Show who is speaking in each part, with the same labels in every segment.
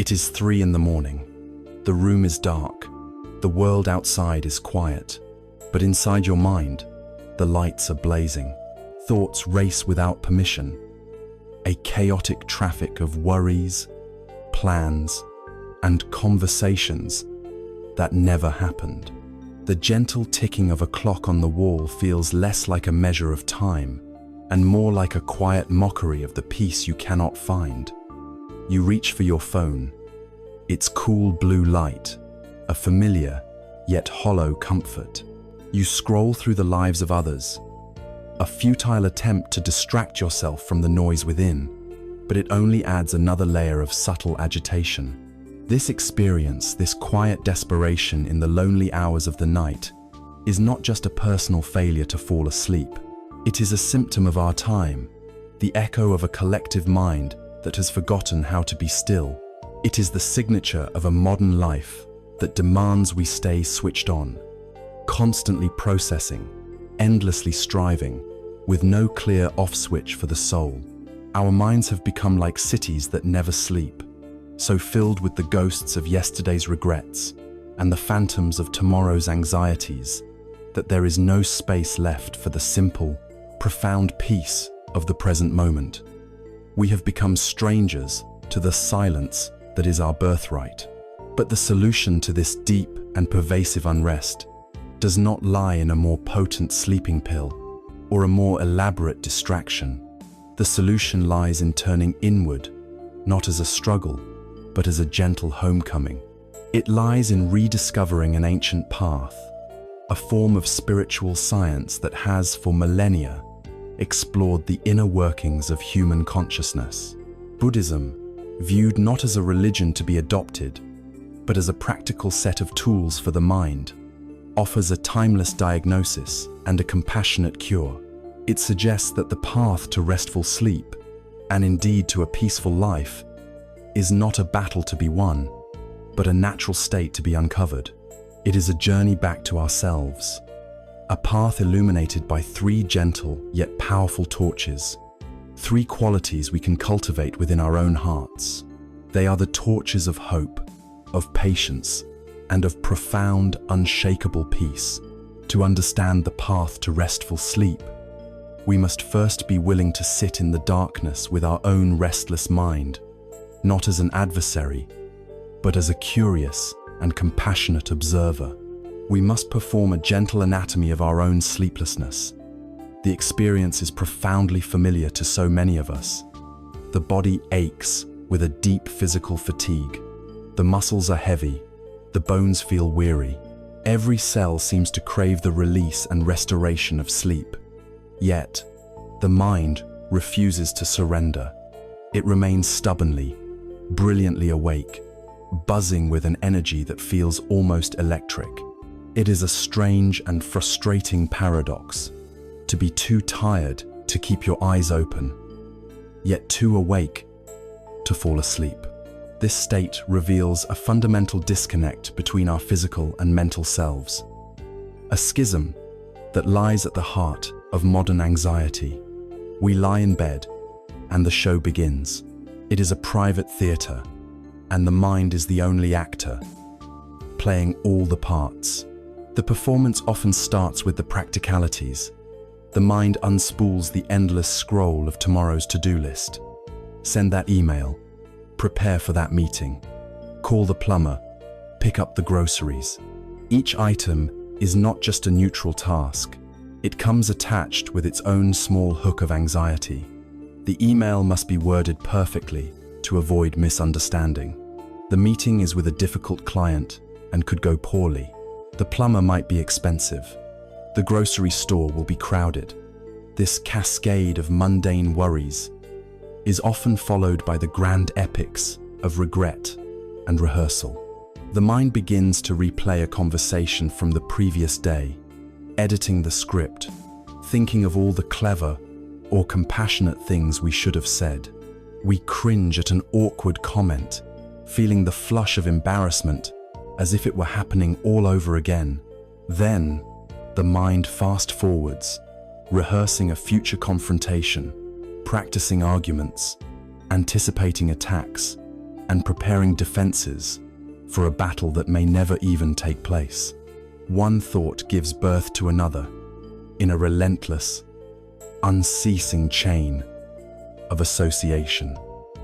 Speaker 1: It is 3 in the morning. The room is dark. The world outside is quiet. But inside your mind, the lights are blazing. Thoughts race without permission. A chaotic traffic of worries, plans, and conversations that never happened. The gentle ticking of a clock on the wall feels less like a measure of time and more like a quiet mockery of the peace you cannot find. You reach for your phone. Its cool blue light, a familiar yet hollow comfort. You scroll through the lives of others, a futile attempt to distract yourself from the noise within, but it only adds another layer of subtle agitation. This experience, this quiet desperation in the lonely hours of the night, is not just a personal failure to fall asleep. It is a symptom of our time, the echo of a collective mind that has forgotten how to be still. It is the signature of a modern life that demands we stay switched on, constantly processing, endlessly striving, with no clear off switch for the soul. Our minds have become like cities that never sleep, so filled with the ghosts of yesterday's regrets and the phantoms of tomorrow's anxieties that there is no space left for the simple, profound peace of the present moment. We have become strangers to the silence that is our birthright. But the solution to this deep and pervasive unrest does not lie in a more potent sleeping pill or a more elaborate distraction. The solution lies in turning inward, not as a struggle, but as a gentle homecoming. It lies in rediscovering an ancient path, a form of spiritual science that has, for millennia, explored the inner workings of human consciousness. Buddhism, viewed not as a religion to be adopted, but as a practical set of tools for the mind, offers a timeless diagnosis and a compassionate cure. It suggests that the path to restful sleep, and indeed to a peaceful life, is not a battle to be won, but a natural state to be uncovered. It is a journey back to ourselves, a path illuminated by 3 gentle yet powerful torches, 3 qualities we can cultivate within our own hearts. They are the torches of hope, of patience, and of profound, unshakable peace. To understand the path to restful sleep, we must first be willing to sit in the darkness with our own restless mind, not as an adversary, but as a curious and compassionate observer. We must perform a gentle anatomy of our own sleeplessness. The experience is profoundly familiar to so many of us. The body aches with a deep physical fatigue. The muscles are heavy. The bones feel weary. Every cell seems to crave the release and restoration of sleep. Yet, the mind refuses to surrender. It remains stubbornly, brilliantly awake, buzzing with an energy that feels almost electric. It is a strange and frustrating paradox, to be too tired to keep your eyes open, yet too awake to fall asleep. This state reveals a fundamental disconnect between our physical and mental selves, a schism that lies at the heart of modern anxiety. We lie in bed, and the show begins. It is a private theater, and the mind is the only actor, playing all the parts. The performance often starts with the practicalities. The mind unspools the endless scroll of tomorrow's to-do list. Send that email. Prepare for that meeting. Call the plumber. Pick up the groceries. Each item is not just a neutral task. It comes attached with its own small hook of anxiety. The email must be worded perfectly to avoid misunderstanding. The meeting is with a difficult client and could go poorly. The plumber might be expensive. The grocery store will be crowded. This cascade of mundane worries is often followed by the grand epics of regret and rehearsal. The mind begins to replay a conversation from the previous day, editing the script, thinking of all the clever or compassionate things we should have said. We cringe at an awkward comment, feeling the flush of embarrassment as if it were happening all over again. Then, the mind fast forwards, rehearsing a future confrontation, practicing arguments, anticipating attacks, and preparing defenses for a battle that may never even take place. One thought gives birth to another in a relentless, unceasing chain of association.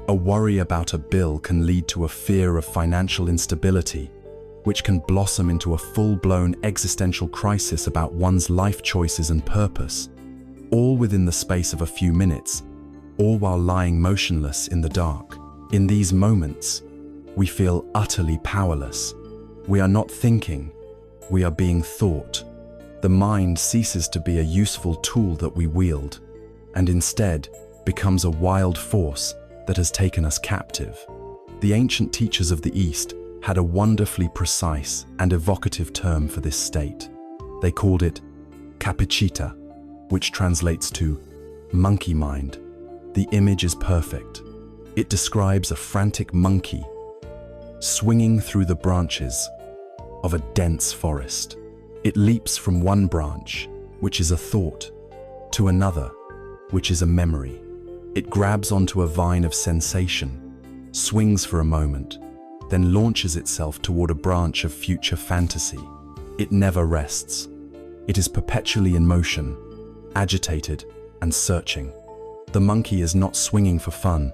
Speaker 1: A worry about a bill can lead to a fear of financial instability, which can blossom into a full-blown existential crisis about one's life choices and purpose, all within the space of a few minutes, all while lying motionless in the dark. In these moments, we feel utterly powerless. We are not thinking, we are being thought. The mind ceases to be a useful tool that we wield, and instead becomes a wild force that has taken us captive. The ancient teachers of the East had a wonderfully precise and evocative term for this state. They called it capicita, which translates to monkey mind. The image is perfect. It describes a frantic monkey swinging through the branches of a dense forest. It leaps from one branch, which is a thought, to another, which is a memory. It grabs onto a vine of sensation, swings for a moment, then launches itself toward a branch of future fantasy. It never rests. It is perpetually in motion, agitated and searching. The monkey is not swinging for fun.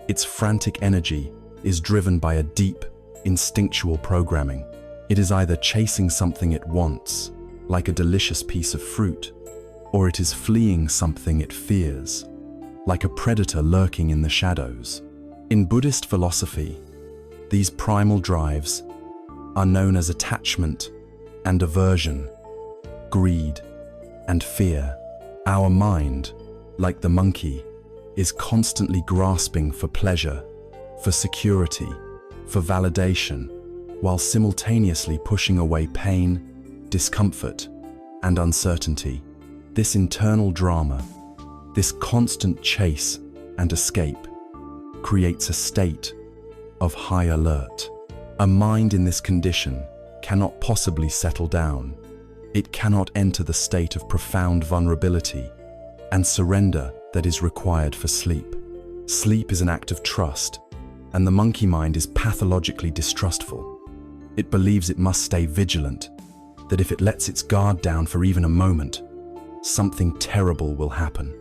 Speaker 1: Its frantic energy is driven by a deep, instinctual programming. It is either chasing something it wants, like a delicious piece of fruit, or it is fleeing something it fears, like a predator lurking in the shadows. In Buddhist philosophy, these primal drives are known as attachment and aversion, greed and fear. Our mind, like the monkey, is constantly grasping for pleasure, for security, for validation, while simultaneously pushing away pain, discomfort, and uncertainty. This internal drama, this constant chase and escape, creates a state of high alert. A mind in this condition cannot possibly settle down. It cannot enter the state of profound vulnerability and surrender that is required for sleep. Sleep is an act of trust, and the monkey mind is pathologically distrustful. It believes it must stay vigilant, that if it lets its guard down for even a moment, something terrible will happen.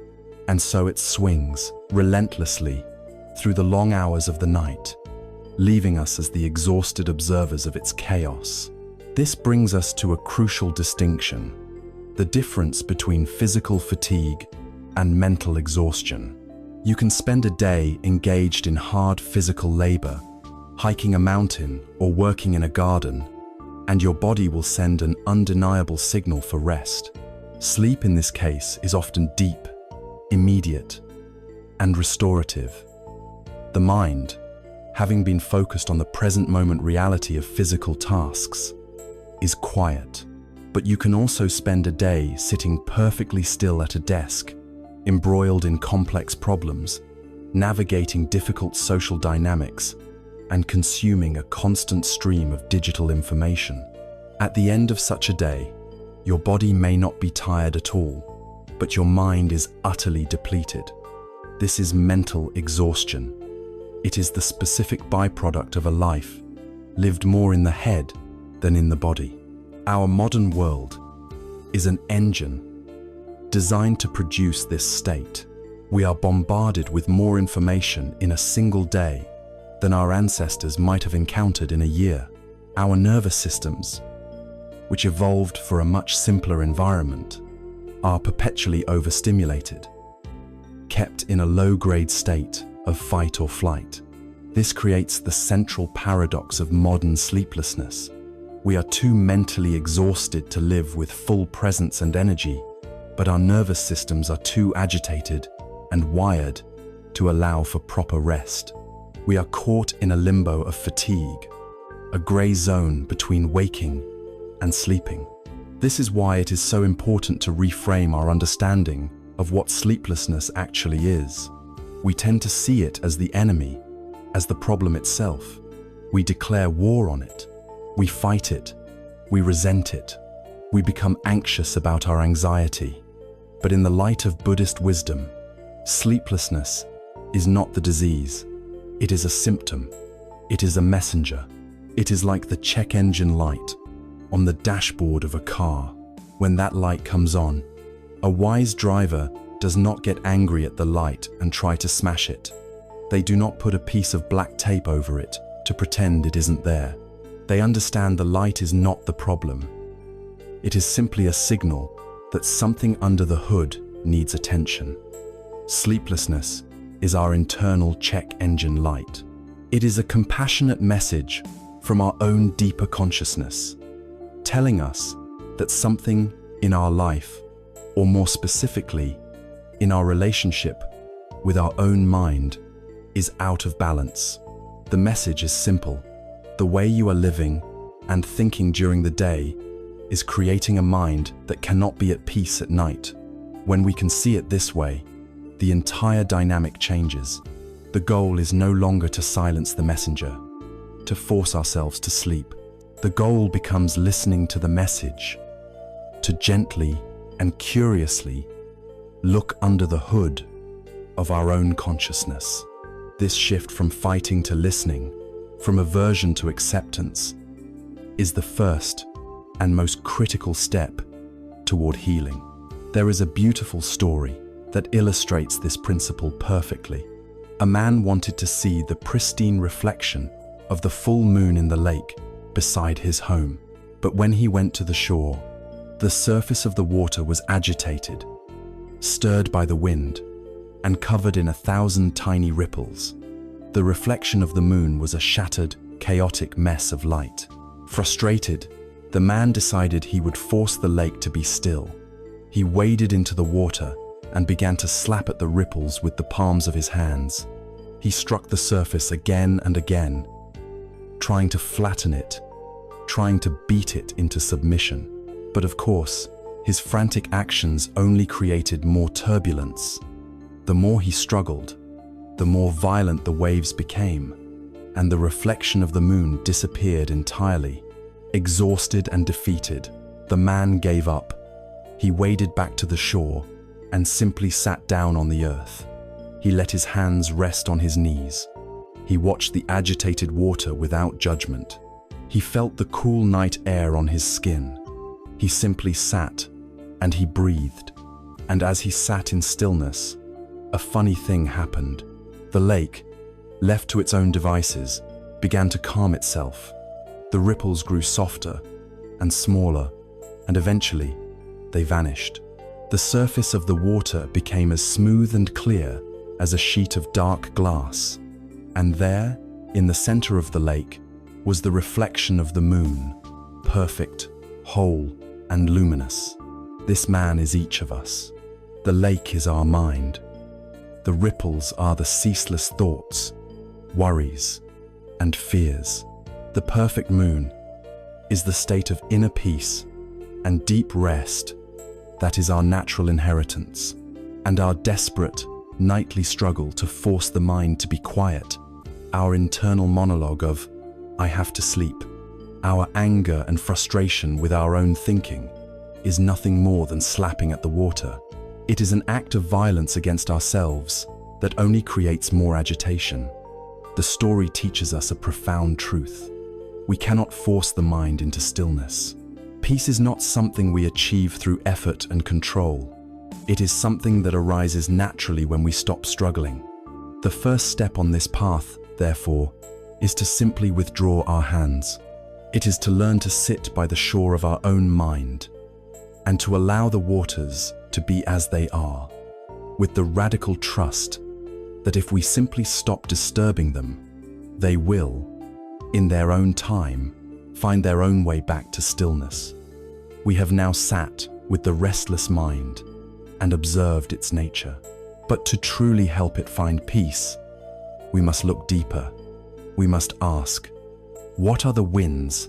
Speaker 1: And so it swings relentlessly through the long hours of the night, leaving us as the exhausted observers of its chaos. This brings us to a crucial distinction: the difference between physical fatigue and mental exhaustion. You can spend a day engaged in hard physical labor, hiking a mountain or working in a garden, and your body will send an undeniable signal for rest. Sleep in this case is often deep, immediate, and restorative. The mind, having been focused on the present moment reality of physical tasks, is quiet. But you can also spend a day sitting perfectly still at a desk, embroiled in complex problems, navigating difficult social dynamics, and consuming a constant stream of digital information. At the end of such a day, your body may not be tired at all, but your mind is utterly depleted. This is mental exhaustion. It is the specific byproduct of a life lived more in the head than in the body. Our modern world is an engine designed to produce this state. We are bombarded with more information in a single day than our ancestors might have encountered in a year. Our nervous systems, which evolved for a much simpler environment, are perpetually overstimulated, kept in a low-grade state of fight or flight. This creates the central paradox of modern sleeplessness. We are too mentally exhausted to live with full presence and energy, but our nervous systems are too agitated and wired to allow for proper rest. We are caught in a limbo of fatigue, a gray zone between waking and sleeping. This is why it is so important to reframe our understanding of what sleeplessness actually is. We tend to see it as the enemy, as the problem itself. We declare war on it. We fight it. We resent it. We become anxious about our anxiety. But in the light of Buddhist wisdom, sleeplessness is not the disease. It is a symptom. It is a messenger. It is like the check engine light on the dashboard of a car. When that light comes on, a wise driver does not get angry at the light and try to smash it. They do not put a piece of black tape over it to pretend it isn't there. They understand the light is not the problem. It is simply a signal that something under the hood needs attention. Sleeplessness is our internal check engine light. It is a compassionate message from our own deeper consciousness, telling us that something in our life, or more specifically, in our relationship with our own mind, is out of balance. The message is simple. The way you are living and thinking during the day is creating a mind that cannot be at peace at night. When we can see it this way, the entire dynamic changes. The goal is no longer to silence the messenger, to force ourselves to sleep. The goal becomes listening to the message, to gently and curiously look under the hood of our own consciousness. This shift from fighting to listening, from aversion to acceptance, is the first and most critical step toward healing. There is a beautiful story that illustrates this principle perfectly. A man wanted to see the pristine reflection of the full moon in the lake beside his home. But when he went to the shore, the surface of the water was agitated, stirred by the wind, and covered in 1,000 tiny ripples. The reflection of the moon was a shattered, chaotic mess of light. Frustrated, the man decided he would force the lake to be still. He waded into the water and began to slap at the ripples with the palms of his hands. He struck the surface again and again, trying to flatten it, trying to beat it into submission. But of course, his frantic actions only created more turbulence. The more he struggled, the more violent the waves became, and the reflection of the moon disappeared entirely. Exhausted and defeated, the man gave up. He waded back to the shore and simply sat down on the earth. He let his hands rest on his knees. He watched the agitated water without judgment. He felt the cool night air on his skin. He simply sat and he breathed. And as he sat in stillness, a funny thing happened. The lake, left to its own devices, began to calm itself. The ripples grew softer and smaller, and eventually they vanished. The surface of the water became as smooth and clear as a sheet of dark glass. And there, in the center of the lake, was the reflection of the moon, perfect, whole, and luminous. This man is each of us. The lake is our mind. The ripples are the ceaseless thoughts, worries, and fears. The perfect moon is the state of inner peace and deep rest that is our natural inheritance, and our desperate, nightly struggle to force the mind to be quiet, our internal monologue of, "I have to sleep," our anger and frustration with our own thinking, is nothing more than slapping at the water. It is an act of violence against ourselves that only creates more agitation. The story teaches us a profound truth. We cannot force the mind into stillness. Peace is not something we achieve through effort and control. It is something that arises naturally when we stop struggling. The first step on this path, therefore, is to simply withdraw our hands. It is to learn to sit by the shore of our own mind and to allow the waters to be as they are, with the radical trust that if we simply stop disturbing them, they will, in their own time, find their own way back to stillness. We have now sat with the restless mind and observed its nature. But to truly help it find peace, we must look deeper. We must ask, what are the winds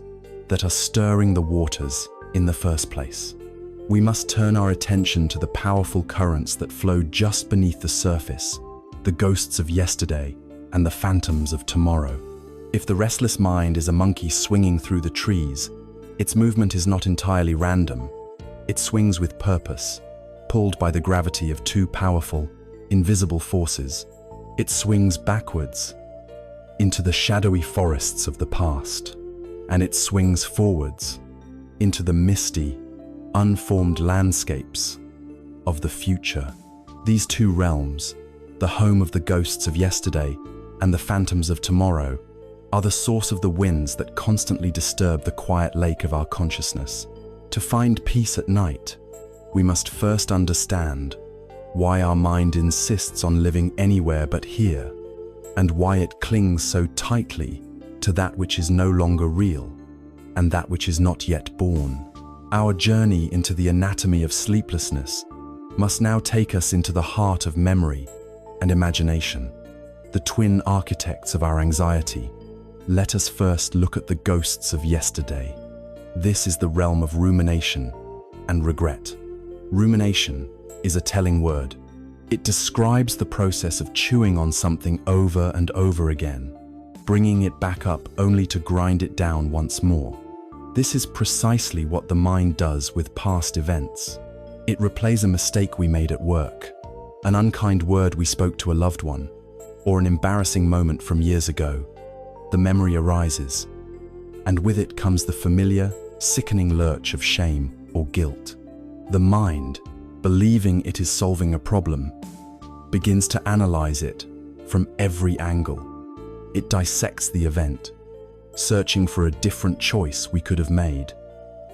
Speaker 1: that are stirring the waters in the first place? We must turn our attention to the powerful currents that flow just beneath the surface, the ghosts of yesterday and the phantoms of tomorrow. If the restless mind is a monkey swinging through the trees, its movement is not entirely random. It swings with purpose, pulled by the gravity of two powerful, invisible forces. It swings backwards, into the shadowy forests of the past, and it swings forwards into the misty, unformed landscapes of the future. These two realms, the home of the ghosts of yesterday and the phantoms of tomorrow, are the source of the winds that constantly disturb the quiet lake of our consciousness. To find peace at night, we must first understand why our mind insists on living anywhere but here, and why it clings so tightly to that which is no longer real and that which is not yet born. Our journey into the anatomy of sleeplessness must now take us into the heart of memory and imagination, the twin architects of our anxiety. Let us first look at the ghosts of yesterday. This is the realm of rumination and regret. Rumination is a telling word. It describes the process of chewing on something over and over again, bringing it back up only to grind it down once more. This is precisely what the mind does with past events. It replays a mistake we made at work, an unkind word we spoke to a loved one, or an embarrassing moment from years ago. The memory arises, and with it comes the familiar, sickening lurch of shame or guilt. The mind, believing it is solving a problem, begins to analyze it from every angle. It dissects the event, searching for a different choice we could have made,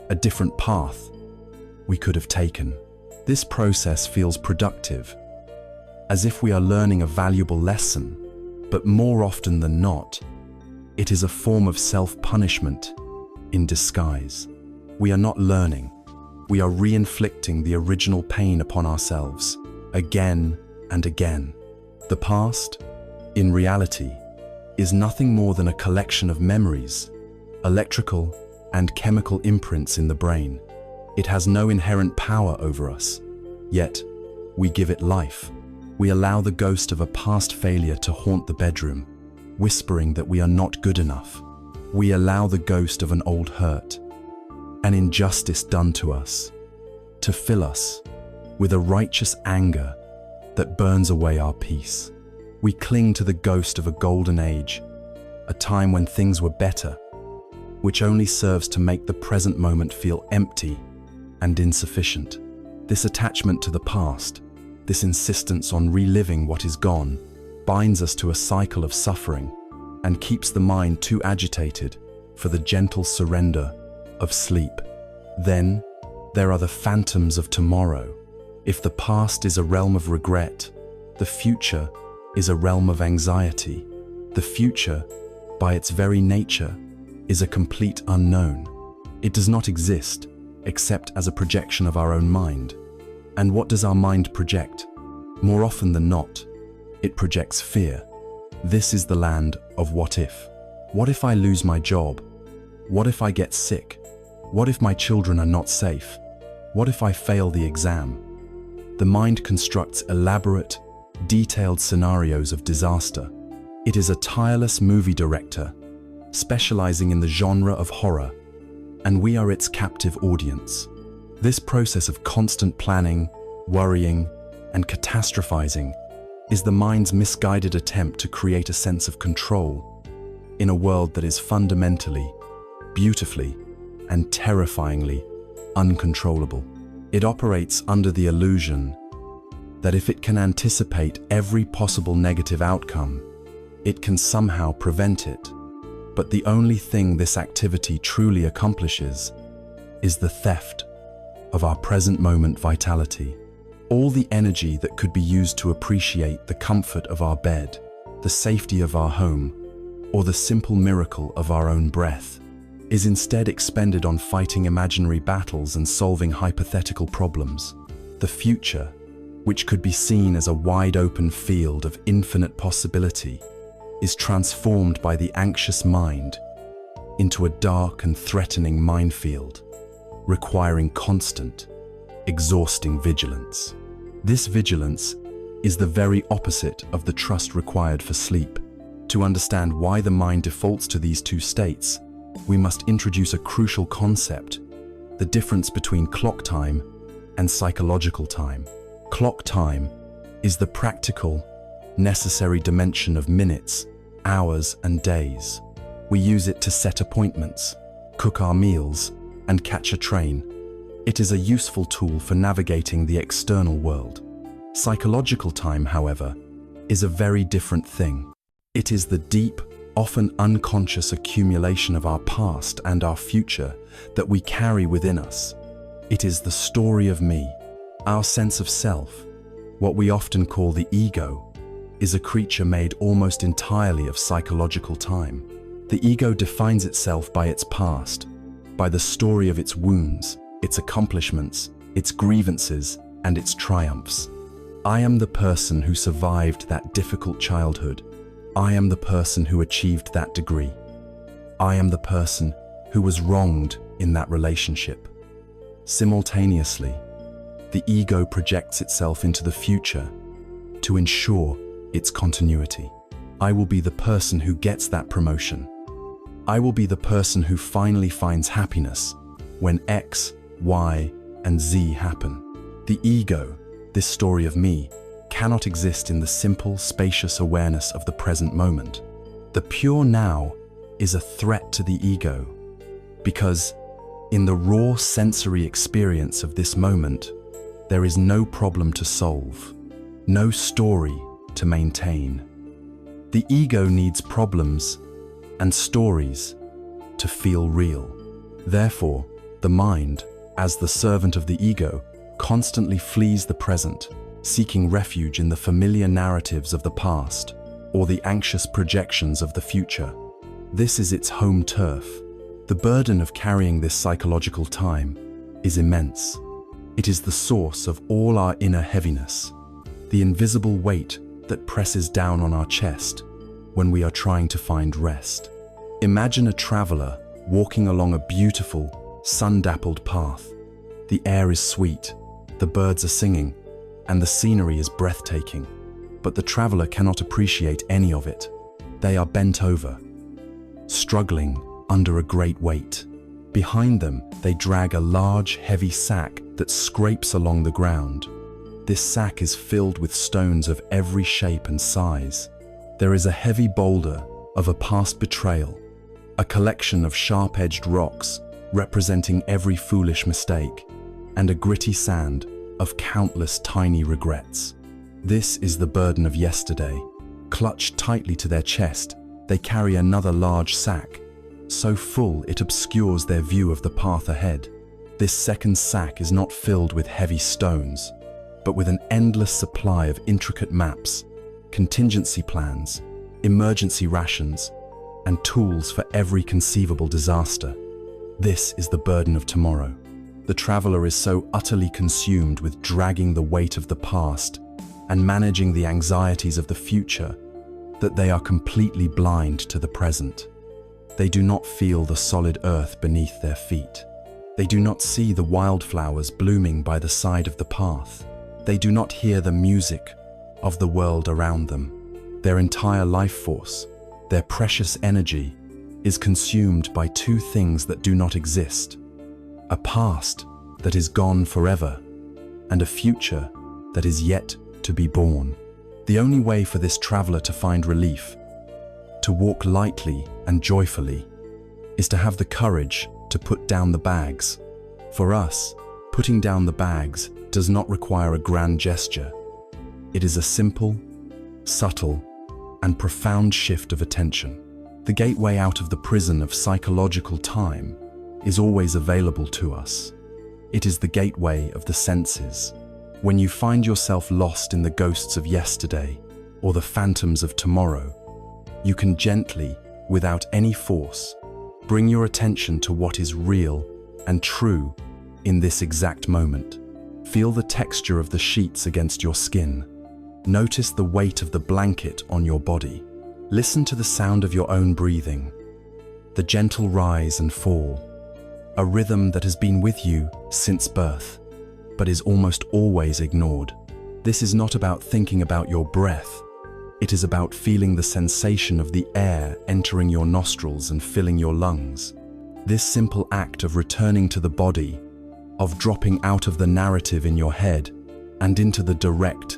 Speaker 1: a different path we could have taken. This process feels productive, as if we are learning a valuable lesson, but more often than not, it is a form of self-punishment in disguise. We are not learning. We are re-inflicting the original pain upon ourselves, again and again. The past, in reality, is nothing more than a collection of memories, electrical and chemical imprints in the brain. It has no inherent power over us, yet we give it life. We allow the ghost of a past failure to haunt the bedroom, whispering that we are not good enough. We allow the ghost of an old hurt, an injustice done to us, to fill us with a righteous anger that burns away our peace. We cling to the ghost of a golden age, a time when things were better, which only serves to make the present moment feel empty and insufficient. This attachment to the past, this insistence on reliving what is gone, binds us to a cycle of suffering and keeps the mind too agitated for the gentle surrender of sleep. Then, there are the phantoms of tomorrow. If the past is a realm of regret, the future is a realm of anxiety. The future, by its very nature, is a complete unknown. It does not exist except as a projection of our own mind. And what does our mind project? More often than not, it projects fear. This is the land of what if. What if I lose my job? What if I get sick? What if my children are not safe? What if I fail the exam? The mind constructs elaborate, detailed scenarios of disaster. It is a tireless movie director, specializing in the genre of horror, and we are its captive audience. This process of constant planning, worrying, and catastrophizing is the mind's misguided attempt to create a sense of control in a world that is fundamentally, beautifully, and terrifyingly uncontrollable. It operates under the illusion that if it can anticipate every possible negative outcome, it can somehow prevent it. But the only thing this activity truly accomplishes is the theft of our present moment vitality. All the energy that could be used to appreciate the comfort of our bed, the safety of our home, or the simple miracle of our own breath, is instead expended on fighting imaginary battles and solving hypothetical problems. The future, which could be seen as a wide-open field of infinite possibility, is transformed by the anxious mind into a dark and threatening minefield, requiring constant, exhausting vigilance. This vigilance is the very opposite of the trust required for sleep. To understand why the mind defaults to these two states, we must introduce a crucial concept: the difference between clock time and psychological time. Clock time is the practical, necessary dimension of minutes, hours and days. We use it to set appointments, cook our meals, and catch a train. It is a useful tool for navigating the external world. Psychological time, however, is a very different thing. It is the deep, often unconscious accumulation of our past and our future that we carry within us. It is the story of me. Our sense of self, what we often call the ego, is a creature made almost entirely of psychological time. The ego defines itself by its past, by the story of its wounds, its accomplishments, its grievances, and its triumphs. I am the person who survived that difficult childhood. I am the person who achieved that degree. I am the person who was wronged in that relationship. Simultaneously, the ego projects itself into the future to ensure its continuity. I will be the person who gets that promotion. I will be the person who finally finds happiness when X, Y, and Z happen. The ego, this story of me, cannot exist in the simple, spacious awareness of the present moment. The pure now is a threat to the ego, because in the raw sensory experience of this moment, there is no problem to solve, no story to maintain. The ego needs problems and stories to feel real. Therefore, the mind, as the servant of the ego, constantly flees the present, seeking refuge in the familiar narratives of the past or the anxious projections of the future. This is its home turf. The burden of carrying this psychological time is immense. It is the source of all our inner heaviness, the invisible weight that presses down on our chest when we are trying to find rest. Imagine a traveler walking along a beautiful, sun-dappled path. The air is sweet, the birds are singing, and the scenery is breathtaking. But the traveler cannot appreciate any of it. They are bent over, struggling under a great weight. Behind them, they drag a large, heavy sack that scrapes along the ground. This sack is filled with stones of every shape and size. There is a heavy boulder of a past betrayal, a collection of sharp-edged rocks representing every foolish mistake, and a gritty sand of countless tiny regrets. This is the burden of yesterday. Clutched tightly to their chest, they carry another large sack, so full it obscures their view of the path ahead. This second sack is not filled with heavy stones, but with an endless supply of intricate maps, contingency plans, emergency rations, and tools for every conceivable disaster. This is the burden of tomorrow. The traveler is so utterly consumed with dragging the weight of the past and managing the anxieties of the future that they are completely blind to the present. They do not feel the solid earth beneath their feet. They do not see the wildflowers blooming by the side of the path. They do not hear the music of the world around them. Their entire life force, their precious energy, is consumed by two things that do not exist: a past that is gone forever, and a future that is yet to be born. The only way for this traveler to find relief, to walk lightly and joyfully, is to have the courage to put down the bags. For us, putting down the bags does not require a grand gesture. It is a simple, subtle, and profound shift of attention. The gateway out of the prison of psychological time is always available to us. It is the gateway of the senses. When you find yourself lost in the ghosts of yesterday or the phantoms of tomorrow, you can gently, without any force, bring your attention to what is real and true in this exact moment. Feel the texture of the sheets against your skin. Notice the weight of the blanket on your body. Listen to the sound of your own breathing, the gentle rise and fall, a rhythm that has been with you since birth, but is almost always ignored. This is not about thinking about your breath. It is about feeling the sensation of the air entering your nostrils and filling your lungs. This simple act of returning to the body, of dropping out of the narrative in your head and into the direct,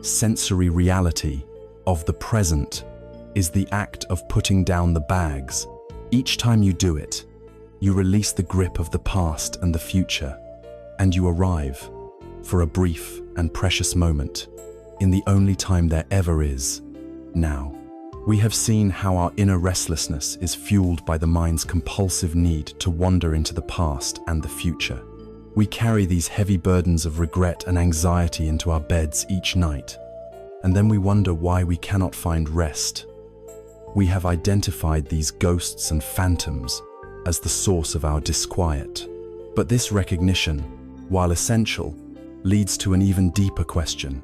Speaker 1: sensory reality of the present, is the act of putting down the bags. Each time you do it, you release the grip of the past and the future, and you arrive, for a brief and precious moment, in the only time there ever is, now. We have seen how our inner restlessness is fueled by the mind's compulsive need to wander into the past and the future. We carry these heavy burdens of regret and anxiety into our beds each night, and then we wonder why we cannot find rest. We have identified these ghosts and phantoms as the source of our disquiet. But this recognition, while essential, leads to an even deeper question.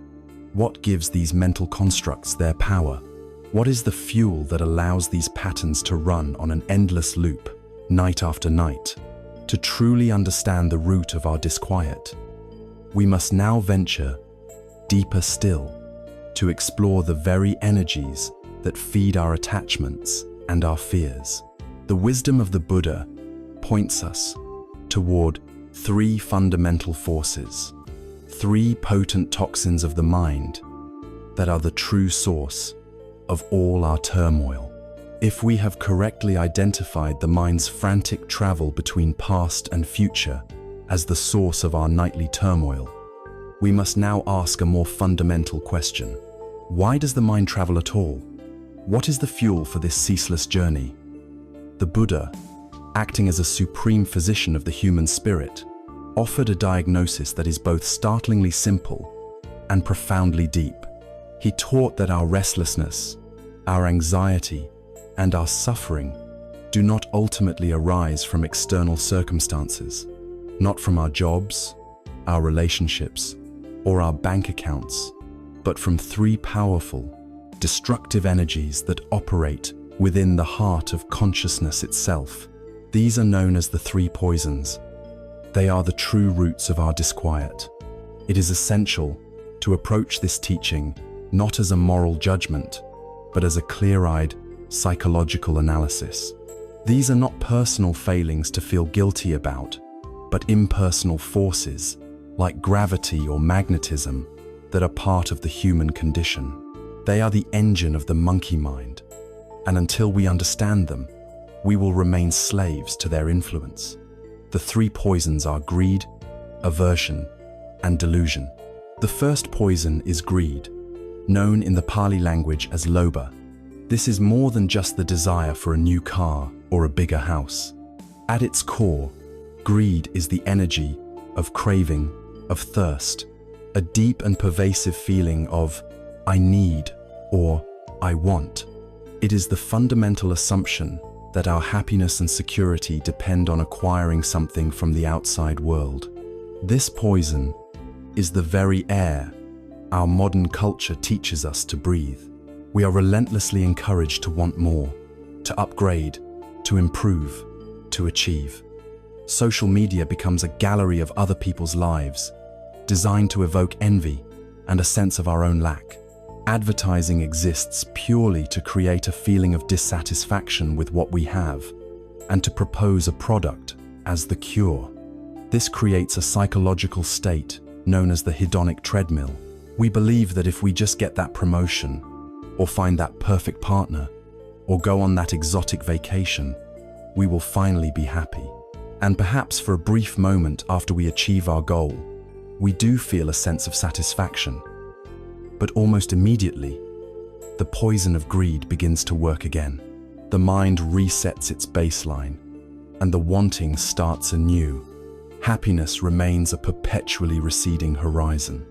Speaker 1: What gives these mental constructs their power? What is the fuel that allows these patterns to run on an endless loop, night after night? To truly understand the root of our disquiet, we must now venture deeper still, to explore the very energies that feed our attachments and our fears. The wisdom of the Buddha points us toward three fundamental forces, three potent toxins of the mind that are the true source of all our turmoil. If we have correctly identified the mind's frantic travel between past and future as the source of our nightly turmoil, we must now ask a more fundamental question. Why does the mind travel at all? What is the fuel for this ceaseless journey? The Buddha, acting as a supreme physician of the human spirit, offered a diagnosis that is both startlingly simple and profoundly deep. He taught that our restlessness, our anxiety, and our suffering do not ultimately arise from external circumstances, not from our jobs, our relationships, or our bank accounts, but from three powerful, destructive energies that operate within the heart of consciousness itself. These are known as the three poisons. They are the true roots of our disquiet. It is essential to approach this teaching not as a moral judgment, but as a clear-eyed psychological analysis. These are not personal failings to feel guilty about, but impersonal forces, like gravity or magnetism, that are part of the human condition. They are the engine of the monkey mind, and until we understand them, we will remain slaves to their influence. The three poisons are greed, aversion, and delusion. The first poison is greed, known in the Pali language as lobha. This is more than just the desire for a new car or a bigger house. At its core, greed is the energy of craving, of thirst, a deep and pervasive feeling of I need or I want. It is the fundamental assumption that our happiness and security depend on acquiring something from the outside world. This poison is the very air our modern culture teaches us to breathe. We are relentlessly encouraged to want more, to upgrade, to improve, to achieve. Social media becomes a gallery of other people's lives, designed to evoke envy and a sense of our own lack. Advertising exists purely to create a feeling of dissatisfaction with what we have, and to propose a product as the cure. This creates a psychological state known as the hedonic treadmill. We believe that if we just get that promotion, or find that perfect partner, or go on that exotic vacation, we will finally be happy. And perhaps for a brief moment after we achieve our goal, we do feel a sense of satisfaction. But almost immediately, the poison of greed begins to work again. The mind resets its baseline, and the wanting starts anew. Happiness remains a perpetually receding horizon.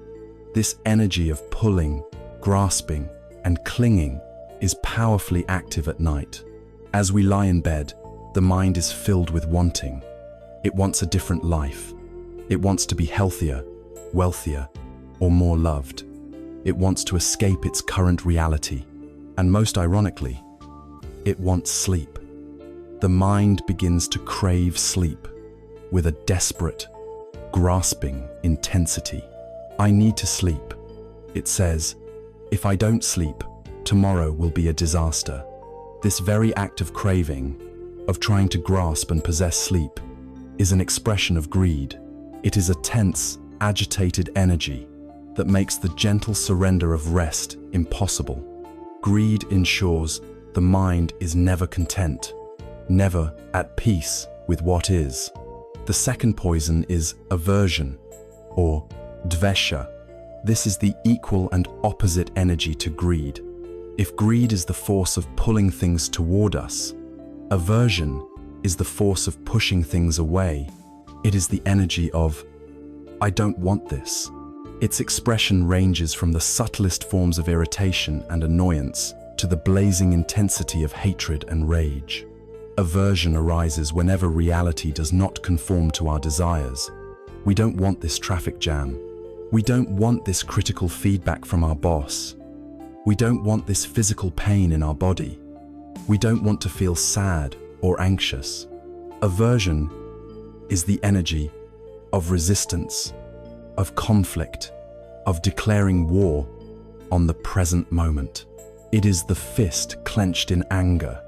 Speaker 1: This energy of pulling, grasping, and clinging is powerfully active at night. As we lie in bed, the mind is filled with wanting. It wants a different life. It wants to be healthier, wealthier, or more loved. It wants to escape its current reality. And most ironically, it wants sleep. The mind begins to crave sleep with a desperate, grasping intensity. I need to sleep, it says. If I don't sleep, tomorrow will be a disaster. This very act of craving, of trying to grasp and possess sleep, is an expression of greed. It is a tense, agitated energy that makes the gentle surrender of rest impossible. Greed ensures the mind is never content, never at peace with what is. The second poison is aversion, or dvesha. This is the equal and opposite energy to greed. If greed is the force of pulling things toward us, aversion is the force of pushing things away. It is the energy of, I don't want this. Its expression ranges from the subtlest forms of irritation and annoyance to the blazing intensity of hatred and rage. Aversion arises whenever reality does not conform to our desires. We don't want this traffic jam. We don't want this critical feedback from our boss. We don't want this physical pain in our body. We don't want to feel sad or anxious. Aversion is the energy of resistance, of conflict, of declaring war on the present moment. It is the fist clenched in anger,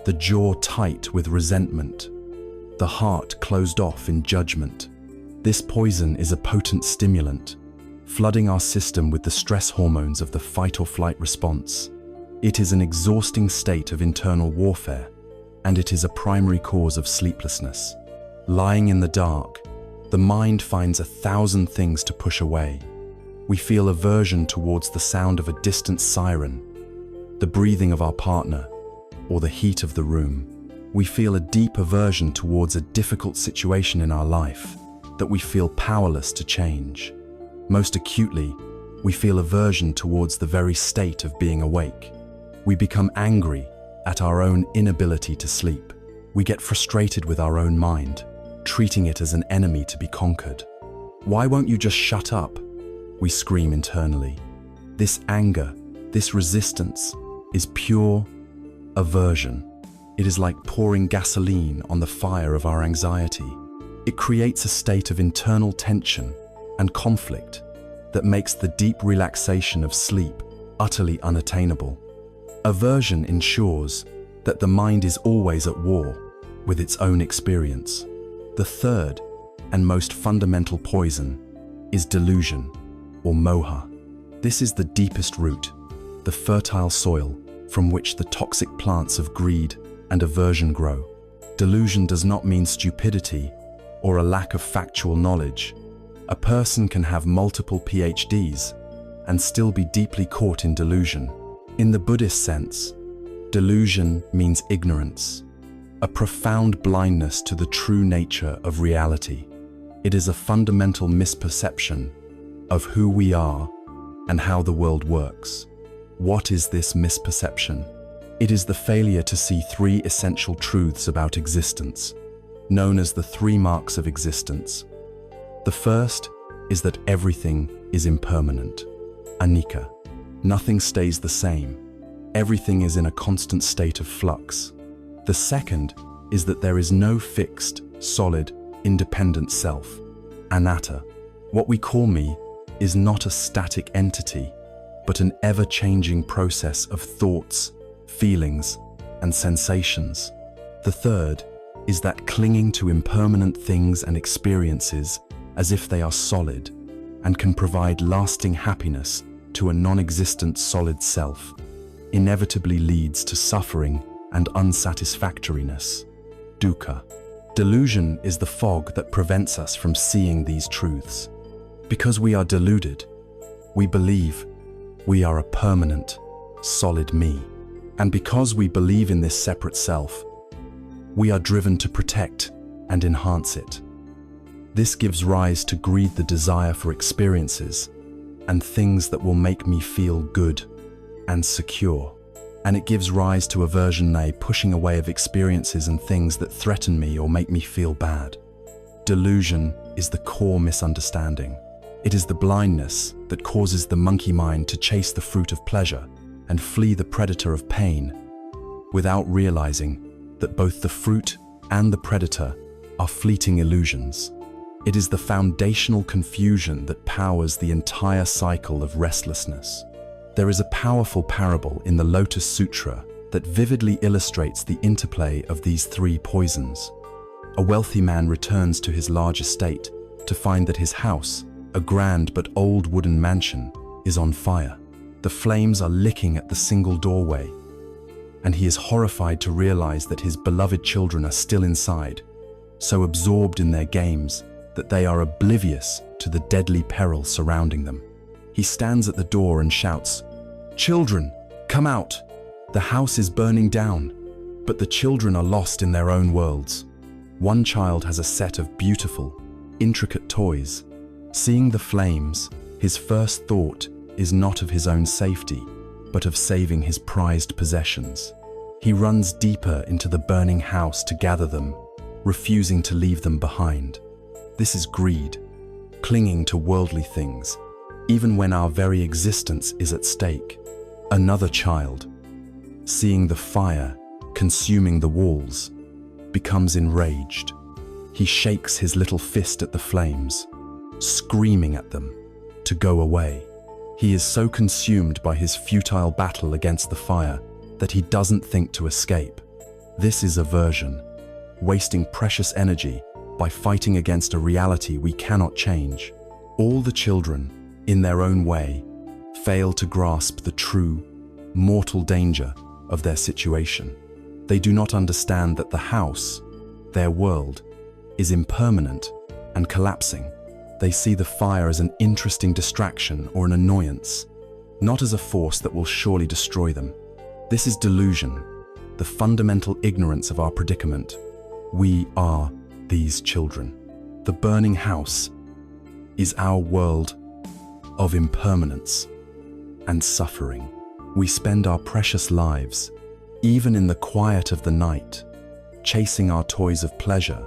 Speaker 1: the jaw tight with resentment, the heart closed off in judgment. This poison is a potent stimulant, flooding our system with the stress hormones of the fight or flight response. It is an exhausting state of internal warfare, and it is a primary cause of sleeplessness. Lying in the dark, the mind finds 1,000 things to push away. We feel aversion towards the sound of a distant siren, the breathing of our partner, or the heat of the room. We feel a deep aversion towards a difficult situation in our life that we feel powerless to change. Most acutely, we feel aversion towards the very state of being awake. We become angry at our own inability to sleep. We get frustrated with our own mind, treating it as an enemy to be conquered. Why won't you just shut up? We scream internally. This anger, this resistance, is pure aversion. It is like pouring gasoline on the fire of our anxiety. It creates a state of internal tension and conflict that makes the deep relaxation of sleep utterly unattainable. Aversion ensures that the mind is always at war with its own experience. The third and most fundamental poison is delusion, or moha. This is the deepest root, the fertile soil from which the toxic plants of greed and aversion grow. Delusion does not mean stupidity or a lack of factual knowledge. A person can have multiple PhDs and still be deeply caught in delusion. In the Buddhist sense, delusion means ignorance, a profound blindness to the true nature of reality. It is a fundamental misperception of who we are and how the world works. What is this misperception? It is the failure to see three essential truths about existence, known as the 3 marks of existence. The first is that everything is impermanent, anicca. Nothing stays the same. Everything is in a constant state of flux. The second is that there is no fixed, solid, independent self, anatta. What we call me is not a static entity, but an ever-changing process of thoughts, feelings, and sensations. The third is that clinging to impermanent things and experiences as if they are solid and can provide lasting happiness to a non-existent solid self inevitably leads to suffering and unsatisfactoriness, dukkha. Delusion is the fog that prevents us from seeing these truths. Because we are deluded, we believe we are a permanent, solid me. And because we believe in this separate self, we are driven to protect and enhance it. This gives rise to greed, the desire for experiences and things that will make me feel good and secure. And it gives rise to aversion, pushing away of experiences and things that threaten me or make me feel bad. Delusion is the core misunderstanding. It is the blindness that causes the monkey mind to chase the fruit of pleasure and flee the predator of pain, without realizing that both the fruit and the predator are fleeting illusions. It is the foundational confusion that powers the entire cycle of restlessness. There is a powerful parable in the Lotus Sutra that vividly illustrates the interplay of these 3 poisons. A wealthy man returns to his large estate to find that his house, a grand but old wooden mansion, is on fire. The flames are licking at the single doorway, and he is horrified to realize that his beloved children are still inside, so absorbed in their games that they are oblivious to the deadly peril surrounding them. He stands at the door and shouts, "Children, come out! The house is burning down." But the children are lost in their own worlds. One child has a set of beautiful, intricate toys. Seeing the flames, his first thought is not of his own safety, but of saving his prized possessions. He runs deeper into the burning house to gather them, refusing to leave them behind. This is greed, clinging to worldly things, even when our very existence is at stake. Another child, seeing the fire consuming the walls, becomes enraged. He shakes his little fist at the flames, screaming at them to go away. He is so consumed by his futile battle against the fire that he doesn't think to escape. This is aversion, wasting precious energy by fighting against a reality we cannot change. All the children, in their own way, fail to grasp the true, mortal danger of their situation. They do not understand that the house, their world, is impermanent and collapsing. They see the fire as an interesting distraction or an annoyance, not as a force that will surely destroy them. This is delusion, the fundamental ignorance of our predicament. We are these children. The burning house is our world of impermanence and suffering. We spend our precious lives, even in the quiet of the night, chasing our toys of pleasure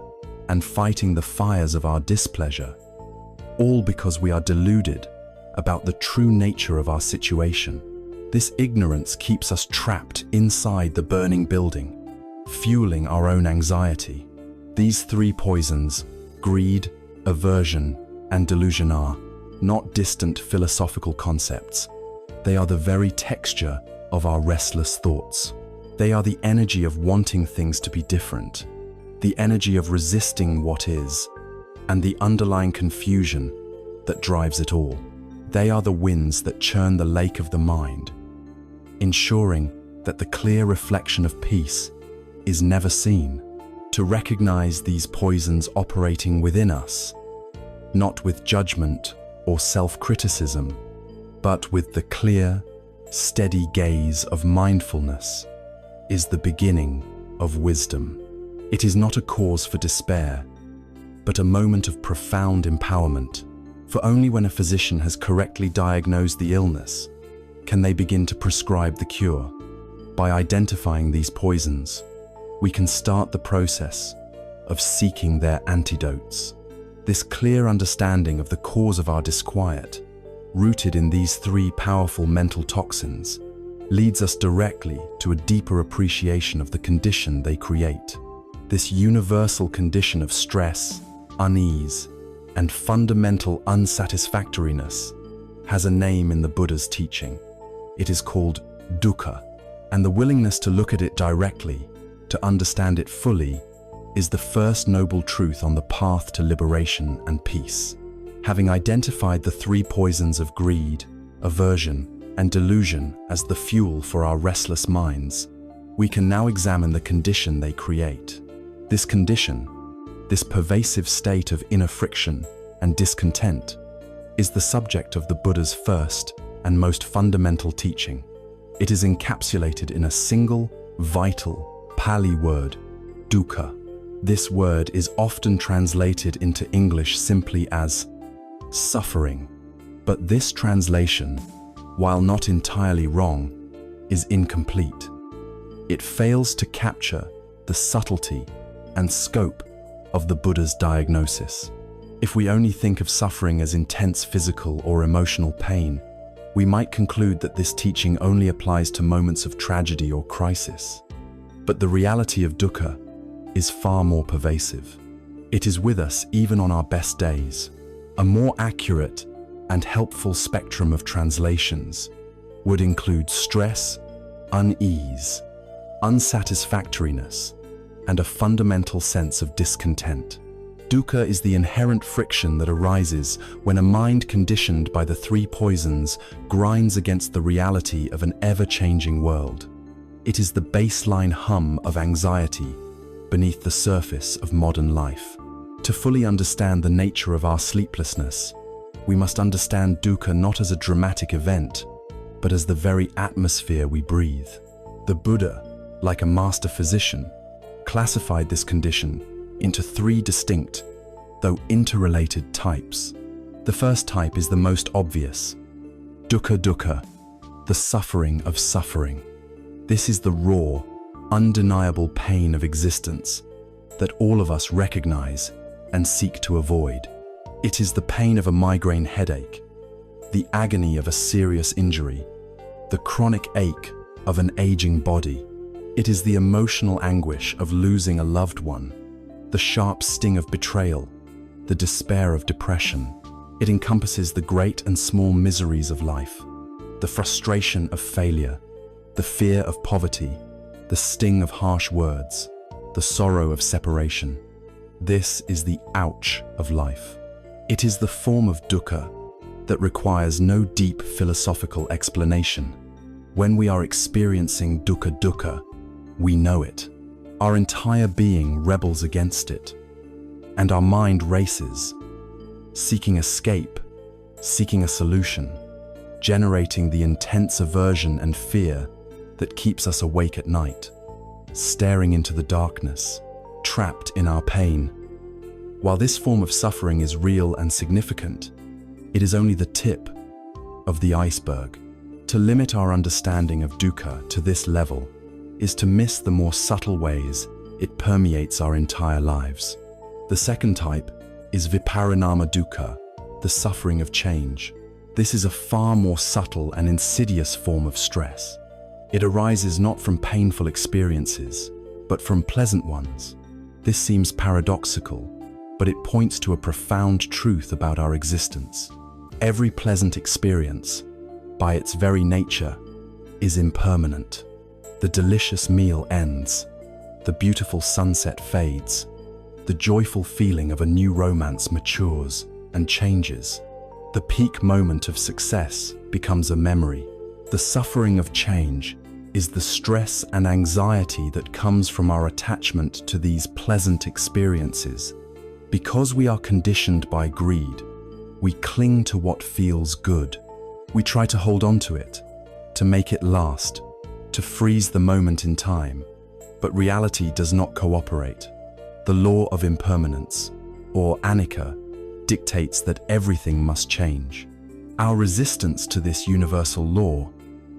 Speaker 1: and fighting the fires of our displeasure, all because we are deluded about the true nature of our situation. This ignorance keeps us trapped inside the burning building, fueling our own anxiety. These three poisons, greed, aversion, and delusion, are not distant philosophical concepts. They are the very texture of our restless thoughts. They are the energy of wanting things to be different, the energy of resisting what is, and the underlying confusion that drives it all. They are the winds that churn the lake of the mind, ensuring that the clear reflection of peace is never seen. To recognize these poisons operating within us, not with judgment or self-criticism, but with the clear, steady gaze of mindfulness, is the beginning of wisdom. It is not a cause for despair, but a moment of profound empowerment. For only when a physician has correctly diagnosed the illness can they begin to prescribe the cure. By identifying these poisons, we can start the process of seeking their antidotes. This clear understanding of the cause of our disquiet, rooted in these three powerful mental toxins, leads us directly to a deeper appreciation of the condition they create. This universal condition of stress, unease, and fundamental unsatisfactoriness has a name in the Buddha's teaching. It is called dukkha, and the willingness to look at it directly, to understand it fully, is the first noble truth on the path to liberation and peace. Having identified the three poisons of greed, aversion, and delusion as the fuel for our restless minds, we can now examine the condition they create. This condition, this pervasive state of inner friction and discontent, is the subject of the Buddha's first and most fundamental teaching. It is encapsulated in a single, vital Pali word, dukkha. This word is often translated into English simply as suffering, but this translation, while not entirely wrong, is incomplete. It fails to capture the subtlety and scope of the Buddha's diagnosis. If we only think of suffering as intense physical or emotional pain, we might conclude that this teaching only applies to moments of tragedy or crisis. But the reality of dukkha is far more pervasive. It is with us even on our best days. A more accurate and helpful spectrum of translations would include stress, unease, unsatisfactoriness, and a fundamental sense of discontent. Dukkha is the inherent friction that arises when a mind conditioned by the three poisons grinds against the reality of an ever-changing world. It is the baseline hum of anxiety beneath the surface of modern life. To fully understand the nature of our sleeplessness, we must understand dukkha not as a dramatic event, but as the very atmosphere we breathe. The Buddha, like a master physician, classified this condition into three distinct, though interrelated types. The first type is the most obvious, dukkha dukkha, the suffering of suffering. This is the raw, undeniable pain of existence that all of us recognize and seek to avoid. It is the pain of a migraine headache, the agony of a serious injury, the chronic ache of an aging body. It is the emotional anguish of losing a loved one, the sharp sting of betrayal, the despair of depression. It encompasses the great and small miseries of life, the frustration of failure, the fear of poverty, the sting of harsh words, the sorrow of separation. This is the ouch of life. It is the form of dukkha that requires no deep philosophical explanation. When we are experiencing dukkha dukkha, we know it. Our entire being rebels against it, and our mind races, seeking escape, seeking a solution, generating the intense aversion and fear that keeps us awake at night, staring into the darkness, trapped in our pain. While this form of suffering is real and significant, it is only the tip of the iceberg. To limit our understanding of dukkha to this level is to miss the more subtle ways it permeates our entire lives. The second type is viparinama dukkha, the suffering of change. This is a far more subtle and insidious form of stress. It arises not from painful experiences, but from pleasant ones. This seems paradoxical, but it points to a profound truth about our existence. Every pleasant experience, by its very nature, is impermanent. The delicious meal ends, the beautiful sunset fades, the joyful feeling of a new romance matures and changes. The peak moment of success becomes a memory. The suffering of change is the stress and anxiety that comes from our attachment to these pleasant experiences. Because we are conditioned by greed, we cling to what feels good. We try to hold on to it, to make it last, to freeze the moment in time. But reality does not cooperate. The law of impermanence, or anicca, dictates that everything must change. Our resistance to this universal law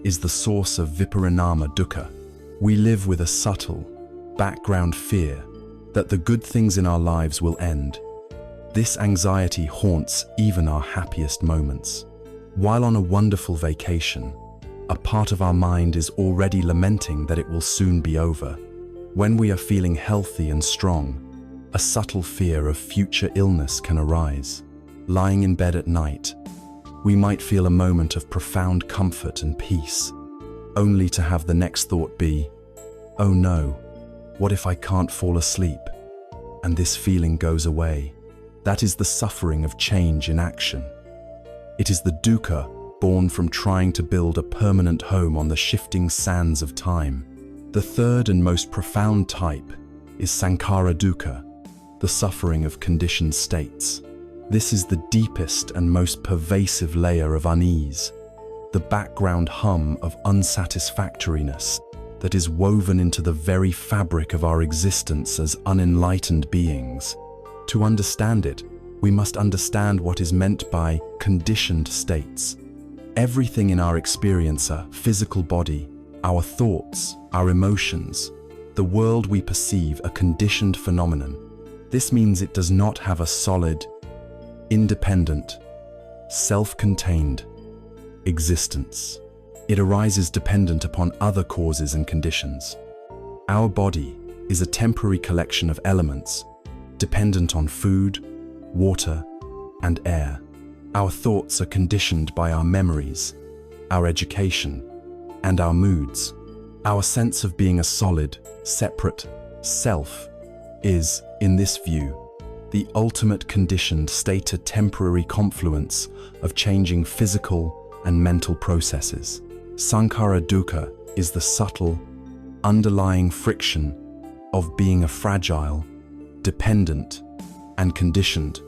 Speaker 1: is the source of viparinama dukkha. We live with a subtle, background fear that the good things in our lives will end. This anxiety haunts even our happiest moments. While on a wonderful vacation, a part of our mind is already lamenting that it will soon be over. When we are feeling healthy and strong, a subtle fear of future illness can arise. Lying in bed at night, we might feel a moment of profound comfort and peace, only to have the next thought be, "Oh no, what if I can't fall asleep?" And this feeling goes away. That is the suffering of change in action. It is the dukkha born from trying to build a permanent home on the shifting sands of time. The third and most profound type is sankhara dukkha, the suffering of conditioned states. This is the deepest and most pervasive layer of unease, the background hum of unsatisfactoriness that is woven into the very fabric of our existence as unenlightened beings. To understand it, we must understand what is meant by conditioned states. Everything in our experiencer, physical body, our thoughts, our emotions, the world we perceive, a conditioned phenomenon. This means it does not have a solid, independent, self-contained existence. It arises dependent upon other causes and conditions. Our body is a temporary collection of elements dependent on food, water, and air. Our thoughts are conditioned by our memories, our education, and our moods. Our sense of being a solid, separate self is, in this view, the ultimate conditioned state, a temporary confluence of changing physical and mental processes. Sankhara dukkha is the subtle, underlying friction of being a fragile, dependent, and conditioned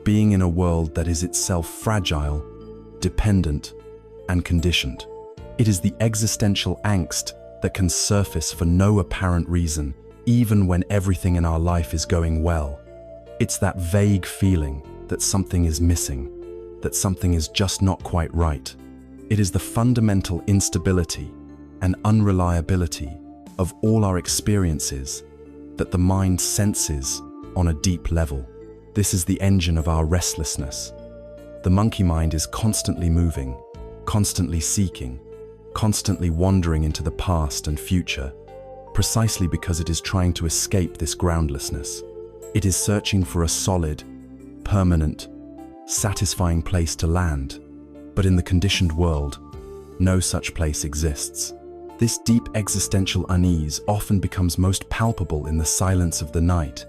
Speaker 1: being in a world that is itself fragile, dependent, and conditioned. It is the existential angst that can surface for no apparent reason, even when everything in our life is going well. It's that vague feeling that something is missing, that something is just not quite right. It is the fundamental instability and unreliability of all our experiences that the mind senses on a deep level. This is the engine of our restlessness. The monkey mind is constantly moving, constantly seeking, constantly wandering into the past and future, precisely because it is trying to escape this groundlessness. It is searching for a solid, permanent, satisfying place to land, but in the conditioned world, no such place exists. This deep existential unease often becomes most palpable in the silence of the night,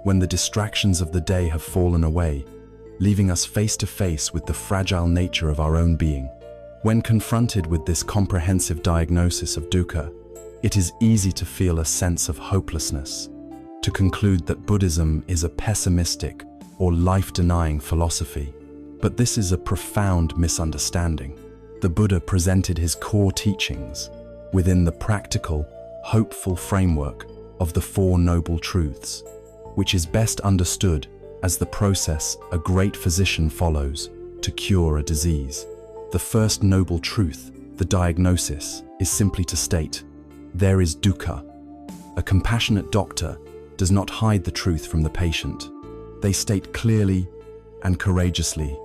Speaker 1: when the distractions of the day have fallen away, leaving us face to face with the fragile nature of our own being. When confronted with this comprehensive diagnosis of dukkha, it is easy to feel a sense of hopelessness, to conclude that Buddhism is a pessimistic or life-denying philosophy. But this is a profound misunderstanding. The Buddha presented his core teachings within the practical, hopeful framework of the Four Noble Truths, which is best understood as the process a great physician follows to cure a disease. The first noble truth, the diagnosis, is simply to state, there is dukkha. A compassionate doctor does not hide the truth from the patient. They state clearly and courageously,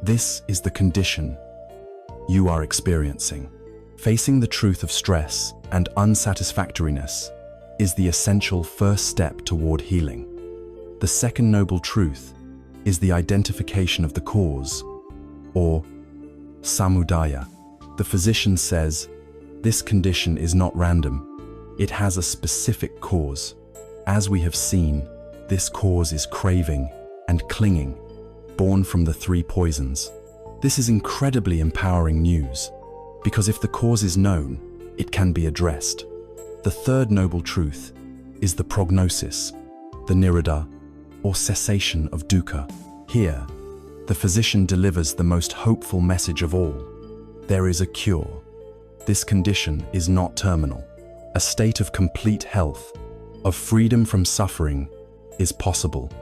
Speaker 1: this is the condition you are experiencing. Facing the truth of stress and unsatisfactoriness is the essential first step toward healing. The second noble truth is the identification of the cause, or samudaya. The physician says, this condition is not random. It has a specific cause. As we have seen, this cause is craving and clinging, born from the three poisons. This is incredibly empowering news, because if the cause is known, it can be addressed. The third noble truth is the prognosis, the nirodha, or cessation of dukkha. Here, the physician delivers the most hopeful message of all. There is a cure. This condition is not terminal. A state of complete health, of freedom from suffering, is possible.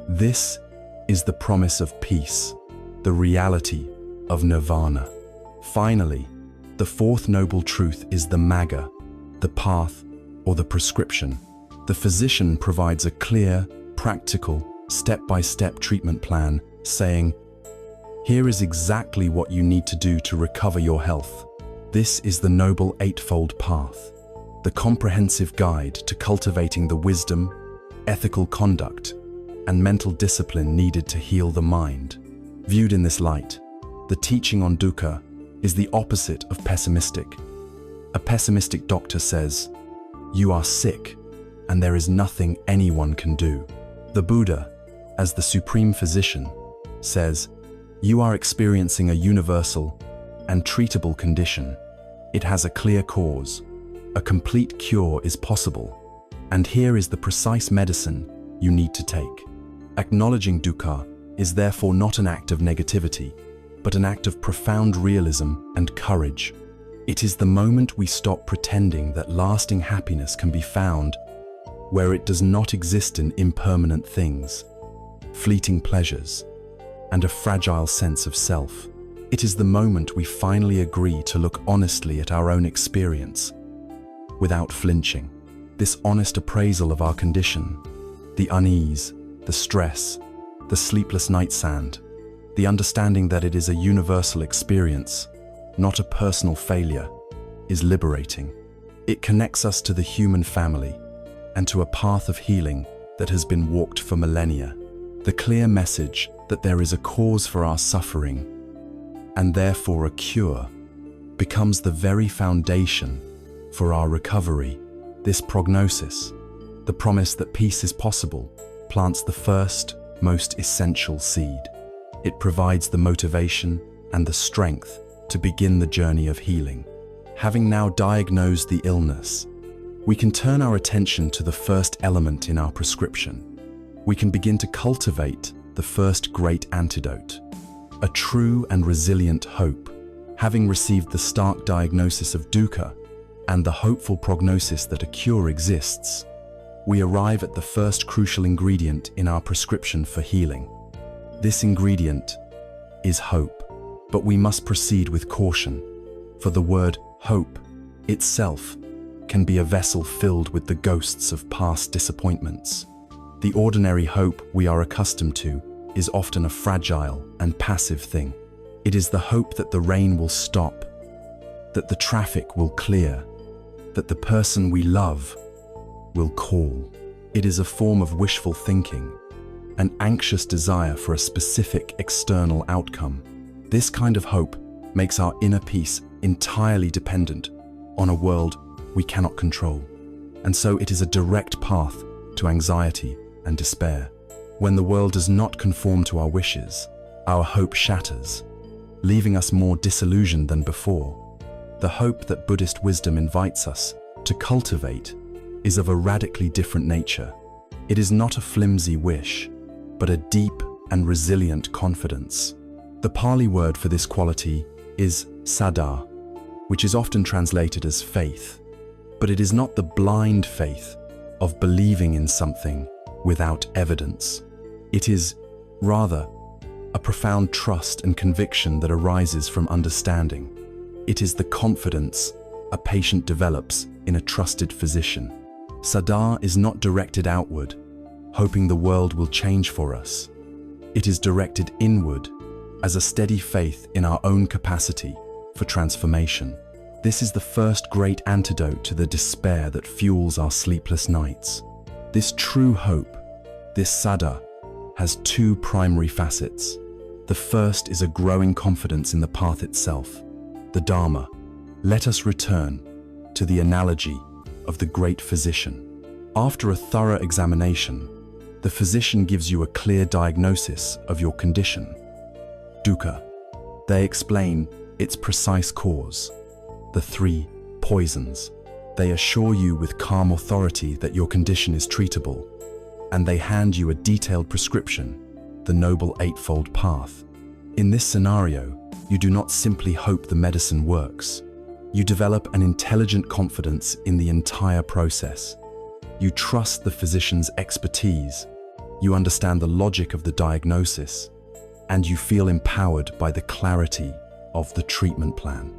Speaker 1: This is the promise of peace, the reality of nirvana. Finally, the fourth noble truth is the magga, the path, or the prescription. The physician provides a clear, practical, step-by-step treatment plan, saying, here is exactly what you need to do to recover your health. This is the Noble Eightfold Path, the comprehensive guide to cultivating the wisdom, ethical conduct, and mental discipline needed to heal the mind. Viewed in this light, the teaching on dukkha is the opposite of pessimistic. A pessimistic doctor says, you are sick, and there is nothing anyone can do. The Buddha, as the supreme physician, says, you are experiencing a universal and treatable condition. It has a clear cause. A complete cure is possible, and here is the precise medicine you need to take. Acknowledging dukkha is therefore not an act of negativity, but an act of profound realism and courage. It is the moment we stop pretending that lasting happiness can be found where it does not exist in impermanent things, fleeting pleasures, and a fragile sense of self. It is the moment we finally agree to look honestly at our own experience, without flinching. This honest appraisal of our condition, the unease, the stress, the sleepless nights, the understanding that it is a universal experience, not a personal failure, is liberating. It connects us to the human family and to a path of healing that has been walked for millennia. The clear message that there is a cause for our suffering and therefore a cure becomes the very foundation for our recovery. This prognosis, the promise that peace is possible, plants the first, most essential seed. It provides the motivation and the strength to begin the journey of healing. Having now diagnosed the illness, we can turn our attention to the first element in our prescription. We can begin to cultivate the first great antidote, a true and resilient hope. Having received the stark diagnosis of dukkha and the hopeful prognosis that a cure exists, we arrive at the first crucial ingredient in our prescription for healing. This ingredient is hope, but we must proceed with caution, for the word hope itself can be a vessel filled with the ghosts of past disappointments. The ordinary hope we are accustomed to is often a fragile and passive thing. It is the hope that the rain will stop, that the traffic will clear, that the person we love will call. It is a form of wishful thinking, an anxious desire for a specific external outcome. This kind of hope makes our inner peace entirely dependent on a world we cannot control. And so it is a direct path to anxiety and despair. When the world does not conform to our wishes, our hope shatters, leaving us more disillusioned than before. The hope that Buddhist wisdom invites us to cultivate is of a radically different nature. It is not a flimsy wish, but a deep and resilient confidence. The Pali word for this quality is Saddhā, which is often translated as faith. But it is not the blind faith of believing in something without evidence. It is, rather, a profound trust and conviction that arises from understanding. It is the confidence a patient develops in a trusted physician. Saddhā is not directed outward, hoping the world will change for us. It is directed inward as a steady faith in our own capacity for transformation. This is the first great antidote to the despair that fuels our sleepless nights. This true hope, this Saddhā, has two primary facets. The first is a growing confidence in the path itself, the Dharma. Let us return to the analogy of the great physician. After a thorough examination, the physician gives you a clear diagnosis of your condition, dukkha. They explain its precise cause, the three poisons. They assure you with calm authority that your condition is treatable, and they hand you a detailed prescription, the Noble Eightfold Path. In this scenario, you do not simply hope the medicine works. You develop an intelligent confidence in the entire process. You trust the physician's expertise, you understand the logic of the diagnosis, and you feel empowered by the clarity of the treatment plan.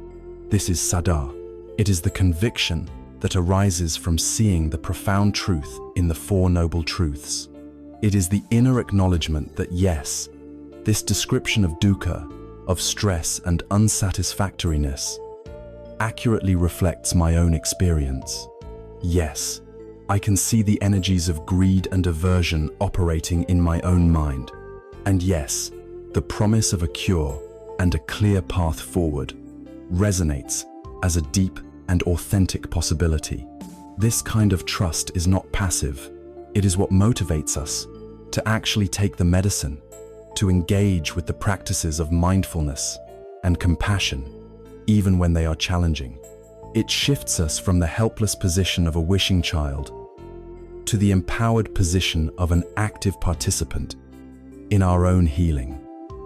Speaker 1: This is Saddhā. It is the conviction that arises from seeing the profound truth in the Four Noble Truths. It is the inner acknowledgement that yes, this description of dukkha, of stress and unsatisfactoriness, accurately reflects my own experience. Yes, I can see the energies of greed and aversion operating in my own mind. And yes, the promise of a cure and a clear path forward resonates as a deep and authentic possibility. This kind of trust is not passive. It is what motivates us to actually take the medicine, to engage with the practices of mindfulness and compassion, even when they are challenging. It shifts us from the helpless position of a wishing child to the empowered position of an active participant in our own healing.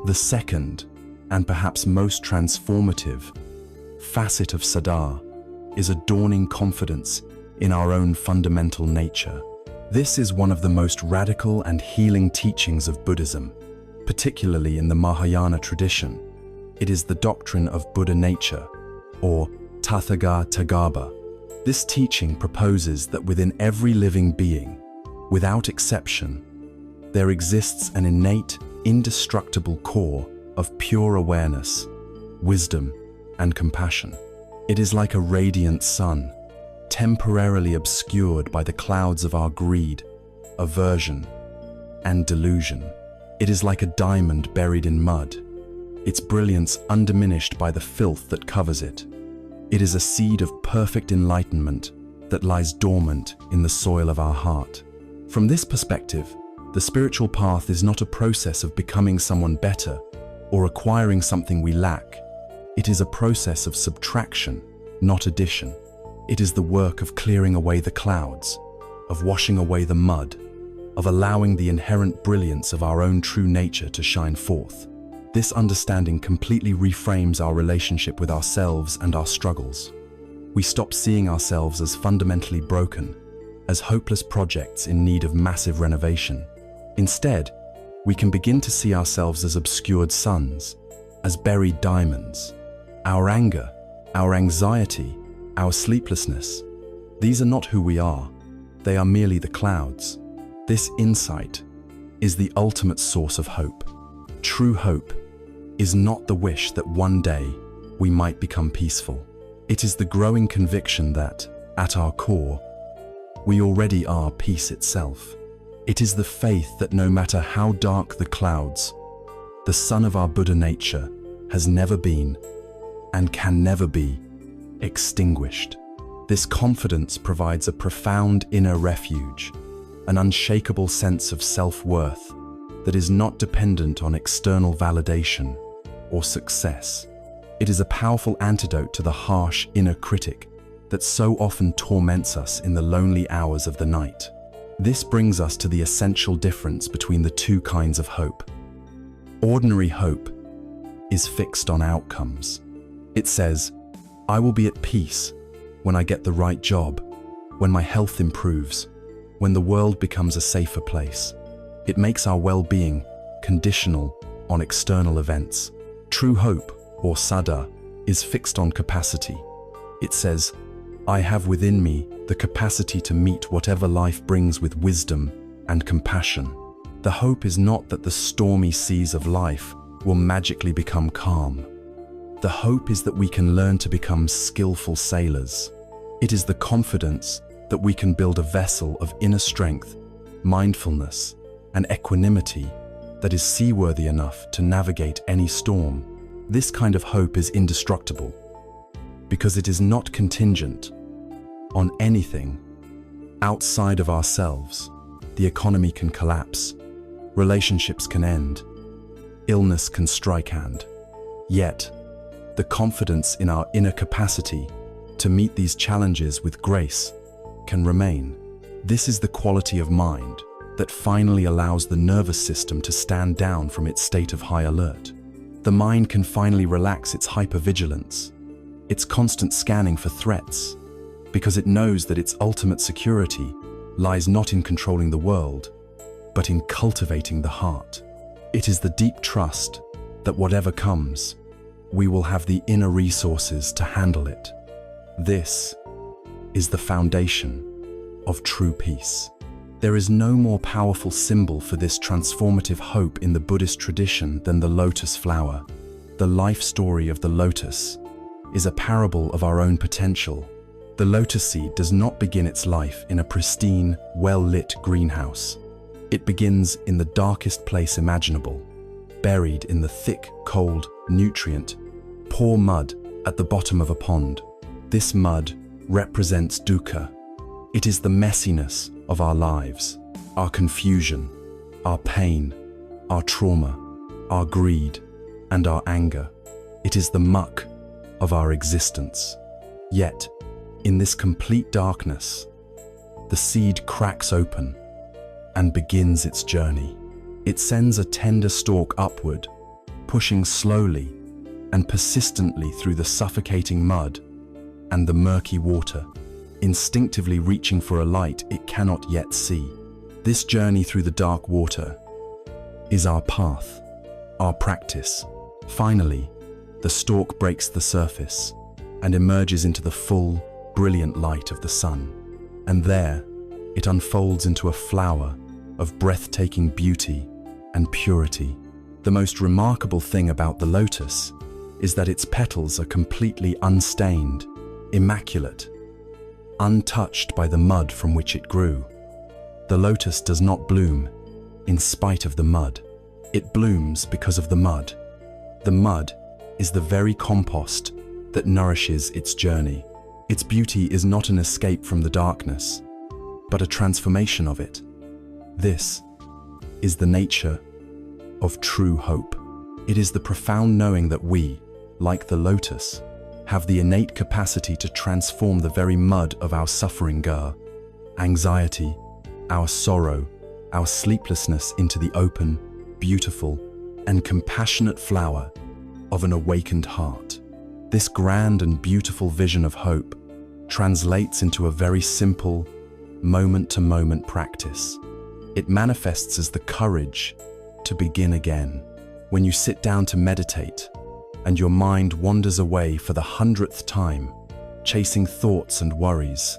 Speaker 1: The second, and perhaps most transformative, facet of Saddhā is a dawning confidence in our own fundamental nature. This is one of the most radical and healing teachings of Buddhism, particularly in the Mahayana tradition. It is the doctrine of Buddha nature, or Tathagata. This teaching proposes that within every living being, without exception, there exists an innate, indestructible core of pure awareness, wisdom, and compassion. It is like a radiant sun, temporarily obscured by the clouds of our greed, aversion, and delusion. It is like a diamond buried in mud, its brilliance undiminished by the filth that covers it. It is a seed of perfect enlightenment that lies dormant in the soil of our heart. From this perspective, The spiritual path is not a process of becoming someone better or acquiring something we lack. It is a process of subtraction, not addition. It is the work of clearing away the clouds, of washing away the mud, of allowing the inherent brilliance of our own true nature to shine forth. This understanding completely reframes our relationship with ourselves and our struggles. We stop seeing ourselves as fundamentally broken, as hopeless projects in need of massive renovation. Instead, we can begin to see ourselves as obscured suns, as buried diamonds. Our anger, our anxiety, our sleeplessness, these are not who we are. They are merely the clouds. This insight is the ultimate source of hope. True hope is not the wish that one day we might become peaceful. It is the growing conviction that, at our core, we already are peace itself. It is the faith that no matter how dark the clouds, the sun of our Buddha nature has never been and can never be extinguished. This confidence provides a profound inner refuge, an unshakable sense of self-worth that is not dependent on external validation or success. It is a powerful antidote to the harsh inner critic that so often torments us in the lonely hours of the night. This brings us to the essential difference between the two kinds of hope. Ordinary hope is fixed on outcomes. It says, I will be at peace when I get the right job, when my health improves, when the world becomes a safer place. It makes our well-being conditional on external events. True hope, or Saddhā, is fixed on capacity. It says, I have within me the capacity to meet whatever life brings with wisdom and compassion. The hope is not that the stormy seas of life will magically become calm. The hope is that we can learn to become skillful sailors. It is the confidence that we can build a vessel of inner strength, mindfulness, and equanimity that is seaworthy enough to navigate any storm. This kind of hope is indestructible because it is not contingent on anything outside of ourselves. The economy can collapse, relationships can end, illness can strike hand. Yet, the confidence in our inner capacity to meet these challenges with grace can remain. This is the quality of mind that finally allows the nervous system to stand down from its state of high alert. The mind can finally relax its hypervigilance, its constant scanning for threats, because it knows that its ultimate security lies not in controlling the world, but in cultivating the heart. It is the deep trust that whatever comes, we will have the inner resources to handle it. This is the foundation of true peace. There is no more powerful symbol for this transformative hope in the Buddhist tradition than the lotus flower. The life story of the lotus is a parable of our own potential. The lotus seed does not begin its life in a pristine, well-lit greenhouse. It begins in the darkest place imaginable, buried in the thick, cold, nutrient, poor mud at the bottom of a pond. This mud represents dukkha. It is the messiness of our lives, our confusion, our pain, our trauma, our greed, and our anger. It is the muck of our existence. Yet, in this complete darkness, the seed cracks open and begins its journey. It sends a tender stalk upward, pushing slowly and persistently through the suffocating mud and the murky water, instinctively reaching for a light it cannot yet see. This journey through the dark water is our path, our practice. Finally, the stalk breaks the surface and emerges into the full, brilliant light of the sun. And there, it unfolds into a flower of breathtaking beauty and purity. The most remarkable thing about the lotus is that its petals are completely unstained, immaculate, untouched by the mud from which it grew. The lotus does not bloom in spite of the mud. It blooms because of the mud. The mud is the very compost that nourishes its journey. Its beauty is not an escape from the darkness, but a transformation of it. This is the nature of true hope. It is the profound knowing that we, like the lotus, have the innate capacity to transform the very mud of our suffering, anxiety, our sorrow, our sleeplessness into the open, beautiful, and compassionate flower of an awakened heart. This grand and beautiful vision of hope translates into a very simple, moment-to-moment practice. It manifests as the courage to begin again. When you sit down to meditate and your mind wanders away for the 100th time, chasing thoughts and worries,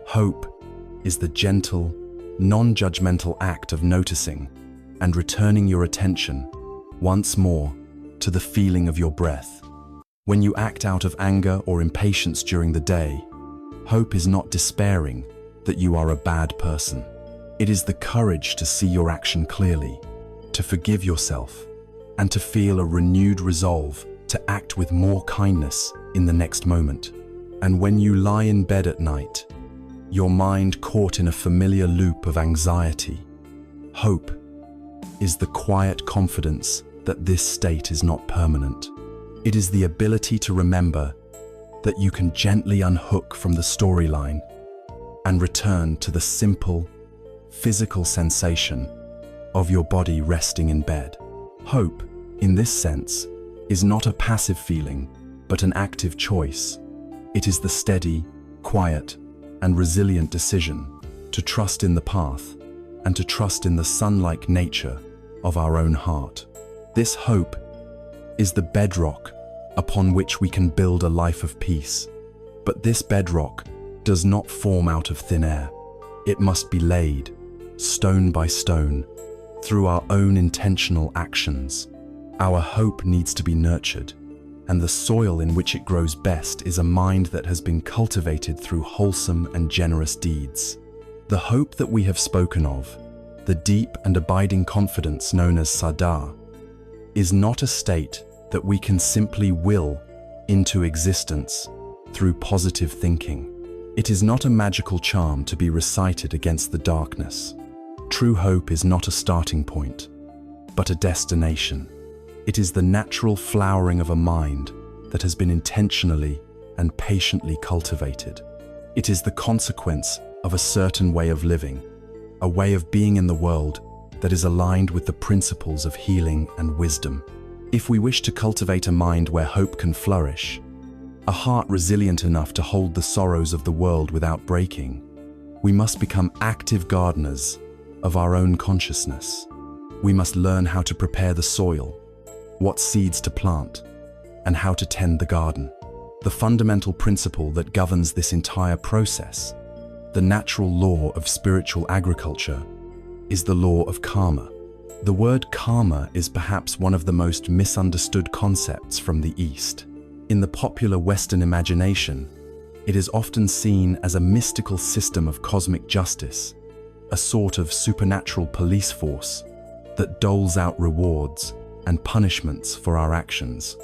Speaker 1: hope is the gentle, non-judgmental act of noticing and returning your attention once more to the feeling of your breath. When you act out of anger or impatience during the day, hope is not despairing that you are a bad person. It is the courage to see your action clearly, to forgive yourself, and to feel a renewed resolve to act with more kindness in the next moment. And when you lie in bed at night, your mind caught in a familiar loop of anxiety, hope is the quiet confidence that this state is not permanent. It is the ability to remember that you can gently unhook from the storyline and return to the simple, physical sensation of your body resting in bed. Hope, in this sense, is not a passive feeling, but an active choice. It is the steady, quiet, and resilient decision to trust in the path and to trust in the sun-like nature of our own heart. This hope is the bedrock upon which we can build a life of peace. But this bedrock does not form out of thin air. It must be laid, stone by stone, through our own intentional actions. Our hope needs to be nurtured, and the soil in which it grows best is a mind that has been cultivated through wholesome and generous deeds. The hope that we have spoken of, the deep and abiding confidence known as Saddhā, is not a state that we can simply will into existence through positive thinking. It is not a magical charm to be recited against the darkness. True hope is not a starting point, but a destination. It is the natural flowering of a mind that has been intentionally and patiently cultivated. It is the consequence of a certain way of living, a way of being in the world that is aligned with the principles of healing and wisdom. If we wish to cultivate a mind where hope can flourish, a heart resilient enough to hold the sorrows of the world without breaking, we must become active gardeners of our own consciousness. We must learn how to prepare the soil, what seeds to plant, and how to tend the garden. The fundamental principle that governs this entire process, the natural law of spiritual agriculture, is the law of karma. The word karma is perhaps one of the most misunderstood concepts from the East. In the popular Western imagination, it is often seen as a mystical system of cosmic justice, a sort of supernatural police force that doles out rewards and punishments for our actions.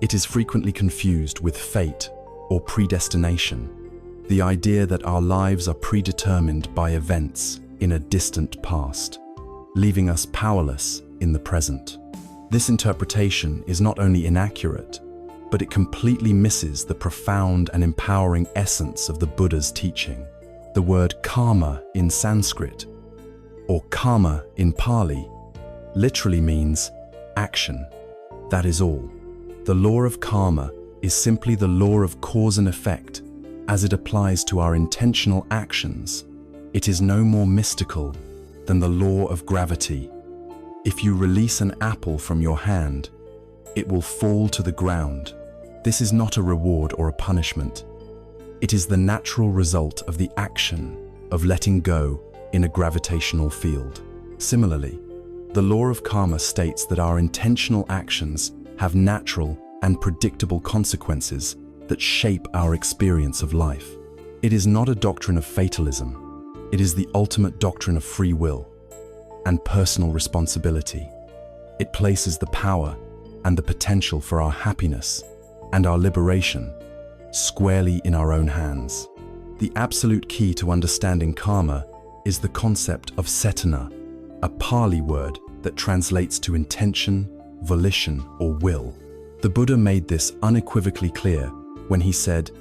Speaker 1: It is frequently confused with fate or predestination, the idea that our lives are predetermined by events in a distant past, leaving us powerless in the present. This interpretation is not only inaccurate, but it completely misses the profound and empowering essence of the Buddha's teaching. The word karma in Sanskrit, or karma in Pali, literally means action. That is all. The law of karma is simply the law of cause and effect as it applies to our intentional actions. It is no more mystical than the law of gravity. If you release an apple from your hand, it will fall to the ground. This is not a reward or a punishment. It is the natural result of the action of letting go in a gravitational field. Similarly, the law of karma states that our intentional actions have natural and predictable consequences that shape our experience of life. It is not a doctrine of fatalism. It is the ultimate doctrine of free will and personal responsibility. It places the power and the potential for our happiness and our liberation squarely in our own hands. The absolute key to understanding karma is the concept of cetana, a Pali word that translates to intention, volition, or will. The Buddha made this unequivocally clear when he said,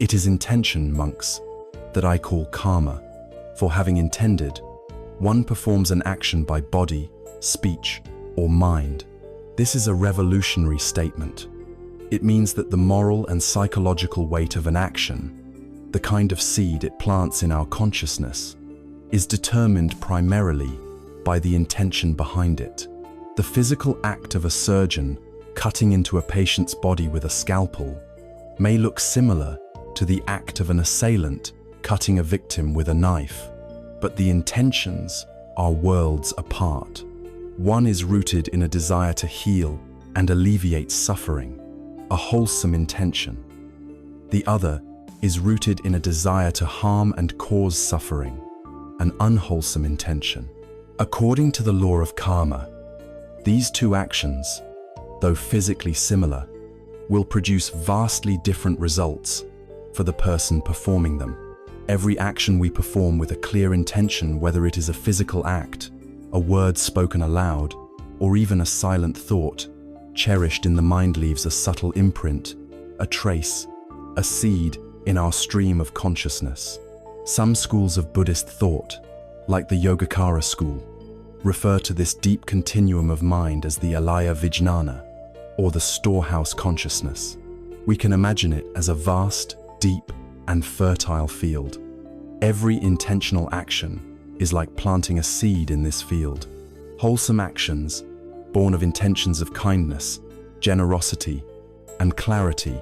Speaker 1: "It is intention, monks, that I call karma, for having intended, one performs an action by body, speech, or mind." This is a revolutionary statement. It means that the moral and psychological weight of an action, the kind of seed it plants in our consciousness, is determined primarily by the intention behind it. The physical act of a surgeon cutting into a patient's body with a scalpel may look similar to the act of an assailant cutting a victim with a knife, but the intentions are worlds apart. One is rooted in a desire to heal and alleviate suffering, a wholesome intention. The other is rooted in a desire to harm and cause suffering, an unwholesome intention. According to the law of karma, these two actions, though physically similar, will produce vastly different results for the person performing them. Every action we perform with a clear intention, whether it is a physical act, a word spoken aloud, or even a silent thought, cherished in the mind, leaves a subtle imprint, a trace, a seed in our stream of consciousness. Some schools of Buddhist thought, like the Yogacara school, refer to this deep continuum of mind as the alaya vijnana, or the storehouse consciousness. We can imagine it as a vast, deep, and fertile field. Every intentional action is like planting a seed in this field. Wholesome actions, born of intentions of kindness, generosity, and clarity,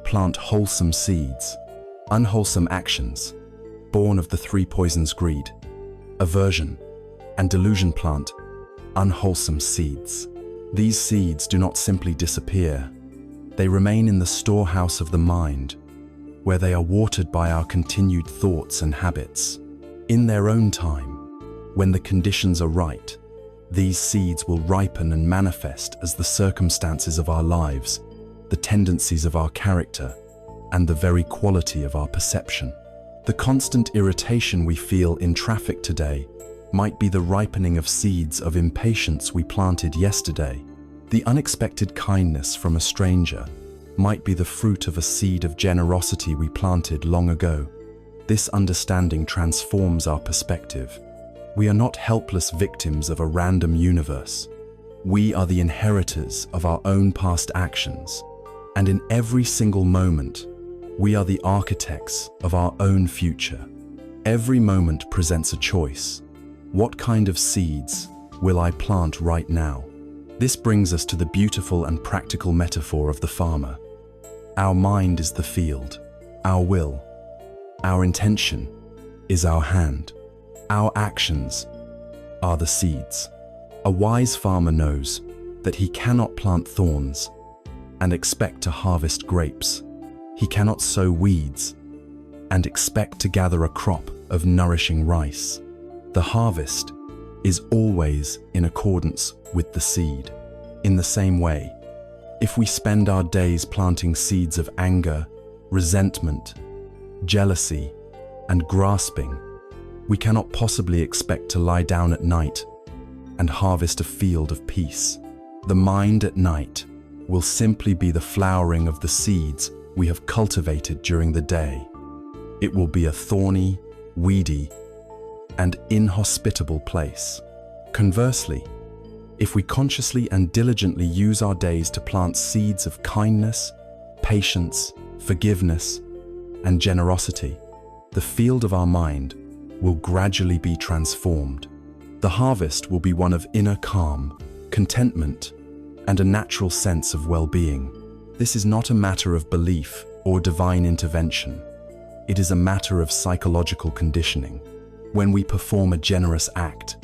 Speaker 1: plant wholesome seeds. Unwholesome actions, born of the three poisons greed, aversion, and delusion, plant unwholesome seeds. These seeds do not simply disappear. They remain in the storehouse of the mind, where they are watered by our continued thoughts and habits. In their own time, when the conditions are right, these seeds will ripen and manifest as the circumstances of our lives, the tendencies of our character, and the very quality of our perception. The constant irritation we feel in traffic today might be the ripening of seeds of impatience we planted yesterday. The unexpected kindness from a stranger might be the fruit of a seed of generosity we planted long ago. This understanding transforms our perspective. We are not helpless victims of a random universe. We are the inheritors of our own past actions, and in every single moment, we are the architects of our own future. Every moment presents a choice. What kind of seeds will I plant right now? This brings us to the beautiful and practical metaphor of the farmer. Our mind is the field, our will, our intention is our hand, our actions are the seeds. A wise farmer knows that he cannot plant thorns and expect to harvest grapes. He cannot sow weeds and expect to gather a crop of nourishing rice. The harvest is always in accordance with the seed. In the same way, if we spend our days planting seeds of anger, resentment, jealousy, and grasping, we cannot possibly expect to lie down at night and harvest a field of peace. The mind at night will simply be the flowering of the seeds we have cultivated during the day. It will be a thorny, weedy, and inhospitable place. Conversely, if we consciously and diligently use our days to plant seeds of kindness, patience, forgiveness, and generosity, the field of our mind will gradually be transformed. The harvest will be one of inner calm, contentment, and a natural sense of well-being. This is not a matter of belief or divine intervention. It is a matter of psychological conditioning. When we perform a generous act,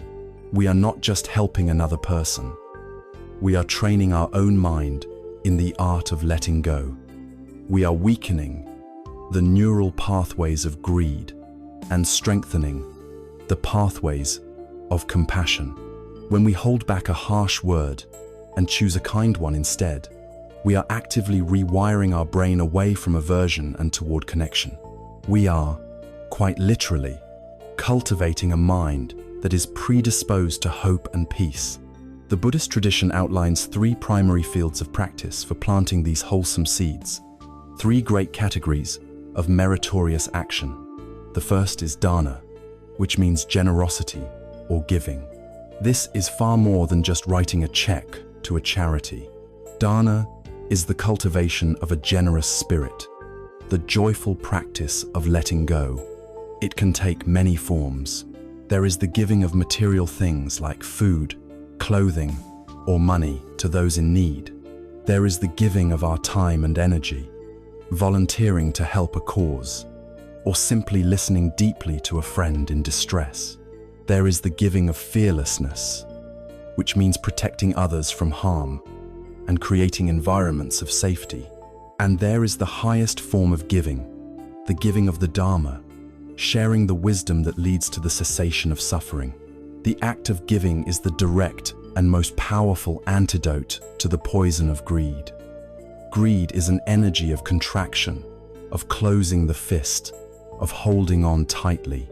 Speaker 1: we are not just helping another person. We are training our own mind in the art of letting go. We are weakening the neural pathways of greed and strengthening the pathways of compassion. When we hold back a harsh word and choose a kind one instead, we are actively rewiring our brain away from aversion and toward connection. We are, quite literally, cultivating a mind that is predisposed to hope and peace. The Buddhist tradition outlines 3 primary fields of practice for planting these wholesome seeds, 3 great categories of meritorious action. The first is dana, which means generosity or giving. This is far more than just writing a check to a charity. Dana is the cultivation of a generous spirit, the joyful practice of letting go. It can take many forms. There is the giving of material things like food, clothing, or money to those in need. There is the giving of our time and energy, volunteering to help a cause, or simply listening deeply to a friend in distress. There is the giving of fearlessness, which means protecting others from harm and creating environments of safety. And there is the highest form of giving, the giving of the Dharma, sharing the wisdom that leads to the cessation of suffering. The act of giving is the direct and most powerful antidote to the poison of greed. Greed is an energy of contraction, of closing the fist, of holding on tightly.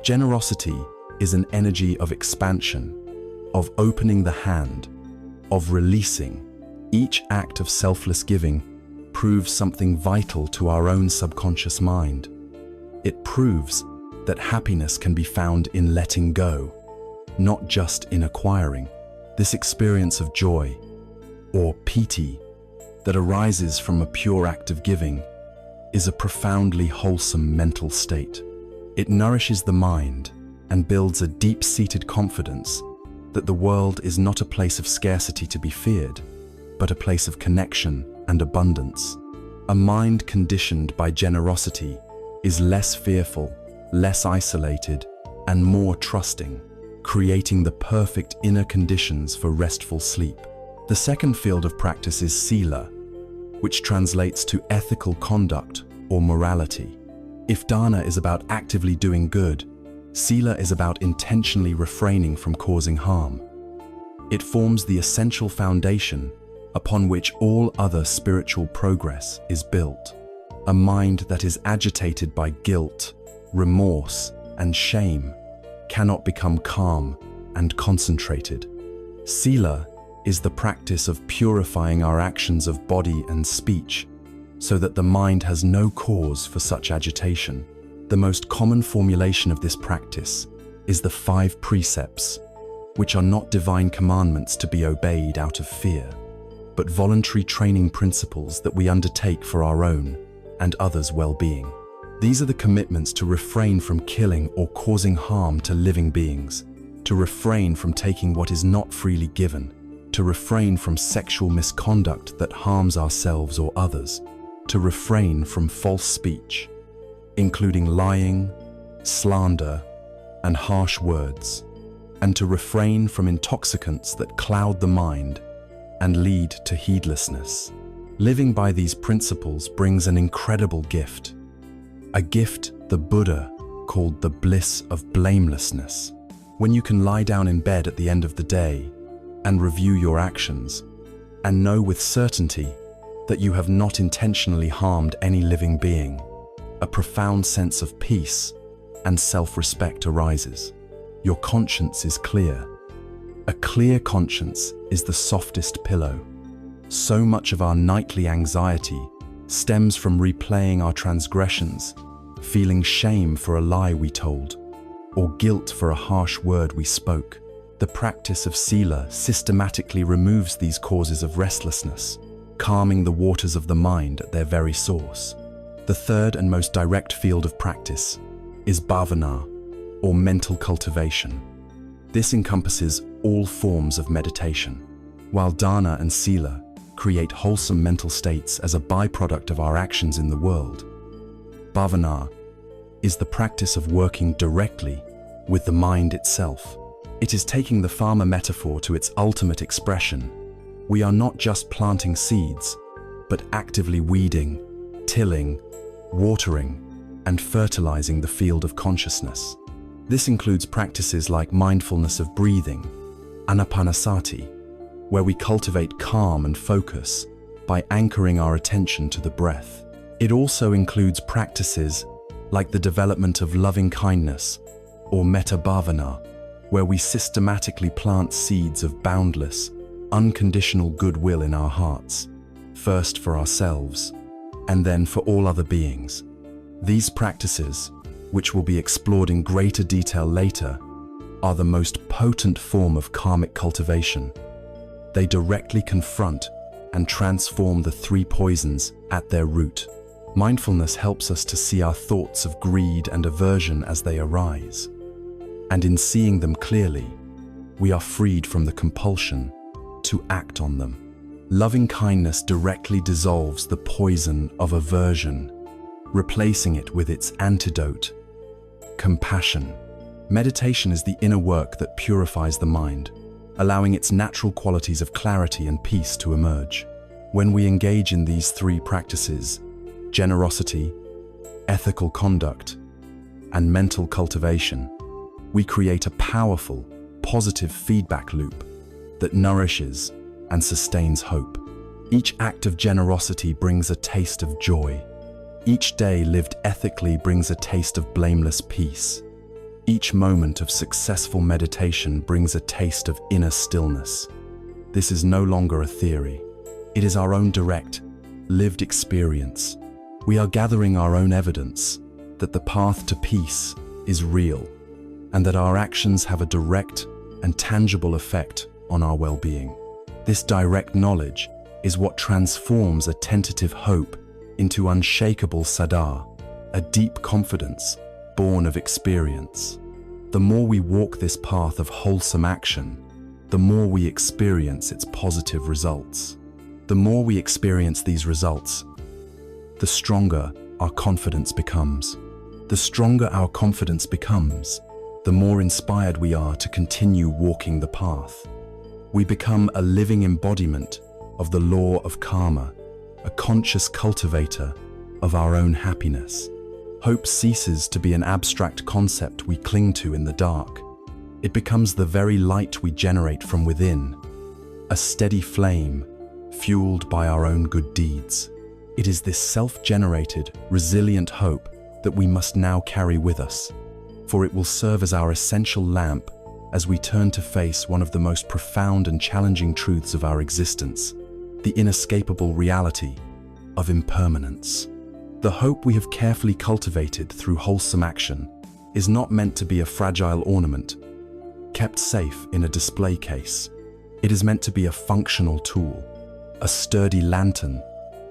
Speaker 1: Generosity is an energy of expansion, of opening the hand, of releasing. Each act of selfless giving proves something vital to our own subconscious mind. It proves that happiness can be found in letting go, not just in acquiring. This experience of joy, or piti, that arises from a pure act of giving is a profoundly wholesome mental state. It nourishes the mind and builds a deep-seated confidence that the world is not a place of scarcity to be feared, but a place of connection and abundance. A mind conditioned by generosity is less fearful, less isolated, and more trusting, creating the perfect inner conditions for restful sleep. The second field of practice is sila, which translates to ethical conduct or morality. If dana is about actively doing good, sila is about intentionally refraining from causing harm. It forms the essential foundation upon which all other spiritual progress is built. A mind that is agitated by guilt, remorse, and shame cannot become calm and concentrated. Sila is the practice of purifying our actions of body and speech so that the mind has no cause for such agitation. The most common formulation of this practice is the 5 precepts, which are not divine commandments to be obeyed out of fear, but voluntary training principles that we undertake for our own and others' well-being. These are the commitments to refrain from killing or causing harm to living beings, to refrain from taking what is not freely given, to refrain from sexual misconduct that harms ourselves or others, to refrain from false speech, including lying, slander, and harsh words, and to refrain from intoxicants that cloud the mind and lead to heedlessness. Living by these principles brings an incredible gift, a gift the Buddha called the bliss of blamelessness. When you can lie down in bed at the end of the day and review your actions and know with certainty that you have not intentionally harmed any living being, a profound sense of peace and self-respect arises. Your conscience is clear. A clear conscience is the softest pillow. So much of our nightly anxiety stems from replaying our transgressions, feeling shame for a lie we told, or guilt for a harsh word we spoke. The practice of sila systematically removes these causes of restlessness, calming the waters of the mind at their very source. The third and most direct field of practice is bhavana, or mental cultivation. This encompasses all forms of meditation. While dana and sila create wholesome mental states as a byproduct of our actions in the world, bhavana is the practice of working directly with the mind itself. It is taking the farmer metaphor to its ultimate expression. We are not just planting seeds, but actively weeding, tilling, watering, and fertilizing the field of consciousness. This includes practices like mindfulness of breathing, anapanasati, where we cultivate calm and focus by anchoring our attention to the breath. It also includes practices like the development of loving kindness or metta bhavana, where we systematically plant seeds of boundless, unconditional goodwill in our hearts, first for ourselves, and then for all other beings. These practices, which will be explored in greater detail later, are the most potent form of karmic cultivation. They directly confront and transform the three poisons at their root. Mindfulness helps us to see our thoughts of greed and aversion as they arise. And in seeing them clearly, we are freed from the compulsion to act on them. Loving kindness directly dissolves the poison of aversion, replacing it with its antidote, compassion. Meditation is the inner work that purifies the mind, allowing its natural qualities of clarity and peace to emerge. When we engage in these three practices, generosity, ethical conduct, and mental cultivation, we create a powerful, positive feedback loop that nourishes and sustains hope. Each act of generosity brings a taste of joy. Each day lived ethically brings a taste of blameless peace. Each moment of successful meditation brings a taste of inner stillness. This is no longer a theory. It is our own direct, lived experience. We are gathering our own evidence that the path to peace is real, and that our actions have a direct and tangible effect on our well-being. This direct knowledge is what transforms a tentative hope into unshakable Saddhā, a deep confidence born of experience. The more we walk this path of wholesome action, the more we experience its positive results. The more we experience these results, the stronger our confidence becomes. The stronger our confidence becomes, the more inspired we are to continue walking the path. We become a living embodiment of the law of karma, a conscious cultivator of our own happiness. Hope ceases to be an abstract concept we cling to in the dark. It becomes the very light we generate from within, a steady flame fueled by our own good deeds. It is this self-generated, resilient hope that we must now carry with us, for it will serve as our essential lamp as we turn to face one of the most profound and challenging truths of our existence, the inescapable reality of impermanence. The hope we have carefully cultivated through wholesome action is not meant to be a fragile ornament, kept safe in a display case. It is meant to be a functional tool, a sturdy lantern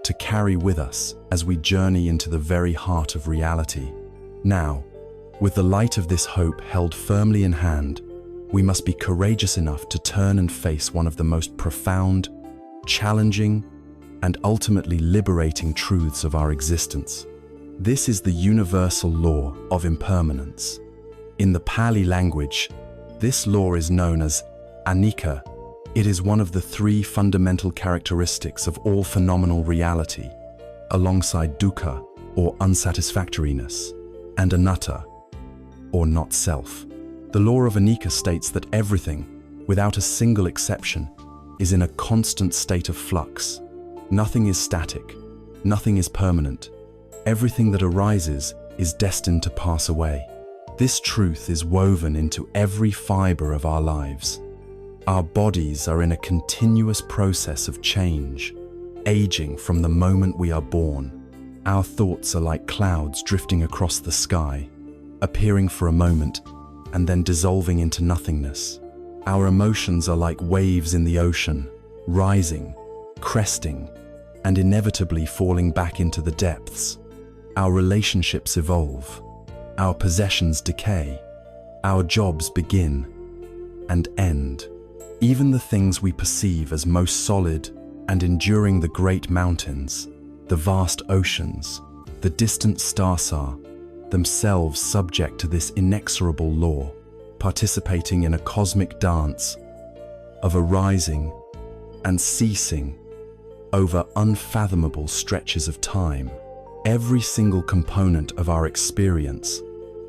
Speaker 1: to carry with us as we journey into the very heart of reality. Now, with the light of this hope held firmly in hand, we must be courageous enough to turn and face one of the most profound, challenging, and ultimately liberating truths of our existence. This is the universal law of impermanence. In the Pali language, this law is known as anicca. It is one of the three fundamental characteristics of all phenomenal reality, alongside dukkha, or unsatisfactoriness, and anatta, or not self. The law of anicca states that everything, without a single exception, is in a constant state of flux. Nothing is static, nothing is permanent. Everything that arises is destined to pass away. This truth is woven into every fiber of our lives. Our bodies are in a continuous process of change, aging from the moment we are born. Our thoughts are like clouds drifting across the sky, appearing for a moment and then dissolving into nothingness. Our emotions are like waves in the ocean, rising, cresting, and inevitably falling back into the depths. Our relationships evolve, our possessions decay, our jobs begin and end. Even the things we perceive as most solid and enduring, the great mountains, the vast oceans, the distant starsar, themselves subject to this inexorable law, participating in a cosmic dance of arising and ceasing over unfathomable stretches of time. Every single component of our experience,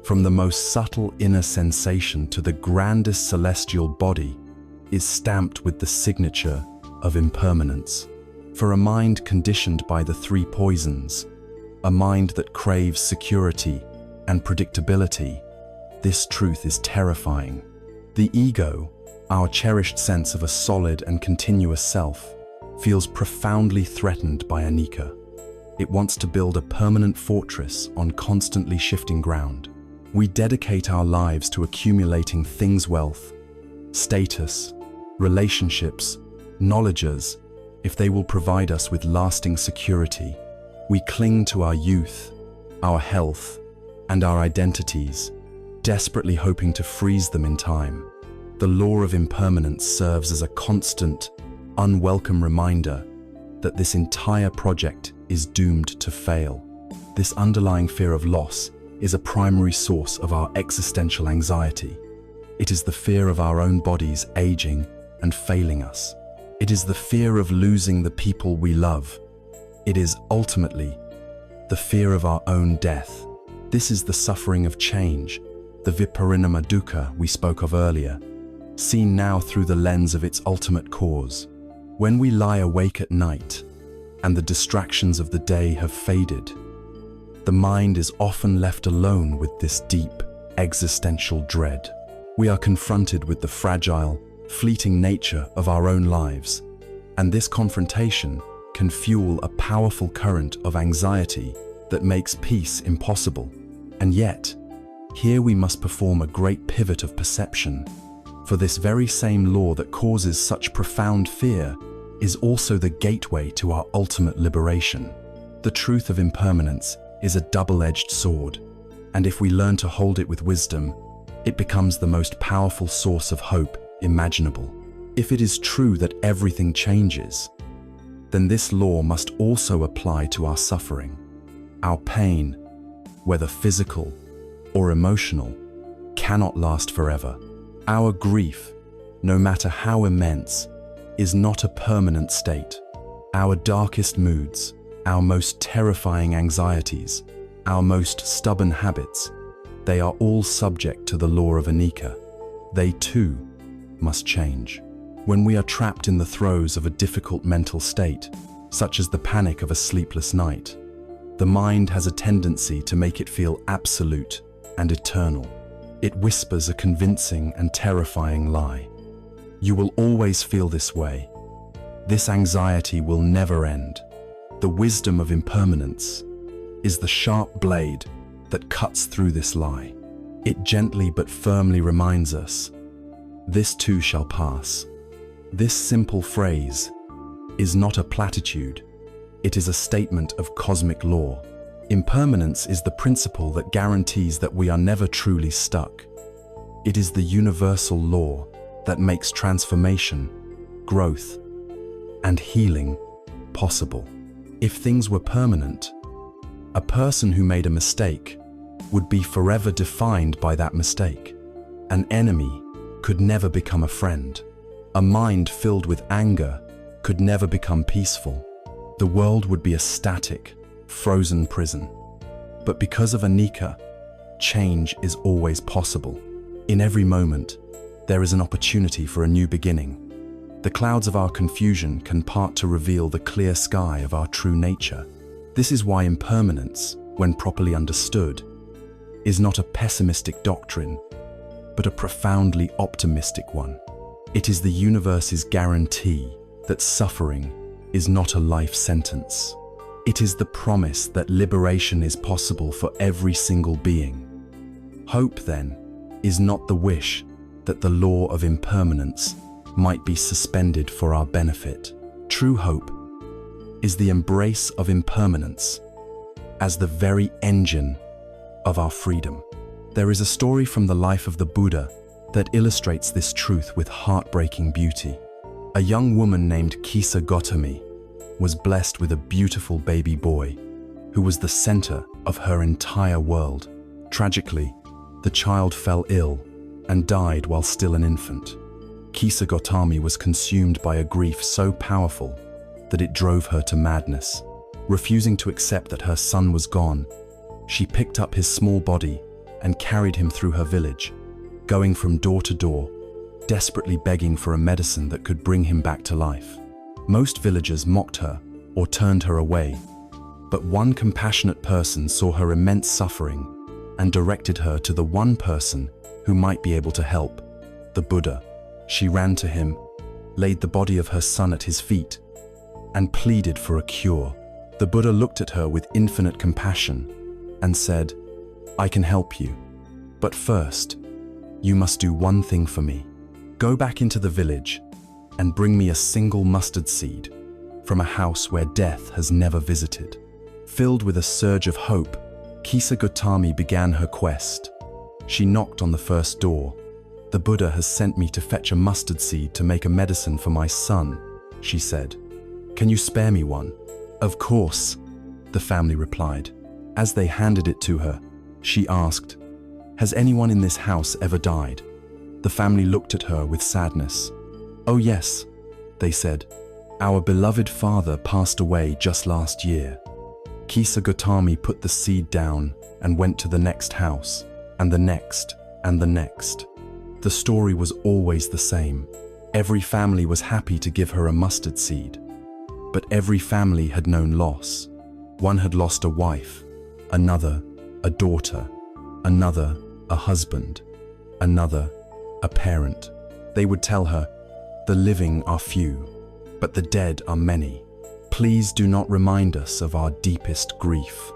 Speaker 1: from the most subtle inner sensation to the grandest celestial body, is stamped with the signature of impermanence. For a mind conditioned by the three poisons, a mind that craves security and predictability, this truth is terrifying. The ego, our cherished sense of a solid and continuous self, feels profoundly threatened by anicca. It wants to build a permanent fortress on constantly shifting ground. We dedicate our lives to accumulating things, wealth, status, relationships, knowledges, if they will provide us with lasting security. We cling to our youth, our health, and our identities, desperately hoping to freeze them in time. The law of impermanence serves as a constant, unwelcome reminder that this entire project is doomed to fail. This underlying fear of loss is a primary source of our existential anxiety. It is the fear of our own bodies aging and failing us. It is the fear of losing the people we love. It is ultimately the fear of our own death. This is the suffering of change, the viparinama dukkha we spoke of earlier, seen now through the lens of its ultimate cause. When we lie awake at night and the distractions of the day have faded, the mind is often left alone with this deep existential dread. We are confronted with the fragile, fleeting nature of our own lives, and this confrontation can fuel a powerful current of anxiety that makes peace impossible. And yet, here we must perform a great pivot of perception, for this very same law that causes such profound fear is also the gateway to our ultimate liberation. The truth of impermanence is a double-edged sword, and if we learn to hold it with wisdom, it becomes the most powerful source of hope imaginable. If it is true that everything changes, then this law must also apply to our suffering. Our pain, whether physical or emotional, cannot last forever. Our grief, no matter how immense, is not a permanent state. Our darkest moods, our most terrifying anxieties, our most stubborn habits, they are all subject to the law of anicca. They too must change. When we are trapped in the throes of a difficult mental state, such as the panic of a sleepless night, the mind has a tendency to make it feel absolute and eternal. It whispers a convincing and terrifying lie. You will always feel this way. This anxiety will never end. The wisdom of impermanence is the sharp blade that cuts through this lie. It gently but firmly reminds us, this too shall pass. This simple phrase is not a platitude. It is a statement of cosmic law. Impermanence is the principle that guarantees that we are never truly stuck. It is the universal law that makes transformation, growth, and healing possible. If things were permanent, a person who made a mistake would be forever defined by that mistake. An enemy could never become a friend. A mind filled with anger could never become peaceful. The world would be a static, frozen prison. But because of anicca, change is always possible. In every moment, there is an opportunity for a new beginning. The clouds of our confusion can part to reveal the clear sky of our true nature. This is why impermanence, when properly understood, is not a pessimistic doctrine, but a profoundly optimistic one. It is the universe's guarantee that suffering is not a life sentence. It is the promise that liberation is possible for every single being. Hope, then, is not the wish that the law of impermanence might be suspended for our benefit. True hope is the embrace of impermanence as the very engine of our freedom. There is a story from the life of the Buddha that illustrates this truth with heartbreaking beauty. A young woman named Kshanti was blessed with a beautiful baby boy who was the center of her entire world. Tragically, the child fell ill and died while still an infant. Kshanti was consumed by a grief so powerful that it drove her to madness. Refusing to accept that her son was gone, she picked up his small body and carried him through her village, going from door to door, desperately begging for a medicine that could bring him back to life. Most villagers mocked her or turned her away, but one compassionate person saw her immense suffering and directed her to the one person who might be able to help. the Buddha. She ran to him, laid the body of her son at his feet, and pleaded for a cure. The Buddha looked at her with infinite compassion and said, "I can help you. But first, you must do one thing for me. Go back into the village and bring me a single mustard seed from a house where death has never visited." Filled with a surge of hope, Kshanti began her quest. She knocked on the first door. "The Buddha has sent me to fetch a mustard seed to make a medicine for my son," she said. "Can you spare me one?" "Of course," the family replied. As they handed it to her, she asked, "Has anyone in this house ever died?" The family looked at her with sadness. "Oh yes," they said. "Our beloved father passed away just last year." Kshanti put the seed down and went to the next house, and the next, and the next. The story was always the same. Every family was happy to give her a mustard seed. But every family had known loss. One had lost a wife, another, a daughter, another, a husband, another, a parent. They would tell her, "The living are few, but the dead are many. Please do not remind us of our deepest grief."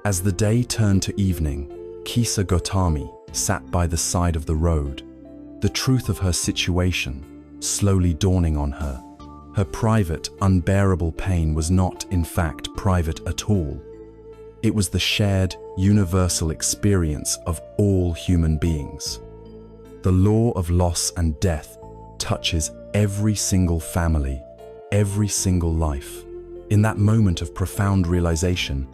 Speaker 1: As the day turned to evening, Kshanti sat by the side of the road, the truth of her situation slowly dawning on her. Her private, unbearable pain was not, in fact, private at all. It was the shared, universal experience of all human beings. The law of loss and death touches every single family, every single life. In that moment of profound realization,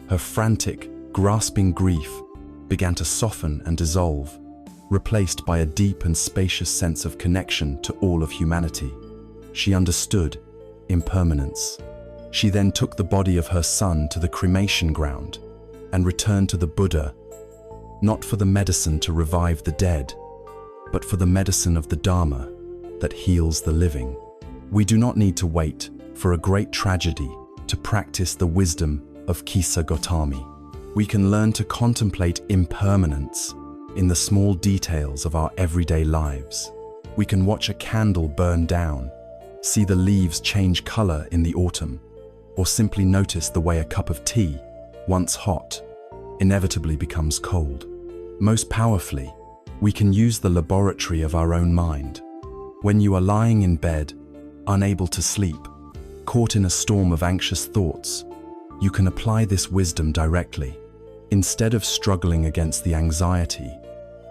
Speaker 1: her frantic, grasping grief began to soften and dissolve, replaced by a deep and spacious sense of connection to all of humanity. She understood impermanence. She then took the body of her son to the cremation ground and returned to the Buddha, not for the medicine to revive the dead, but for the medicine of the Dharma that heals the living. We do not need to wait for a great tragedy to practice the wisdom of Kshanti. We can learn to contemplate impermanence in the small details of our everyday lives. We can watch a candle burn down, see the leaves change color in the autumn, or simply notice the way a cup of tea, once hot, inevitably becomes cold. Most powerfully, we can use the laboratory of our own mind. When you are lying in bed, unable to sleep, caught in a storm of anxious thoughts, you can apply this wisdom directly. Instead of struggling against the anxiety,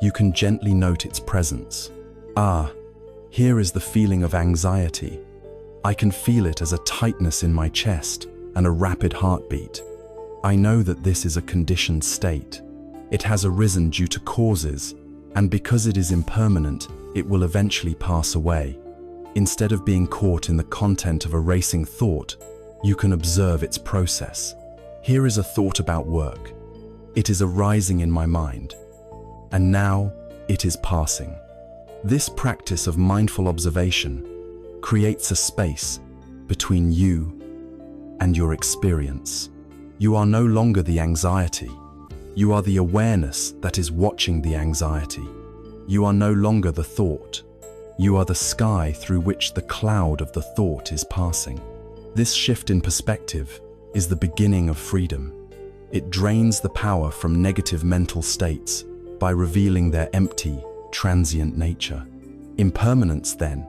Speaker 1: you can gently note its presence. "Ah, here is the feeling of anxiety. I can feel it as a tightness in my chest and a rapid heartbeat. I know that this is a conditioned state. It has arisen due to causes, and because it is impermanent, it will eventually pass away." Instead of being caught in the content of a racing thought, you can observe its process. "Here is a thought about work. It is arising in my mind, and now it is passing." This practice of mindful observation creates a space between you and your experience. You are no longer the anxiety. You are the awareness that is watching the anxiety. You are no longer the thought. You are the sky through which the cloud of the thought is passing. This shift in perspective is the beginning of freedom. It drains the power from negative mental states by revealing their empty, transient nature. Impermanence, then,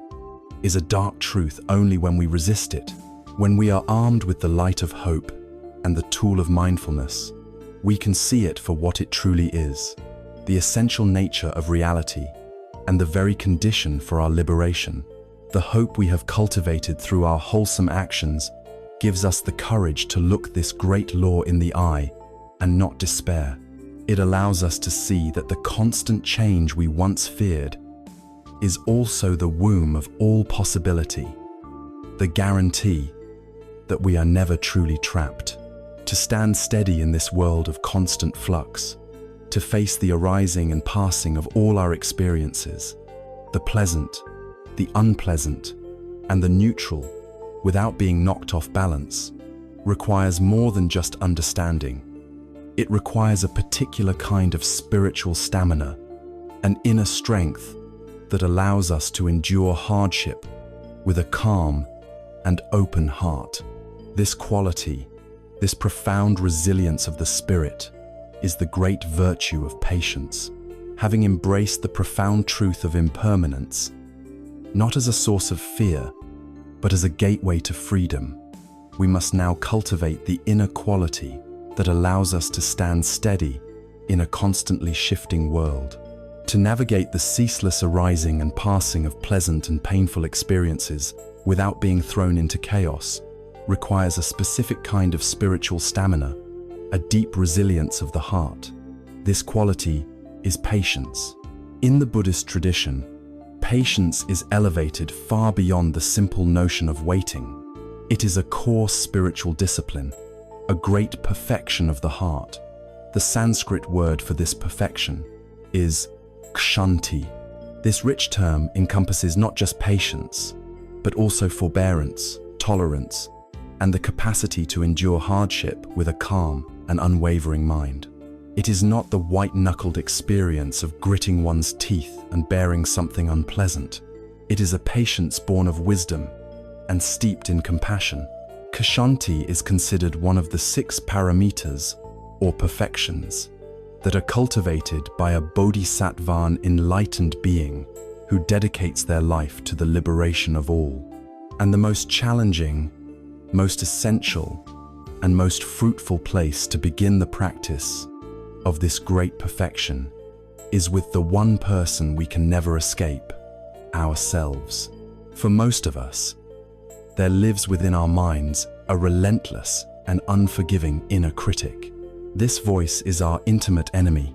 Speaker 1: is a dark truth only when we resist it. When we are armed with the light of hope and the tool of mindfulness, we can see it for what it truly is, the essential nature of reality and the very condition for our liberation. The hope we have cultivated through our wholesome actions gives us the courage to look this great law in the eye and not despair. It allows us to see that the constant change we once feared is also the womb of all possibility, the guarantee that we are never truly trapped. To stand steady in this world of constant flux, to face the arising and passing of all our experiences, the pleasant, the unpleasant, and the neutral, without being knocked off balance, requires more than just understanding. It requires a particular kind of spiritual stamina, an inner strength that allows us to endure hardship with a calm and open heart. This quality, this profound resilience of the spirit, is the great virtue of patience. Having embraced the profound truth of impermanence, not as a source of fear, but as a gateway to freedom, we must now cultivate the inner quality that allows us to stand steady in a constantly shifting world. To navigate the ceaseless arising and passing of pleasant and painful experiences without being thrown into chaos requires a specific kind of spiritual stamina, a deep resilience of the heart. This quality is patience. In the Buddhist tradition, patience is elevated far beyond the simple notion of waiting. It is a core spiritual discipline, a great perfection of the heart. The Sanskrit word for this perfection is Kshanti. This rich term encompasses not just patience, but also forbearance, tolerance, and the capacity to endure hardship with a calm and unwavering mind. It is not the white-knuckled experience of gritting one's teeth and bearing something unpleasant. It is a patience born of wisdom and steeped in compassion. Kshanti is considered one of the 6 paramitas, or perfections, that are cultivated by a bodhisattvan enlightened being who dedicates their life to the liberation of all. And the most challenging, most essential, and most fruitful place to begin the practice of this great perfection is with the one person we can never escape, ourselves. For most of us, there lives within our minds a relentless and unforgiving inner critic. This voice is our intimate enemy.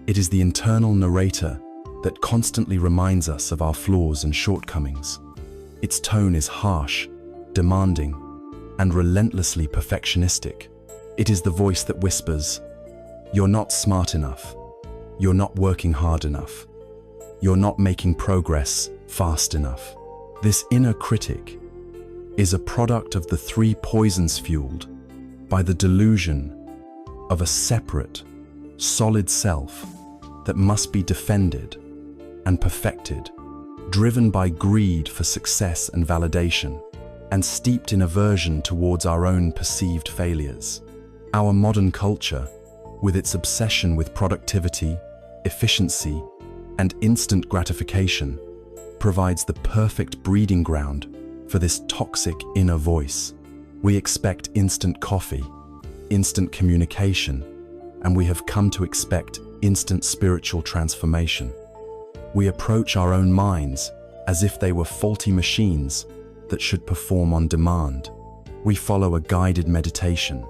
Speaker 1: It is the internal narrator that constantly reminds us of our flaws and shortcomings. Its tone is harsh, demanding, and relentlessly perfectionistic. It is the voice that whispers, "You're not smart enough. You're not working hard enough. You're not making progress fast enough." This inner critic is a product of the 3 poisons fueled by the delusion of a separate, solid self that must be defended and perfected, driven by greed for success and validation, and steeped in aversion towards our own perceived failures. Our modern culture, with its obsession with productivity, efficiency, and instant gratification, provides the perfect breeding ground for this toxic inner voice. We expect instant coffee, instant communication, and we have come to expect instant spiritual transformation. We approach our own minds as if they were faulty machines that should perform on demand. We follow a guided meditation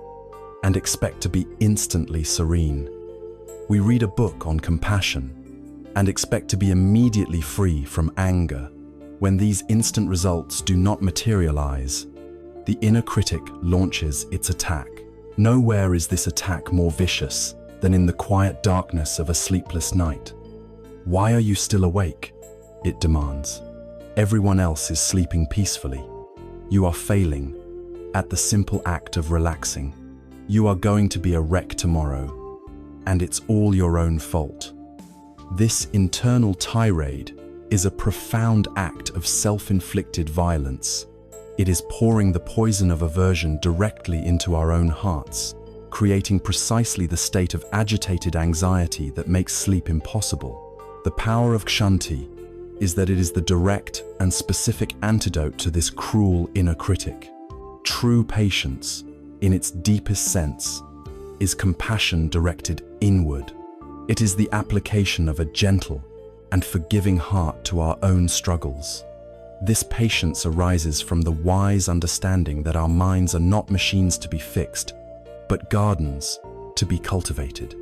Speaker 1: and expect to be instantly serene. We read a book on compassion and expect to be immediately free from anger. When these instant results do not materialize, the inner critic launches its attack. Nowhere is this attack more vicious than in the quiet darkness of a sleepless night. "Why are you still awake?" it demands. "Everyone else is sleeping peacefully. You are failing at the simple act of relaxing. You are going to be a wreck tomorrow, and it's all your own fault." This internal tirade is a profound act of self-inflicted violence. It is pouring the poison of aversion directly into our own hearts, creating precisely the state of agitated anxiety that makes sleep impossible. The power of Kshanti is that it is the direct and specific antidote to this cruel inner critic. True patience, in its deepest sense, is compassion directed inward. It is the application of a gentle and forgiving heart to our own struggles. This patience arises from the wise understanding that our minds are not machines to be fixed, but gardens to be cultivated.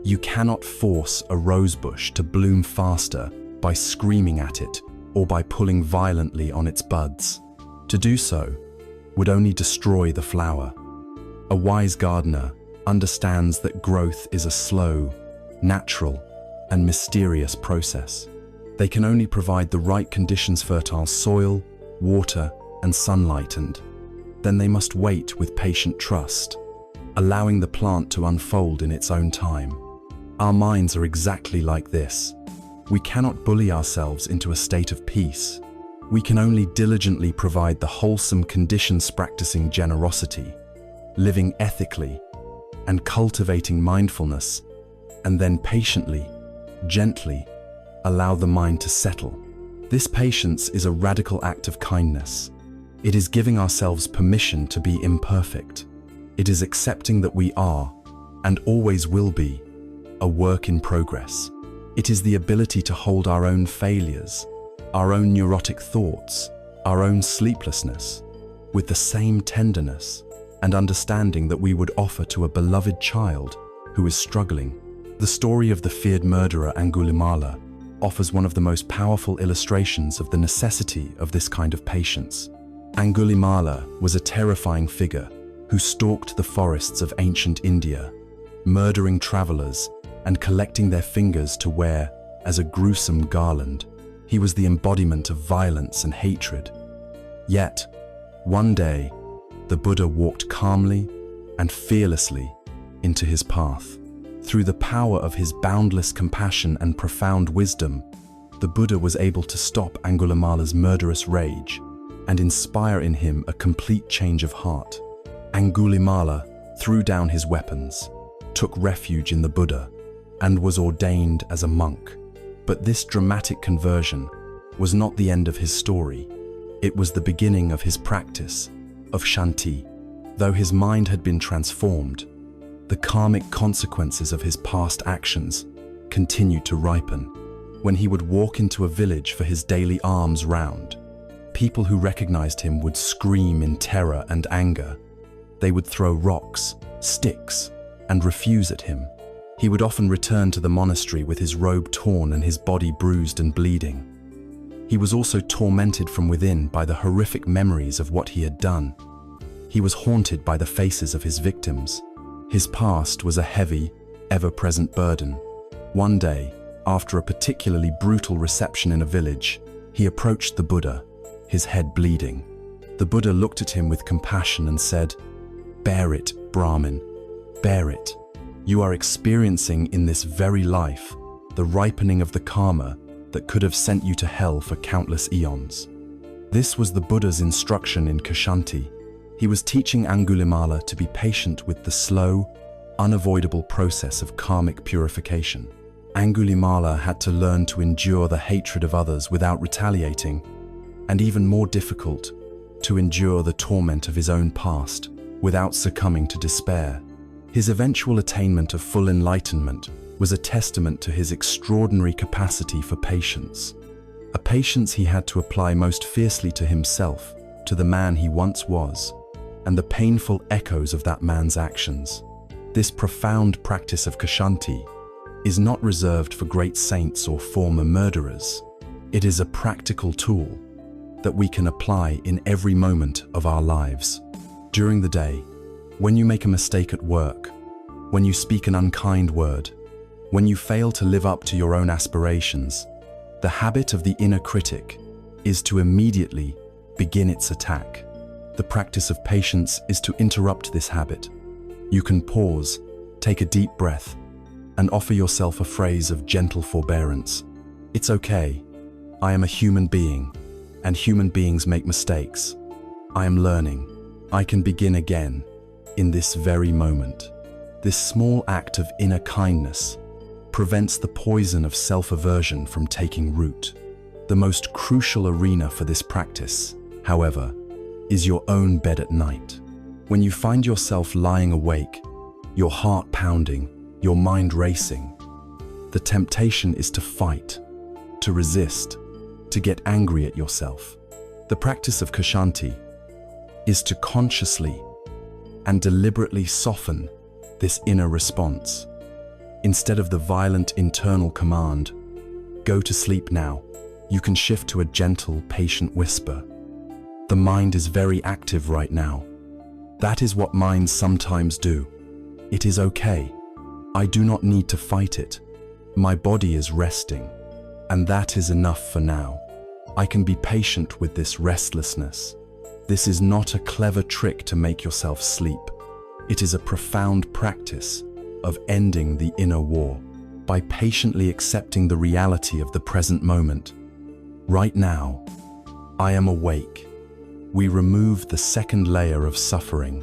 Speaker 1: You cannot force a rosebush to bloom faster by screaming at it or by pulling violently on its buds. To do so would only destroy the flower. A wise gardener understands that growth is a slow, natural, and mysterious process. They can only provide the right conditions: fertile soil, water, and sunlight, and then they must wait with patient trust, allowing the plant to unfold in its own time. Our minds are exactly like this. We cannot bully ourselves into a state of peace. We can only diligently provide the wholesome conditions practicing generosity, living ethically, and cultivating mindfulness, and then patiently, gently, allow the mind to settle. This patience is a radical act of kindness. It is giving ourselves permission to be imperfect. It is accepting that we are, and always will be, a work in progress. It is the ability to hold our own failures, our own neurotic thoughts, our own sleeplessness, with the same tenderness and understanding that we would offer to a beloved child who is struggling. The story of the feared murderer Angulimala offers one of the most powerful illustrations of the necessity of this kind of patience. Angulimala was a terrifying figure who stalked the forests of ancient India, murdering travelers and collecting their fingers to wear as a gruesome garland. He was the embodiment of violence and hatred. Yet, one day, the Buddha walked calmly and fearlessly into his path. Through the power of his boundless compassion and profound wisdom, the Buddha was able to stop Angulimala's murderous rage and inspire in him a complete change of heart. Angulimala threw down his weapons, took refuge in the Buddha, and was ordained as a monk. But this dramatic conversion was not the end of his story. It was the beginning of his practice of Kshanti. Though his mind had been transformed, the karmic consequences of his past actions continued to ripen. When he would walk into a village for his daily alms round, people who recognized him would scream in terror and anger. They would throw rocks, sticks, and refuse at him. He would often return to the monastery with his robe torn and his body bruised and bleeding. He was also tormented from within by the horrific memories of what he had done. He was haunted by the faces of his victims. His past was a heavy, ever-present burden. One day, after a particularly brutal reception in a village, he approached the Buddha, his head bleeding. The Buddha looked at him with compassion and said, "Bear it, Brahmin, bear it. You are experiencing in this very life the ripening of the karma that could have sent you to hell for countless eons." This was the Buddha's instruction in Kshanti. He was teaching Angulimala to be patient with the slow, unavoidable process of karmic purification. Angulimala had to learn to endure the hatred of others without retaliating, and even more difficult, to endure the torment of his own past without succumbing to despair. His eventual attainment of full enlightenment was a testament to his extraordinary capacity for patience, a patience he had to apply most fiercely to himself, to the man he once was, and the painful echoes of that man's actions. This profound practice of Kshanti is not reserved for great saints or former murderers. It is a practical tool that we can apply in every moment of our lives. During the day, when you make a mistake at work, when you speak an unkind word, when you fail to live up to your own aspirations, the habit of the inner critic is to immediately begin its attack. The practice of patience is to interrupt this habit. You can pause, take a deep breath, and offer yourself a phrase of gentle forbearance. It's okay. I am a human being, and human beings make mistakes. I am learning. I can begin again, in this very moment. This small act of inner kindness prevents the poison of self-aversion from taking root. The most crucial arena for this practice, however, is your own bed at night. When you find yourself lying awake, your heart pounding, your mind racing, the temptation is to fight, to resist, to get angry at yourself. The practice of Kshanti is to consciously and deliberately soften this inner response. Instead of the violent internal command, "Go to sleep now," you can shift to a gentle, patient whisper. "The mind is very active right now. That is what minds sometimes do. It is okay. I do not need to fight it. My body is resting, and that is enough for now. I can be patient with this restlessness." This is not a clever trick to make yourself sleep. It is a profound practice of ending the inner war. by patiently accepting the reality of the present moment. Right now, I am awake. We remove the second layer of suffering,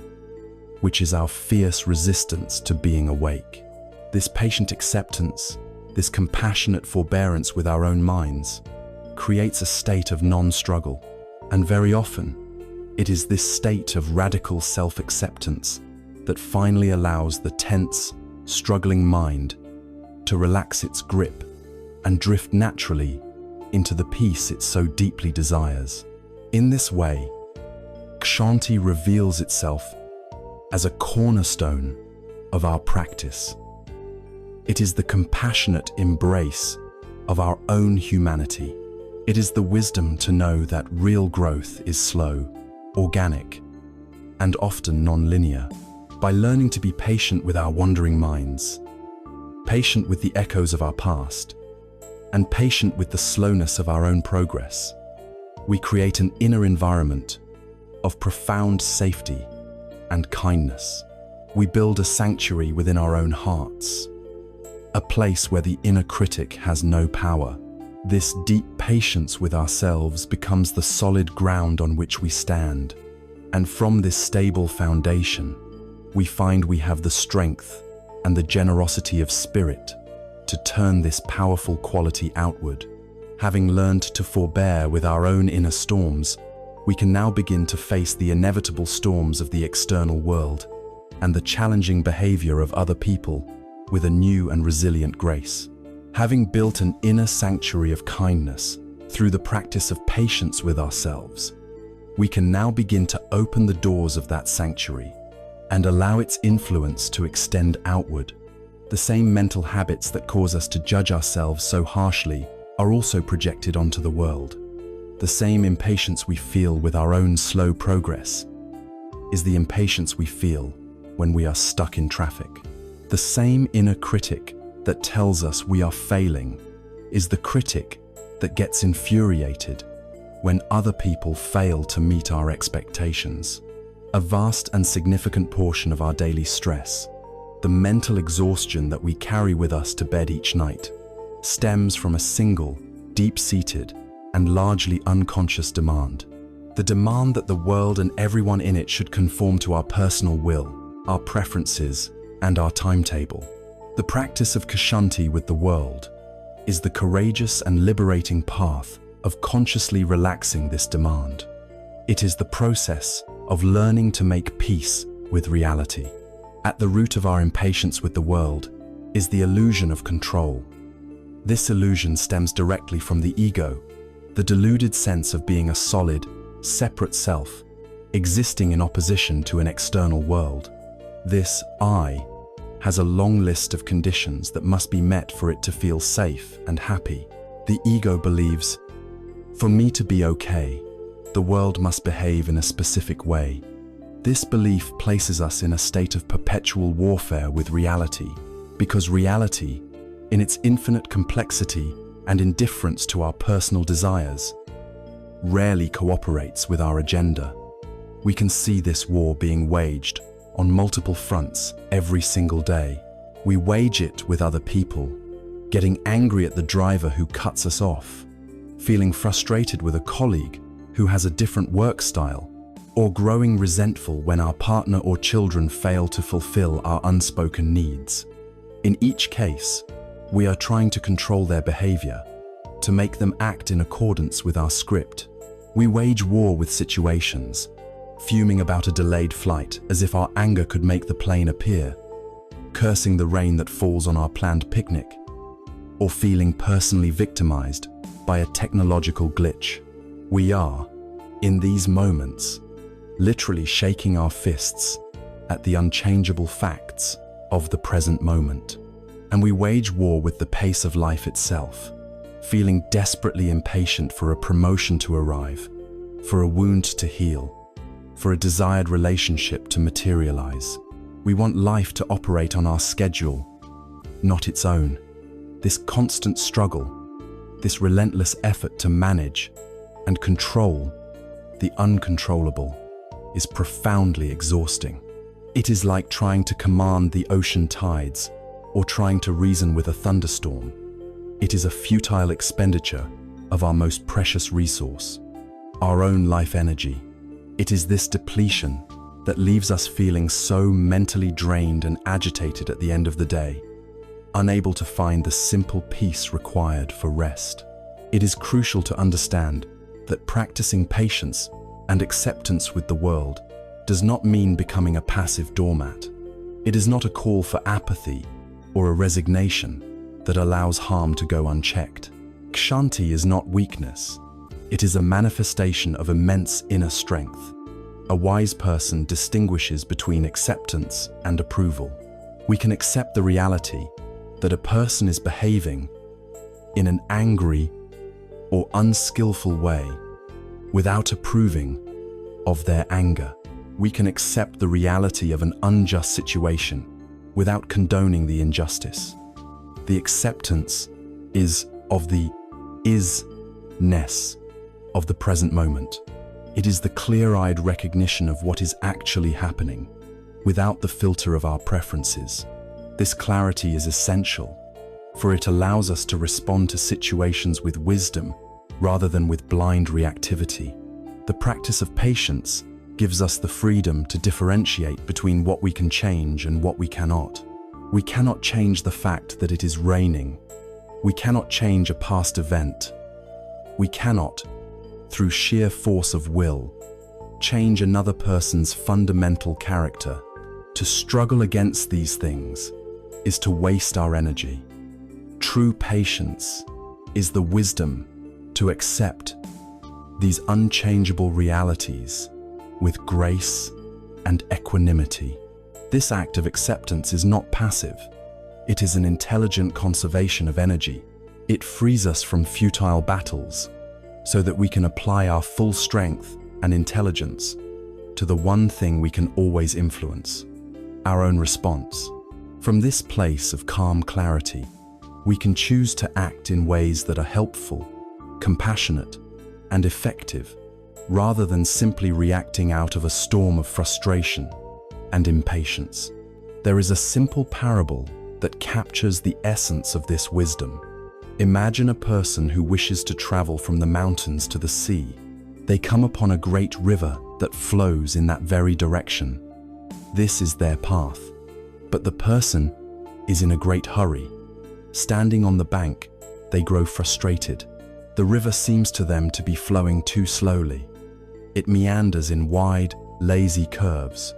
Speaker 1: which is our fierce resistance to being awake. This patient acceptance, this compassionate forbearance with our own minds, creates a state of non-struggle. And very often, it is this state of radical self-acceptance that finally allows the tense, struggling mind to relax its grip and drift naturally into the peace it so deeply desires. In this way, Kshanti reveals itself as a cornerstone of our practice. It is the compassionate embrace of our own humanity. It is the wisdom to know that real growth is slow, organic, and often non-linear. By learning to be patient with our wandering minds, patient with the echoes of our past, and patient with the slowness of our own progress, we create an inner environment of profound safety and kindness. We build a sanctuary within our own hearts, a place where the inner critic has no power. This deep patience with ourselves becomes the solid ground on which we stand, and from this stable foundation, we find we have the strength and the generosity of spirit to turn this powerful quality outward. Having learned to forbear with our own inner storms, we can now begin to face the inevitable storms of the external world and the challenging behavior of other people with a new and resilient grace. Having built an inner sanctuary of kindness through the practice of patience with ourselves, we can now begin to open the doors of that sanctuary and allow its influence to extend outward. The same mental habits that cause us to judge ourselves so harshly are also projected onto the world. The same impatience we feel with our own slow progress is the impatience we feel when we are stuck in traffic. The same inner critic that tells us we are failing is the critic that gets infuriated when other people fail to meet our expectations. A vast and significant portion of our daily stress, the mental exhaustion that we carry with us to bed each night, stems from a single, deep-seated, and largely unconscious demand. The demand that the world and everyone in it should conform to our personal will, our preferences, and our timetable. The practice of Kshanti with the world is the courageous and liberating path of consciously relaxing this demand. It is the process of learning to make peace with reality. At the root of our impatience with the world is the illusion of control. This illusion stems directly from the ego, the deluded sense of being a solid, separate self, existing in opposition to an external world. This I has a long list of conditions that must be met for it to feel safe and happy. The ego believes, for me to be okay, the world must behave in a specific way. This belief places us in a state of perpetual warfare with reality, because reality, in its infinite complexity and indifference to our personal desires, rarely cooperates with our agenda. We can see this war being waged on multiple fronts every single day. We wage it with other people, getting angry at the driver who cuts us off, feeling frustrated with a colleague who has a different work style, or growing resentful when our partner or children fail to fulfill our unspoken needs. In each case, we are trying to control their behavior, to make them act in accordance with our script. We wage war with situations, fuming about a delayed flight as if our anger could make the plane appear, cursing the rain that falls on our planned picnic, or feeling personally victimized by a technological glitch. We are, in these moments, literally shaking our fists at the unchangeable facts of the present moment. And we wage war with the pace of life itself, feeling desperately impatient for a promotion to arrive, for a wound to heal, for a desired relationship to materialize. We want life to operate on our schedule, not its own. This constant struggle, this relentless effort to manage and control the uncontrollable, is profoundly exhausting. It is like trying to command the ocean tides or trying to reason with a thunderstorm. It is a futile expenditure of our most precious resource, our own life energy. It is this depletion that leaves us feeling so mentally drained and agitated at the end of the day, unable to find the simple peace required for rest. It is crucial to understand that practicing patience and acceptance with the world does not mean becoming a passive doormat. It is not a call for apathy or a resignation that allows harm to go unchecked. Kshanti is not weakness. It is a manifestation of immense inner strength. A wise person distinguishes between acceptance and approval. We can accept the reality that a person is behaving in an angry or unskillful way without approving of their anger. We can accept the reality of an unjust situation without condoning the injustice. The acceptance is of the is-ness of the present moment. It is the clear-eyed recognition of what is actually happening, without the filter of our preferences. This clarity is essential, for it allows us to respond to situations with wisdom rather than with blind reactivity. The practice of patience gives us the freedom to differentiate between what we can change and what we cannot. We cannot change the fact that it is raining. We cannot change a past event. We cannot, through sheer force of will, change another person's fundamental character. To struggle against these things is to waste our energy. True patience is the wisdom to accept these unchangeable realities with grace and equanimity. This act of acceptance is not passive. It is an intelligent conservation of energy. It frees us from futile battles so that we can apply our full strength and intelligence to the one thing we can always influence, our own response. From this place of calm clarity, we can choose to act in ways that are helpful, compassionate, and effective, rather than simply reacting out of a storm of frustration and impatience. There is a simple parable that captures the essence of this wisdom. Imagine a person who wishes to travel from the mountains to the sea. They come upon a great river that flows in that very direction. This is their path. But the person is in a great hurry. Standing on the bank, they grow frustrated. The river seems to them to be flowing too slowly. It meanders in wide, lazy curves.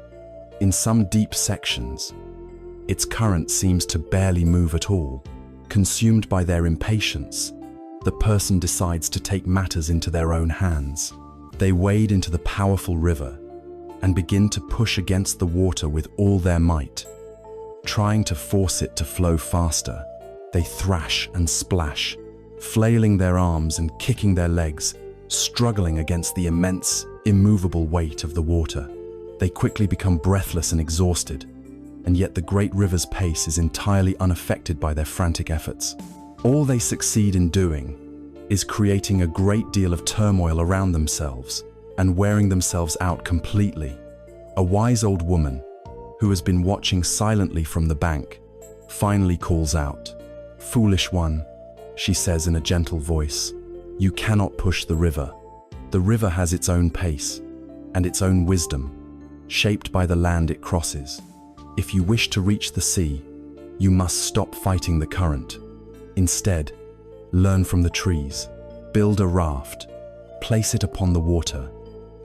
Speaker 1: In some deep sections, its current seems to barely move at all. Consumed by their impatience, the person decides to take matters into their own hands. They wade into the powerful river and begin to push against the water with all their might. Trying to force it to flow faster, they thrash and splash, flailing their arms and kicking their legs, struggling against the immense, immovable weight of the water. They quickly become breathless and exhausted, and yet the great river's pace is entirely unaffected by their frantic efforts. All they succeed in doing is creating a great deal of turmoil around themselves and wearing themselves out completely. A wise old woman, who has been watching silently from the bank, finally calls out, "Foolish one," she says in a gentle voice, "you cannot push the river. The river has its own pace and its own wisdom, shaped by the land it crosses. If you wish to reach the sea, you must stop fighting the current. Instead, learn from the trees, build a raft, place it upon the water,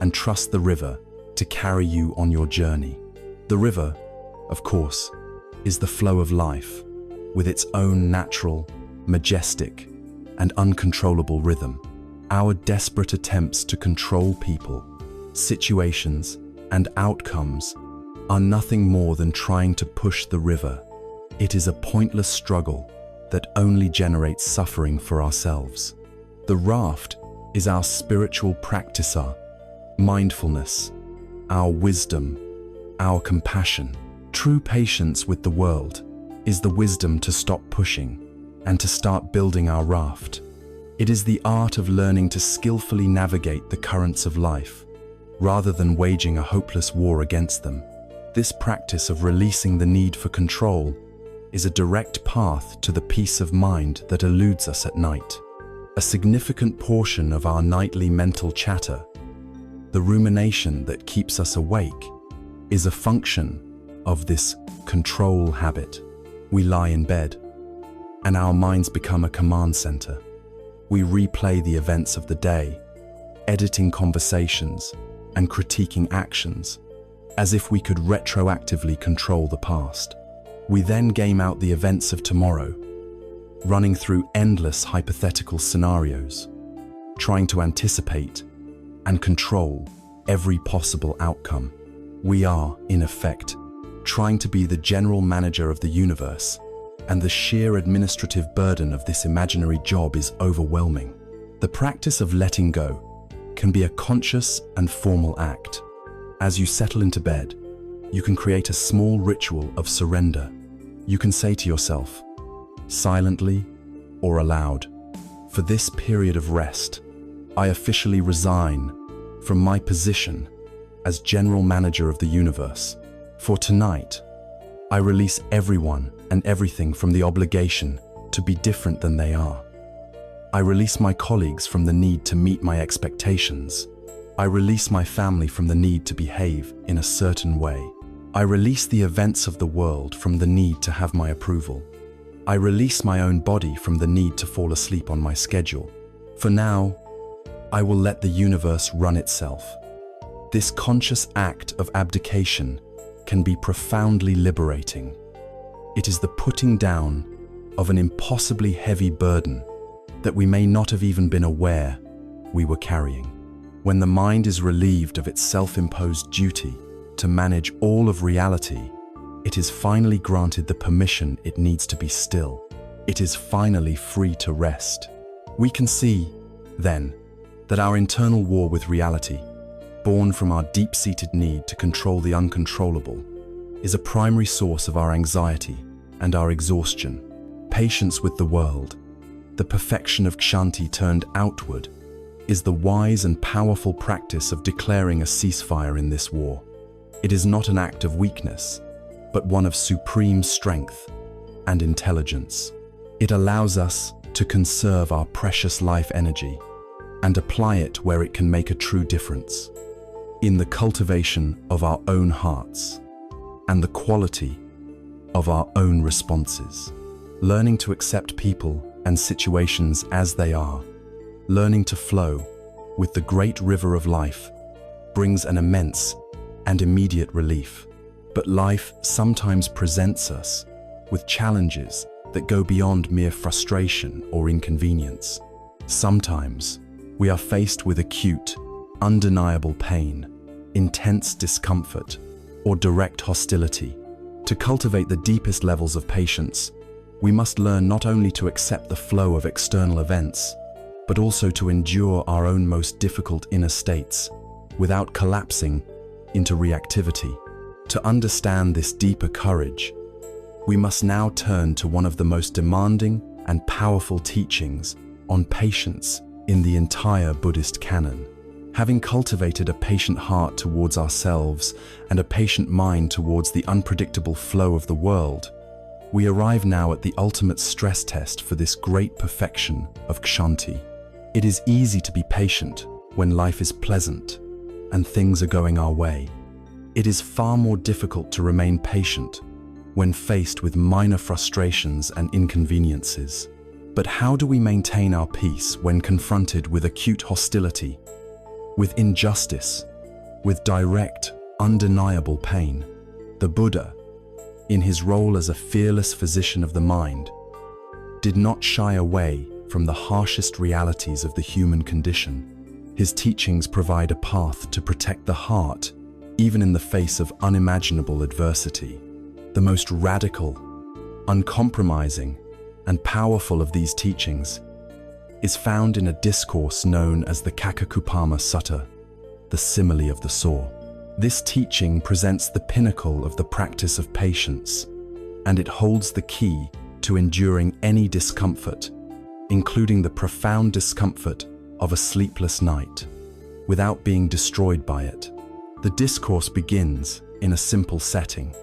Speaker 1: and trust the river to carry you on your journey." The river, of course, is the flow of life, with its own natural, majestic, and uncontrollable rhythm. Our desperate attempts to control people, situations, and outcomes are nothing more than trying to push the river. It is a pointless struggle that only generates suffering for ourselves. The raft is our spiritual practice, our mindfulness, our wisdom, our compassion. True patience with the world is the wisdom to stop pushing and to start building our raft. It is the art of learning to skillfully navigate the currents of life, rather than waging a hopeless war against them. This practice of releasing the need for control is a direct path to the peace of mind that eludes us at night. A significant portion of our nightly mental chatter, the rumination that keeps us awake, is a function of this control habit. We lie in bed, and our minds become a command center. We replay the events of the day, editing conversations and critiquing actions, as if we could retroactively control the past. We then game out the events of tomorrow, running through endless hypothetical scenarios, trying to anticipate and control every possible outcome. We are, in effect, trying to be the general manager of the universe, and the sheer administrative burden of this imaginary job is overwhelming. The practice of letting go can be a conscious and formal act. As you settle into bed, you can create a small ritual of surrender. You can say to yourself, silently or aloud, "For this period of rest, I officially resign from my position as general manager of the universe. For tonight, I release everyone and everything from the obligation to be different than they are. I release my colleagues from the need to meet my expectations. I release my family from the need to behave in a certain way. I release the events of the world from the need to have my approval. I release my own body from the need to fall asleep on my schedule. For now, I will let the universe run itself." This conscious act of abdication can be profoundly liberating. It is the putting down of an impossibly heavy burden that we may not have even been aware we were carrying. When the mind is relieved of its self-imposed duty to manage all of reality, it is finally granted the permission it needs to be still. It is finally free to rest. We can see, then, that our internal war with reality, born from our deep-seated need to control the uncontrollable, is a primary source of our anxiety and our exhaustion. Patience with the world, the perfection of Kshanti turned outward, is the wise and powerful practice of declaring a ceasefire in this war. It is not an act of weakness, but one of supreme strength and intelligence. It allows us to conserve our precious life energy and apply it where it can make a true difference, in the cultivation of our own hearts and the quality of our own responses. Learning to accept people and situations as they are, learning to flow with the great river of life, brings an immense and immediate relief. But life sometimes presents us with challenges that go beyond mere frustration or inconvenience. Sometimes we are faced with acute, undeniable pain, intense discomfort, or direct hostility. To cultivate the deepest levels of patience, we must learn not only to accept the flow of external events, but also to endure our own most difficult inner states without collapsing into reactivity. To understand this deeper courage, we must now turn to one of the most demanding and powerful teachings on patience in the entire Buddhist canon. Having cultivated a patient heart towards ourselves and a patient mind towards the unpredictable flow of the world, we arrive now at the ultimate stress test for this great perfection of Kshanti. It is easy to be patient when life is pleasant and things are going our way. It is far more difficult to remain patient when faced with minor frustrations and inconveniences. But how do we maintain our peace when confronted with acute hostility, with injustice, with direct, undeniable pain? The Buddha, in his role as a fearless physician of the mind, did not shy away from the harshest realities of the human condition. His teachings provide a path to protect the heart, even in the face of unimaginable adversity. The most radical, uncompromising, and powerful of these teachings is found in a discourse known as the Kakakupama Sutta, the simile of the saw. This teaching presents the pinnacle of the practice of patience, and it holds the key to enduring any discomfort, including the profound discomfort of a sleepless night, without being destroyed by it. The discourse begins in a simple setting.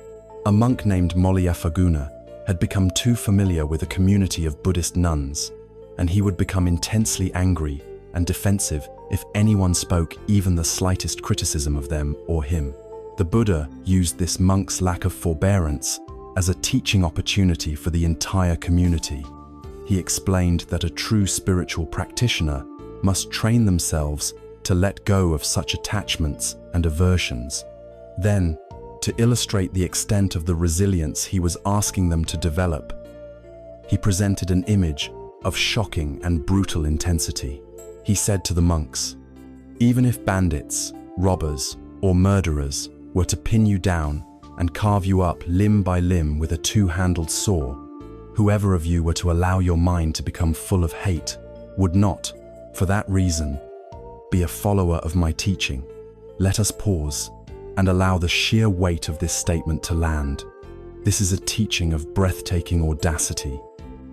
Speaker 1: A monk named Molliyapaguna had become too familiar with a community of Buddhist nuns, and he would become intensely angry and defensive if anyone spoke even the slightest criticism of them or him. The Buddha used this monk's lack of forbearance as a teaching opportunity for the entire community. He explained that a true spiritual practitioner must train themselves to let go of such attachments and aversions. Then, to illustrate the extent of the resilience he was asking them to develop, he presented an image of shocking and brutal intensity. He said to the monks, "Even if bandits, robbers, or murderers were to pin you down and carve you up limb by limb with a two-handled saw, whoever of you were to allow your mind to become full of hate would not, for that reason, be a follower of my teaching." Let us pause and allow the sheer weight of this statement to land. This is a teaching of breathtaking audacity.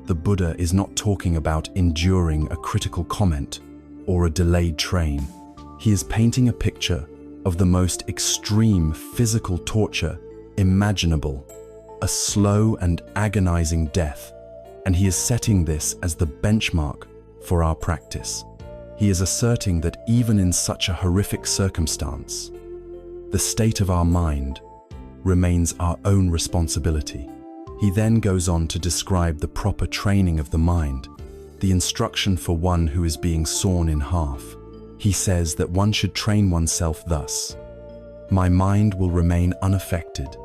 Speaker 1: The Buddha is not talking about enduring a critical comment or a delayed train. He is painting a picture of the most extreme physical torture imaginable, a slow and agonizing death, and he is setting this as the benchmark for our practice. He is asserting that even in such a horrific circumstance, the state of our mind remains our own responsibility. He then goes on to describe the proper training of the mind, the instruction for one who is being sawn in half. He says that one should train oneself thus: "My mind will remain unaffected,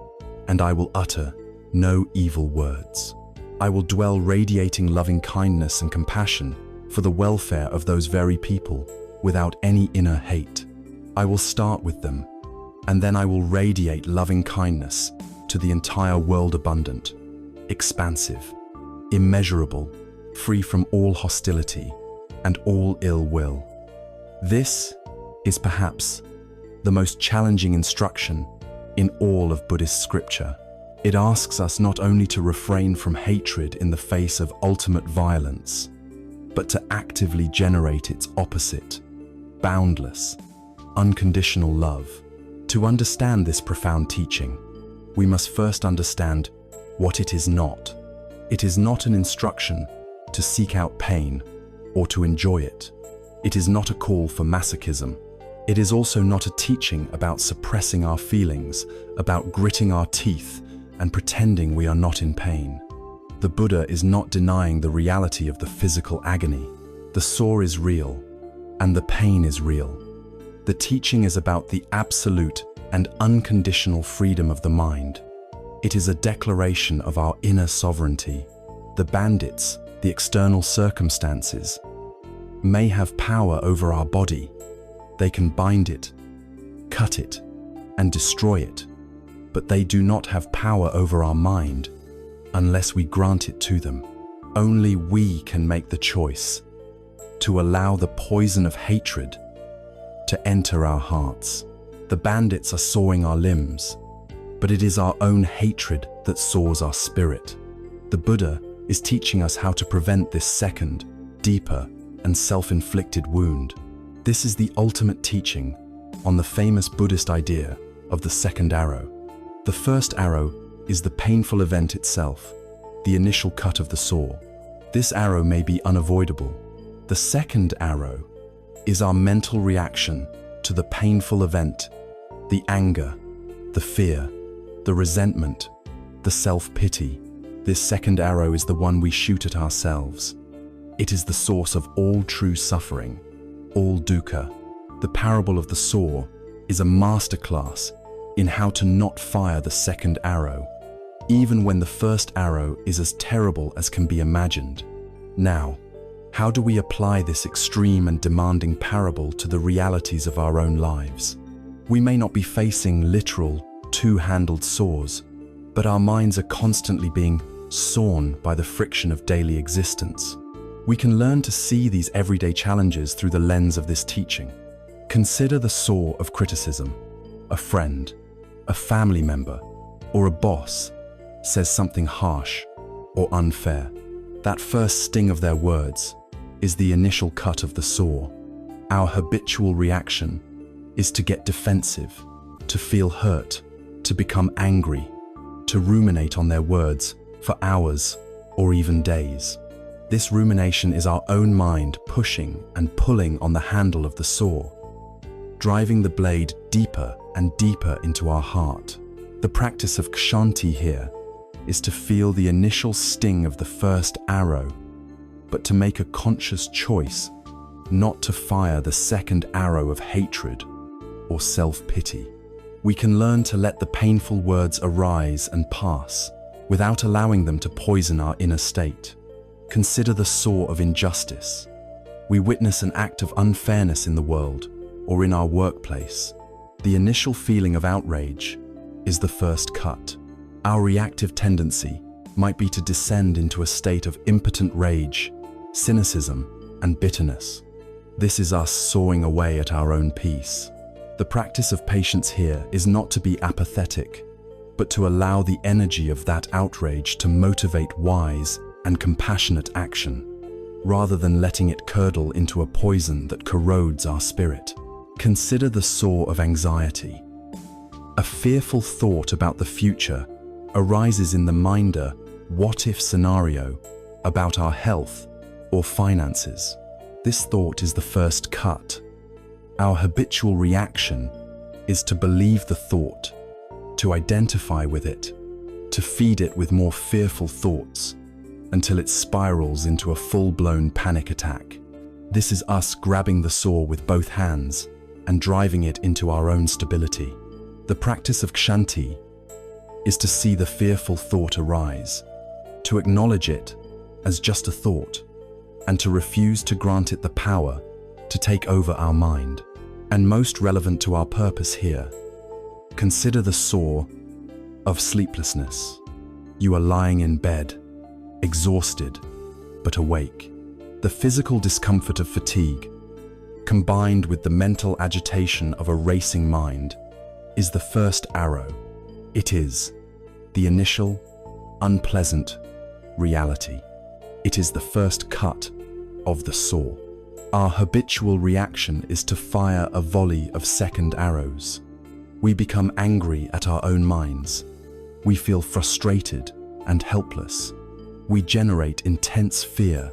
Speaker 1: and I will utter no evil words. I will dwell radiating loving kindness and compassion for the welfare of those very people without any inner hate. I will start with them, and then I will radiate loving kindness to the entire world, abundant, expansive, immeasurable, free from all hostility and all ill will." This is perhaps the most challenging instruction in all of Buddhist scripture. It asks us not only to refrain from hatred in the face of ultimate violence, but to actively generate its opposite, boundless, unconditional love. To understand this profound teaching, we must first understand what it is not. It is not an instruction to seek out pain or to enjoy it. It is not a call for masochism. It is also not a teaching about suppressing our feelings, about gritting our teeth and pretending we are not in pain. The Buddha is not denying the reality of the physical agony. The sore is real, and the pain is real. The teaching is about the absolute and unconditional freedom of the mind. It is a declaration of our inner sovereignty. The bandits, the external circumstances, may have power over our body. They can bind it, cut it, and destroy it, but they do not have power over our mind unless we grant it to them. Only we can make the choice to allow the poison of hatred to enter our hearts. The bandits are sawing our limbs, but it is our own hatred that saws our spirit. The Buddha is teaching us how to prevent this second, deeper, and self-inflicted wound. This is the ultimate teaching on the famous Buddhist idea of the second arrow. The first arrow is the painful event itself, the initial cut of the saw. This arrow may be unavoidable. The second arrow is our mental reaction to the painful event, the anger, the fear, the resentment, the self-pity. This second arrow is the one we shoot at ourselves. It is the source of all true suffering, all dukkha. The parable of the saw is a masterclass in how to not fire the second arrow, even when the first arrow is as terrible as can be imagined. Now, how do we apply this extreme and demanding parable to the realities of our own lives? We may not be facing literal, two-handled saws, but our minds are constantly being sawn by the friction of daily existence. We can learn to see these everyday challenges through the lens of this teaching. Consider the saw of criticism. A friend, a family member, or a boss says something harsh or unfair. That first sting of their words is the initial cut of the saw. Our habitual reaction is to get defensive, to feel hurt, to become angry, to ruminate on their words for hours or even days. This rumination is our own mind pushing and pulling on the handle of the saw, driving the blade deeper and deeper into our heart. The practice of Kshanti here is to feel the initial sting of the first arrow, but to make a conscious choice not to fire the second arrow of hatred or self-pity. We can learn to let the painful words arise and pass without allowing them to poison our inner state. Consider the saw of injustice. We witness an act of unfairness in the world or in our workplace. The initial feeling of outrage is the first cut. Our reactive tendency might be to descend into a state of impotent rage, cynicism, and bitterness. This is us sawing away at our own peace. The practice of patience here is not to be apathetic, but to allow the energy of that outrage to motivate wise and compassionate action, rather than letting it curdle into a poison that corrodes our spirit. Consider the saw of anxiety. A fearful thought about the future arises in the minder what-if scenario about our health or finances. This thought is the first cut. Our habitual reaction is to believe the thought, to identify with it, to feed it with more fearful thoughts until it spirals into a full-blown panic attack. This is us grabbing the saw with both hands and driving it into our own stability. The practice of Kshanti is to see the fearful thought arise, to acknowledge it as just a thought, and to refuse to grant it the power to take over our mind. And most relevant to our purpose here, consider the saw of sleeplessness. You are lying in bed, exhausted, but awake. The physical discomfort of fatigue, combined with the mental agitation of a racing mind, is the first arrow. It is the initial, unpleasant reality. It is the first cut of the saw. Our habitual reaction is to fire a volley of second arrows. We become angry at our own minds. We feel frustrated and helpless. We generate intense fear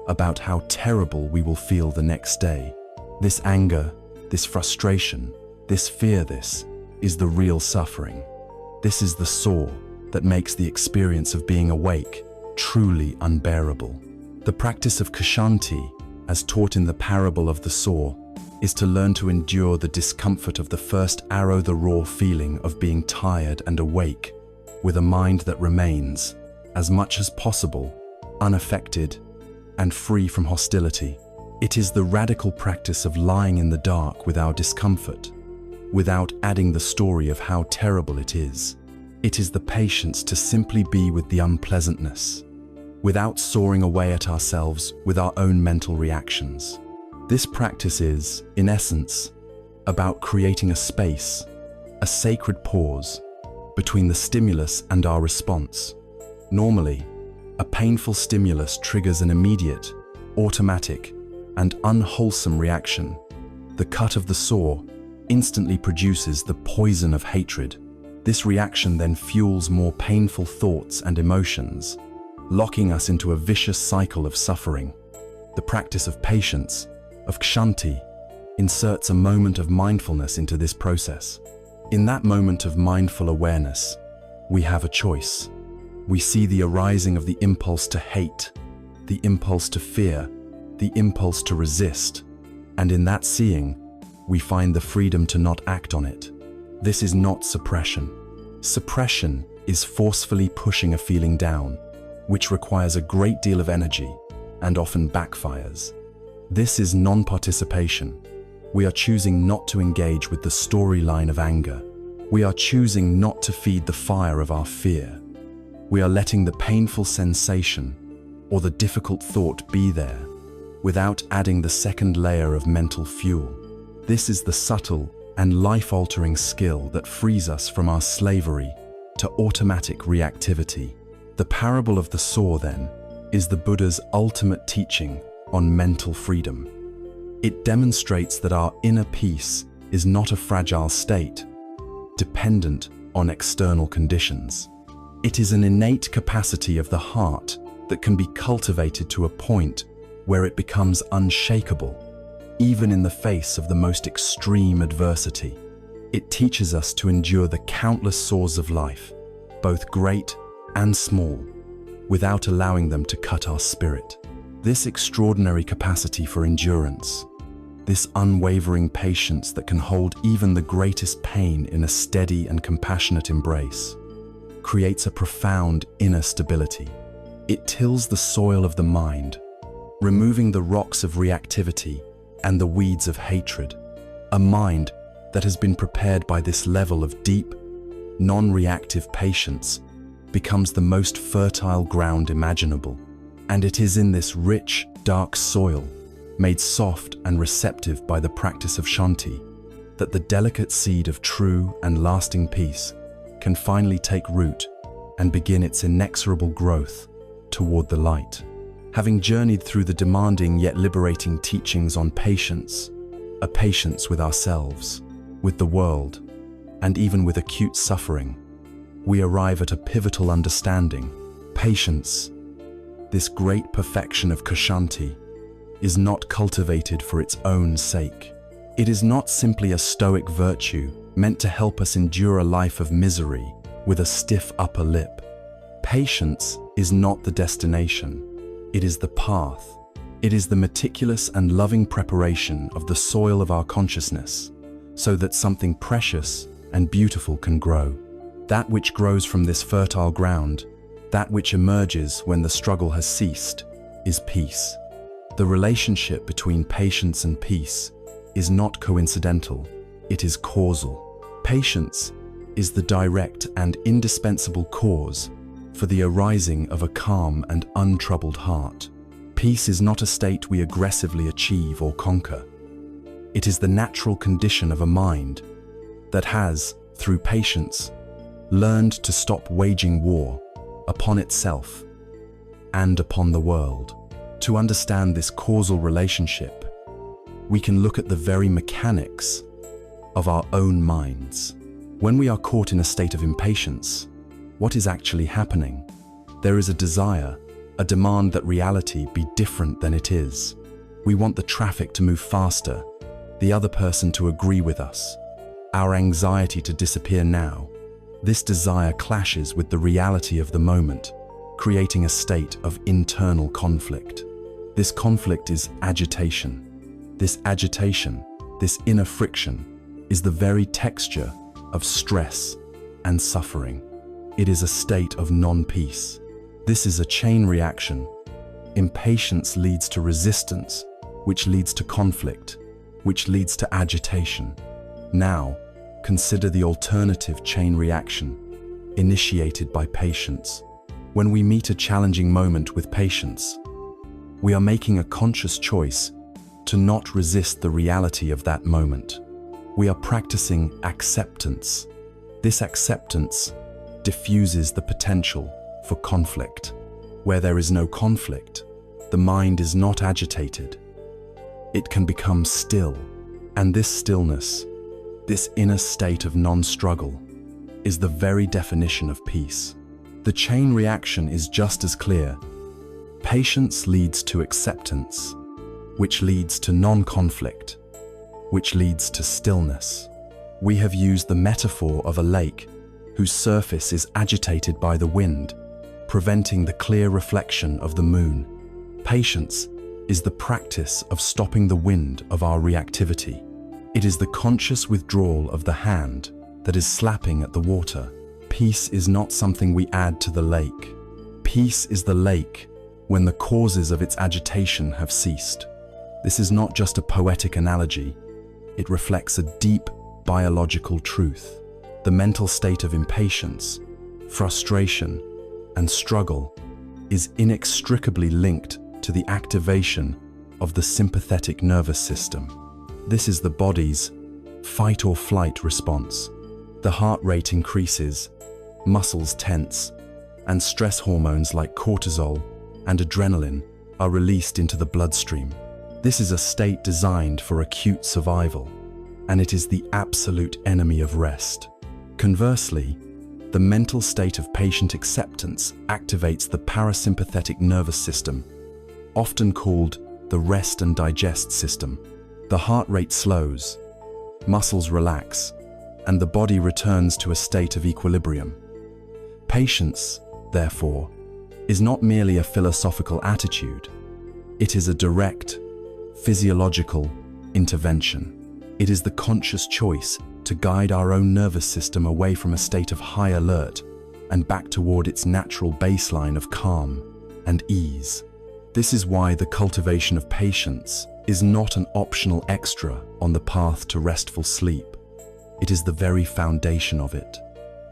Speaker 1: about how terrible we will feel the next day. This anger, this frustration, this fear, this is the real suffering. This is the saw that makes the experience of being awake truly unbearable. The practice of Kshanti, as taught in the parable of the saw, is to learn to endure the discomfort of the first arrow, the raw feeling of being tired and awake, with a mind that remains, as much as possible, unaffected and free from hostility. It is the radical practice of lying in the dark with our discomfort, without adding the story of how terrible it is. It is the patience to simply be with the unpleasantness, without sawing away at ourselves with our own mental reactions. This practice is, in essence, about creating a space, a sacred pause, between the stimulus and our response. Normally, a painful stimulus triggers an immediate, automatic, and unwholesome reaction. The cut of the saw instantly produces the poison of hatred. This reaction then fuels more painful thoughts and emotions, locking us into a vicious cycle of suffering. The practice of patience, of Kshanti, inserts a moment of mindfulness into this process. In that moment of mindful awareness, we have a choice. We see the arising of the impulse to hate, the impulse to fear, the impulse to resist, and in that seeing, we find the freedom to not act on it. This is not suppression. Suppression is forcefully pushing a feeling down, which requires a great deal of energy and often backfires. This is non-participation. We are choosing not to engage with the storyline of anger. We are choosing not to feed the fire of our fear. We are letting the painful sensation or the difficult thought be there, without adding the second layer of mental fuel. This is the subtle and life-altering skill that frees us from our slavery to automatic reactivity. The parable of the saw, then, is the Buddha's ultimate teaching on mental freedom. It demonstrates that our inner peace is not a fragile state, dependent on external conditions. It is an innate capacity of the heart that can be cultivated to a point where it becomes unshakable, even in the face of the most extreme adversity. It teaches us to endure the countless sores of life, both great and small, without allowing them to cut our spirit. This extraordinary capacity for endurance, this unwavering patience that can hold even the greatest pain in a steady and compassionate embrace, creates a profound inner stability. It tills the soil of the mind, removing the rocks of reactivity and the weeds of hatred. A mind that has been prepared by this level of deep, non-reactive patience becomes the most fertile ground imaginable. And it is in this rich, dark soil, made soft and receptive by the practice of Kshanti, that the delicate seed of true and lasting peace can finally take root and begin its inexorable growth toward the light. Having journeyed through the demanding yet liberating teachings on patience, a patience with ourselves, with the world, and even with acute suffering, we arrive at a pivotal understanding. Patience, this great perfection of Kshanti, is not cultivated for its own sake. It is not simply a stoic virtue meant to help us endure a life of misery with a stiff upper lip. Patience is not the destination. It is the path. It is the meticulous and loving preparation of the soil of our consciousness, so that something precious and beautiful can grow. That which grows from this fertile ground, that which emerges when the struggle has ceased, is peace. The relationship between patience and peace is not coincidental, it is causal. Patience is the direct and indispensable cause for the arising of a calm and untroubled heart. Peace is not a state we aggressively achieve or conquer. It is the natural condition of a mind that has, through patience, learned to stop waging war upon itself and upon the world. To understand this causal relationship, we can look at the very mechanics of our own minds. When we are caught in a state of impatience, what is actually happening? There is a desire, a demand that reality be different than it is. We want the traffic to move faster, the other person to agree with us, our anxiety to disappear now. This desire clashes with the reality of the moment, creating a state of internal conflict. This conflict is agitation. This agitation, this inner friction, is the very texture of stress and suffering. It is a state of non-peace. This is a chain reaction. Impatience leads to resistance, which leads to conflict, which leads to agitation. Now, consider the alternative chain reaction, initiated by patience. When we meet a challenging moment with patience, we are making a conscious choice to not resist the reality of that moment. We are practicing acceptance. This acceptance diffuses the potential for conflict. Where there is no conflict, the mind is not agitated. It can become still, and this stillness, this inner state of non-struggle, is the very definition of peace. The chain reaction is just as clear. Patience leads to acceptance, which leads to non-conflict, which leads to stillness. We have used the metaphor of a lake whose surface is agitated by the wind, preventing the clear reflection of the moon. Patience is the practice of stopping the wind of our reactivity. It is the conscious withdrawal of the hand that is slapping at the water. Peace is not something we add to the lake. Peace is the lake when the causes of its agitation have ceased. This is not just a poetic analogy. It reflects a deep biological truth. The mental state of impatience, frustration, and struggle is inextricably linked to the activation of the sympathetic nervous system. This is the body's fight or flight response. The heart rate increases, muscles tense, and stress hormones like cortisol and adrenaline are released into the bloodstream. This is a state designed for acute survival, and it is the absolute enemy of rest. Conversely, The mental state of patient acceptance activates the parasympathetic nervous system, often called the rest and digest system. The heart rate slows, muscles relax, and the body returns to a state of equilibrium. Patience, therefore, is not merely a philosophical attitude. It is a direct, physiological intervention. It is the conscious choice to guide our own nervous system away from a state of high alert and back toward its natural baseline of calm and ease. This is why the cultivation of patience is not an optional extra on the path to restful sleep. It is the very foundation of it.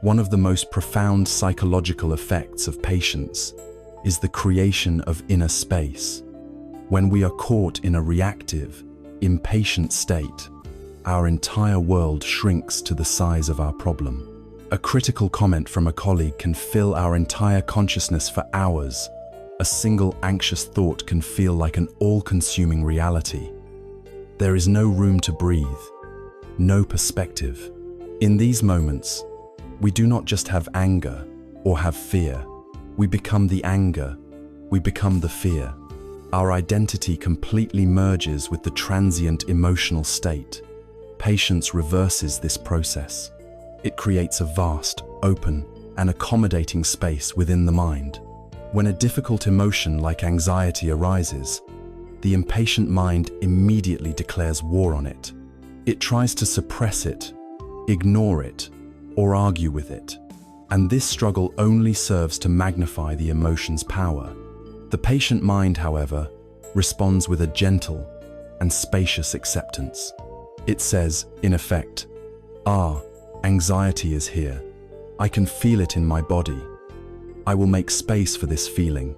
Speaker 1: One of the most profound psychological effects of patience is the creation of inner space. When we are caught in a reactive, impatient state, our entire world shrinks to the size of our problem. A critical comment from a colleague can fill our entire consciousness for hours. A single anxious thought can feel like an all-consuming reality. There is no room to breathe, no perspective. In these moments, we do not just have anger or have fear. We become the anger, we become the fear. Our identity completely merges with the transient emotional state. Patience reverses this process. It creates a vast, open, and accommodating space within the mind. When a difficult emotion like anxiety arises, the impatient mind immediately declares war on it. It tries to suppress it, ignore it, or argue with it. And this struggle only serves to magnify the emotion's power. The patient mind, however, responds with a gentle and spacious acceptance. It says, in effect, anxiety is here. I can feel it in my body. I will make space for this feeling.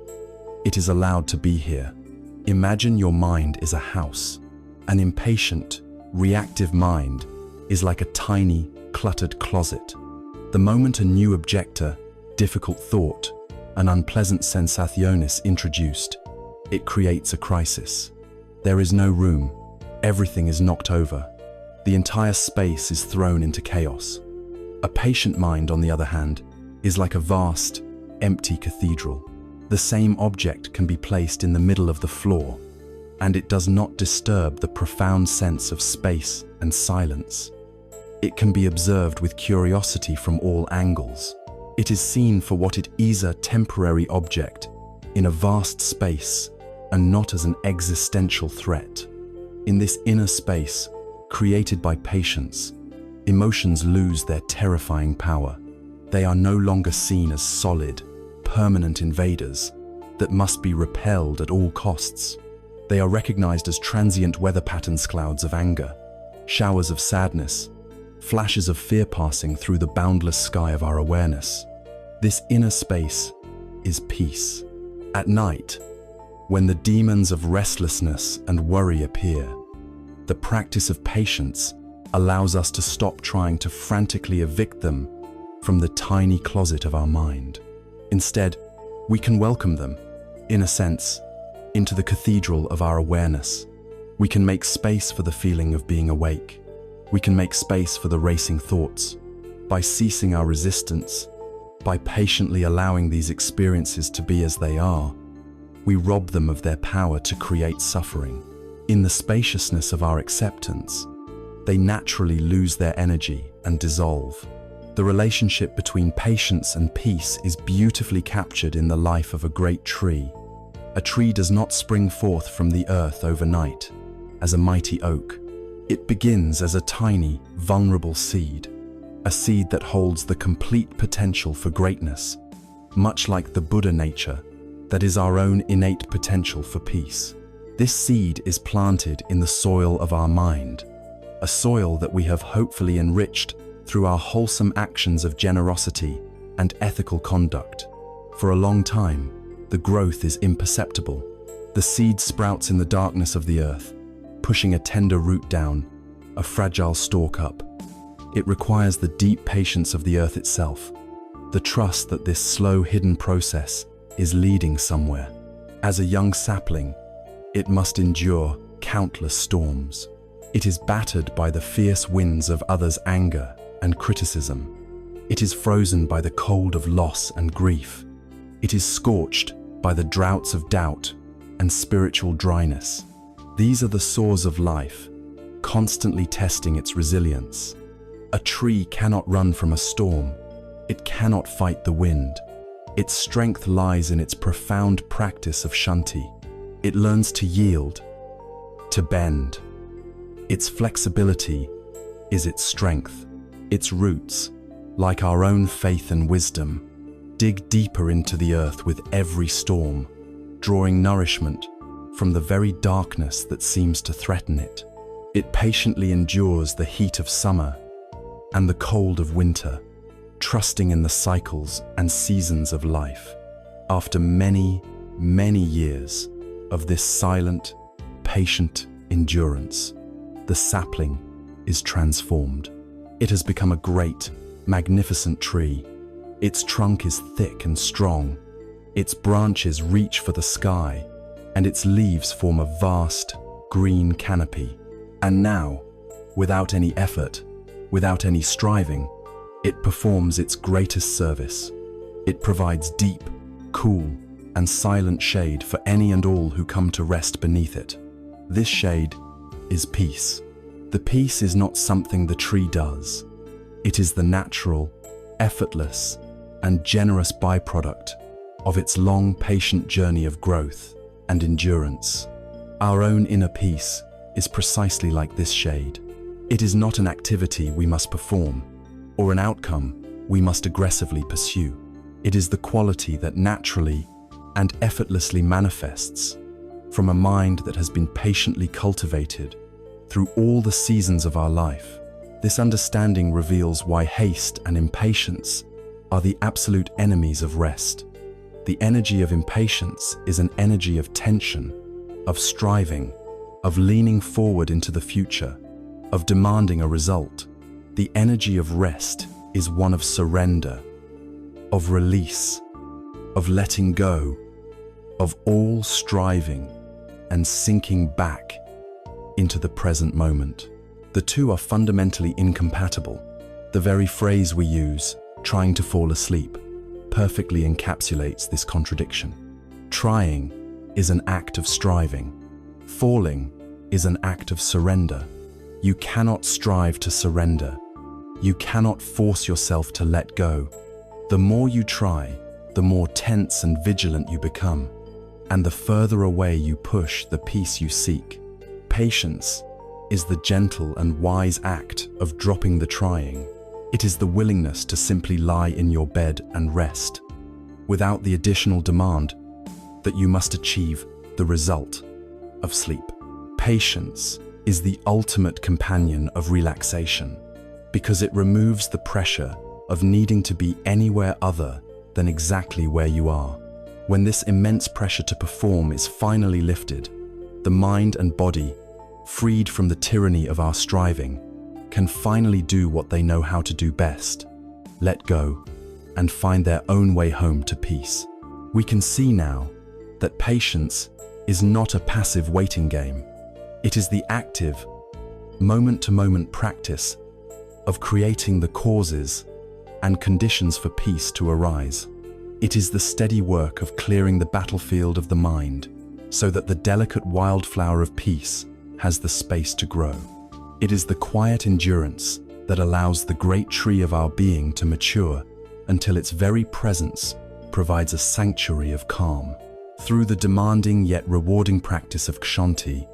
Speaker 1: It is allowed to be here. Imagine your mind is a house. An impatient, reactive mind is like a tiny, cluttered closet. The moment a new objector, difficult thought, an unpleasant sensaciones introduced, it creates a crisis. There is no room. Everything is knocked over. The entire space is thrown into chaos. A patient mind, on the other hand, is like a vast, empty cathedral. The same object can be placed in the middle of the floor, and it does not disturb the profound sense of space and silence. It can be observed with curiosity from all angles. It is seen for what it is, a temporary object in a vast space and not as an existential threat. In this inner space, created by patience, emotions lose their terrifying power. They are no longer seen as solid, permanent invaders that must be repelled at all costs. They are recognized as transient weather patterns, clouds of anger, showers of sadness, flashes of fear passing through the boundless sky of our awareness. This inner space is peace. At night, when the demons of restlessness and worry appear, the practice of patience allows us to stop trying to frantically evict them from the tiny closet of our mind. Instead, we can welcome them, in a sense, into the cathedral of our awareness. We can make space for the feeling of being awake. We can make space for the racing thoughts. By ceasing our resistance, by patiently allowing these experiences to be as they are, we rob them of their power to create suffering. In the spaciousness of our acceptance, they naturally lose their energy and dissolve. The relationship between patience and peace is beautifully captured in the life of a great tree. A tree does not spring forth from the earth overnight as a mighty oak. It begins as a tiny, vulnerable seed, a seed that holds the complete potential for greatness, much like the Buddha nature that is our own innate potential for peace. This seed is planted in the soil of our mind, a soil that we have hopefully enriched through our wholesome actions of generosity and ethical conduct. For a long time, the growth is imperceptible. The seed sprouts in the darkness of the earth, pushing a tender root down, a fragile stalk up. It requires the deep patience of the earth itself, the trust that this slow, hidden process is leading somewhere. As a young sapling, it must endure countless storms. It is battered by the fierce winds of others' anger and criticism. It is frozen by the cold of loss and grief. It is scorched by the droughts of doubt and spiritual dryness. These are the sores of life, constantly testing its resilience. A tree cannot run from a storm. It cannot fight the wind. Its strength lies in its profound practice of Kshanti. It learns to yield, to bend. Its flexibility is its strength. Its roots, like our own faith and wisdom, dig deeper into the earth with every storm, drawing nourishment from the very darkness that seems to threaten it. It patiently endures the heat of summer and the cold of winter, trusting in the cycles and seasons of life. After many, many years of this silent, patient endurance, the sapling is transformed. It has become a great, magnificent tree. Its trunk is thick and strong. Its branches reach for the sky, and its leaves form a vast, green canopy. And now, without any effort, without any striving, it performs its greatest service. It provides deep, cool, and silent shade for any and all who come to rest beneath it. This shade is peace. The peace is not something the tree does. It is the natural, effortless, and generous byproduct of its long, patient journey of growth and endurance. Our own inner peace is precisely like this shade. It is not an activity we must perform, or an outcome we must aggressively pursue. It is the quality that naturally and effortlessly manifests from a mind that has been patiently cultivated through all the seasons of our life. This understanding reveals why haste and impatience are the absolute enemies of rest. The energy of impatience is an energy of tension, of striving, of leaning forward into the future, of demanding a result. The energy of rest is one of surrender, of release, of letting go, of all striving and sinking back into the present moment. The two are fundamentally incompatible. The very phrase we use, trying to fall asleep, perfectly encapsulates this contradiction. Trying is an act of striving. Falling is an act of surrender. You cannot strive to surrender. You cannot force yourself to let go. The more you try, the more tense and vigilant you become, and the further away you push the peace you seek. Patience is the gentle and wise act of dropping the trying. It is the willingness to simply lie in your bed and rest, without the additional demand that you must achieve the result of sleep. Patience is the ultimate companion of relaxation, because it removes the pressure of needing to be anywhere other than exactly where you are. When this immense pressure to perform is finally lifted, the mind and body, freed from the tyranny of our striving, can finally do what they know how to do best: let go and find their own way home to peace. We can see now that patience is not a passive waiting game. It is the active, moment-to-moment practice of creating the causes and conditions for peace to arise. It is the steady work of clearing the battlefield of the mind so that the delicate wildflower of peace has the space to grow. It is the quiet endurance that allows the great tree of our being to mature until its very presence provides a sanctuary of calm. Through the demanding yet rewarding practice of Kshanti,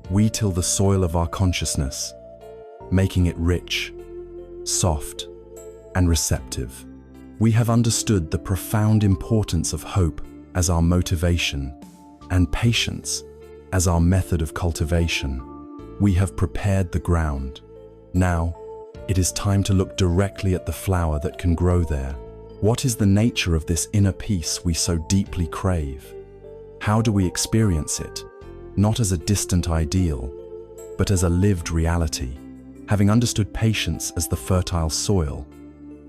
Speaker 1: we till the soil of our consciousness, making it rich, soft, and receptive. We have understood the profound importance of hope as our motivation and patience as our method of cultivation. We have prepared the ground. Now, it is time to look directly at the flower that can grow there. What is the nature of this inner peace we so deeply crave? How do we experience it, not as a distant ideal, but as a lived reality? Having understood patience as the fertile soil,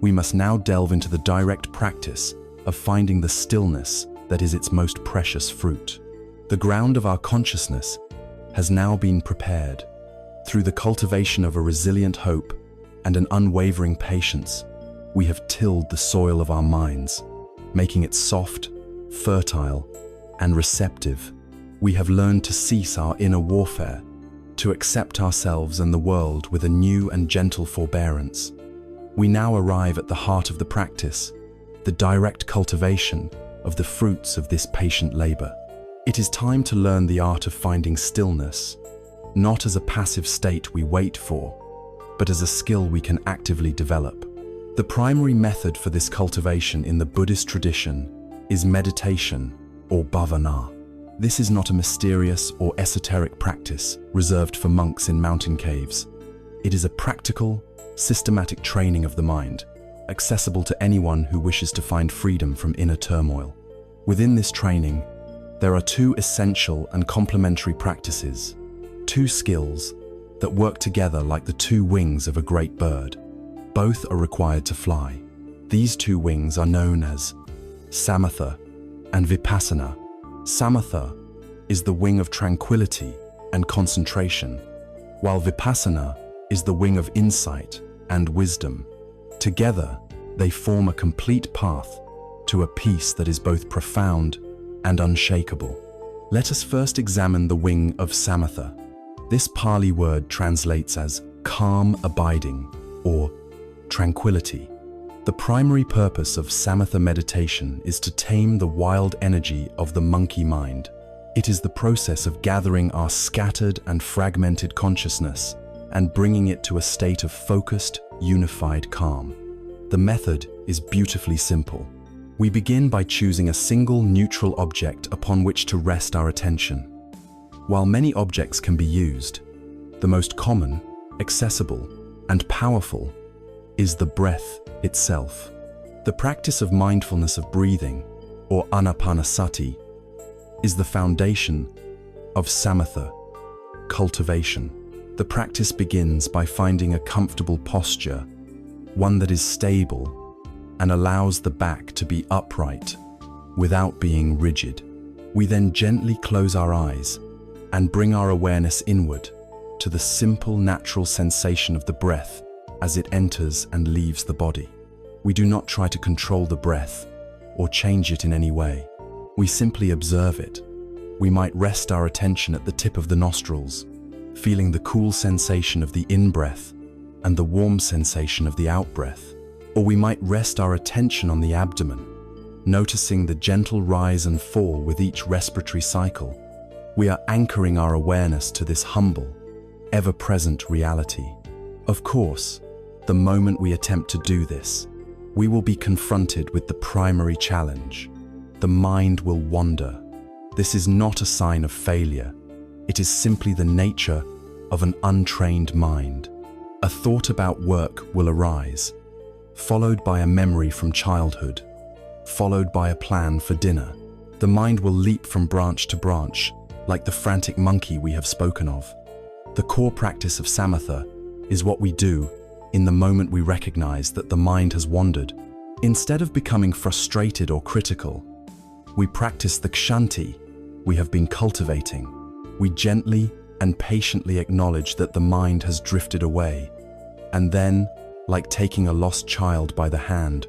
Speaker 1: we must now delve into the direct practice of finding the stillness that is its most precious fruit. The ground of our consciousness has now been prepared. Through the cultivation of a resilient hope and an unwavering patience, we have tilled the soil of our minds, making it soft, fertile, and receptive. We have learned to cease our inner warfare, to accept ourselves and the world with a new and gentle forbearance. We now arrive at the heart of the practice, the direct cultivation of the fruits of this patient labor. It is time to learn the art of finding stillness, not as a passive state we wait for, but as a skill we can actively develop. The primary method for this cultivation in the Buddhist tradition is meditation, or bhavana. This is not a mysterious or esoteric practice reserved for monks in mountain caves. It is a practical, systematic training of the mind, accessible to anyone who wishes to find freedom from inner turmoil. Within this training, there are two essential and complementary practices, two skills that work together like the two wings of a great bird. Both are required to fly. These two wings are known as Samatha and Vipassana. Samatha is the wing of tranquility and concentration, while Vipassana is the wing of insight and wisdom. Together, they form a complete path to a peace that is both profound and unshakable. Let us first examine the wing of Samatha. This Pali word translates as calm abiding or tranquility. The primary purpose of Samatha meditation is to tame the wild energy of the monkey mind. It is the process of gathering our scattered and fragmented consciousness and bringing it to a state of focused, unified calm. The method is beautifully simple. We begin by choosing a single neutral object upon which to rest our attention. While many objects can be used, the most common, accessible, and powerful is the breath itself. The practice of mindfulness of breathing, or anapanasati, is the foundation of samatha cultivation. The practice begins by finding a comfortable posture, one that is stable and allows the back to be upright without being rigid. We then gently close our eyes and bring our awareness inward to the simple, natural sensation of the breath as it enters and leaves the body. We do not try to control the breath or change it in any way. We simply observe it. We might rest our attention at the tip of the nostrils, feeling the cool sensation of the in-breath and the warm sensation of the out-breath. Or we might rest our attention on the abdomen, noticing the gentle rise and fall with each respiratory cycle. We are anchoring our awareness to this humble, ever-present reality. Of course, the moment we attempt to do this, we will be confronted with the primary challenge. The mind will wander. This is not a sign of failure. It is simply the nature of an untrained mind. A thought about work will arise, followed by a memory from childhood, followed by a plan for dinner. The mind will leap from branch to branch, like the frantic monkey we have spoken of. The core practice of samatha is what we do in the moment we recognize that the mind has wandered. Instead of becoming frustrated or critical, we practice the Kshanti we have been cultivating. We gently and patiently acknowledge that the mind has drifted away, and then, like taking a lost child by the hand,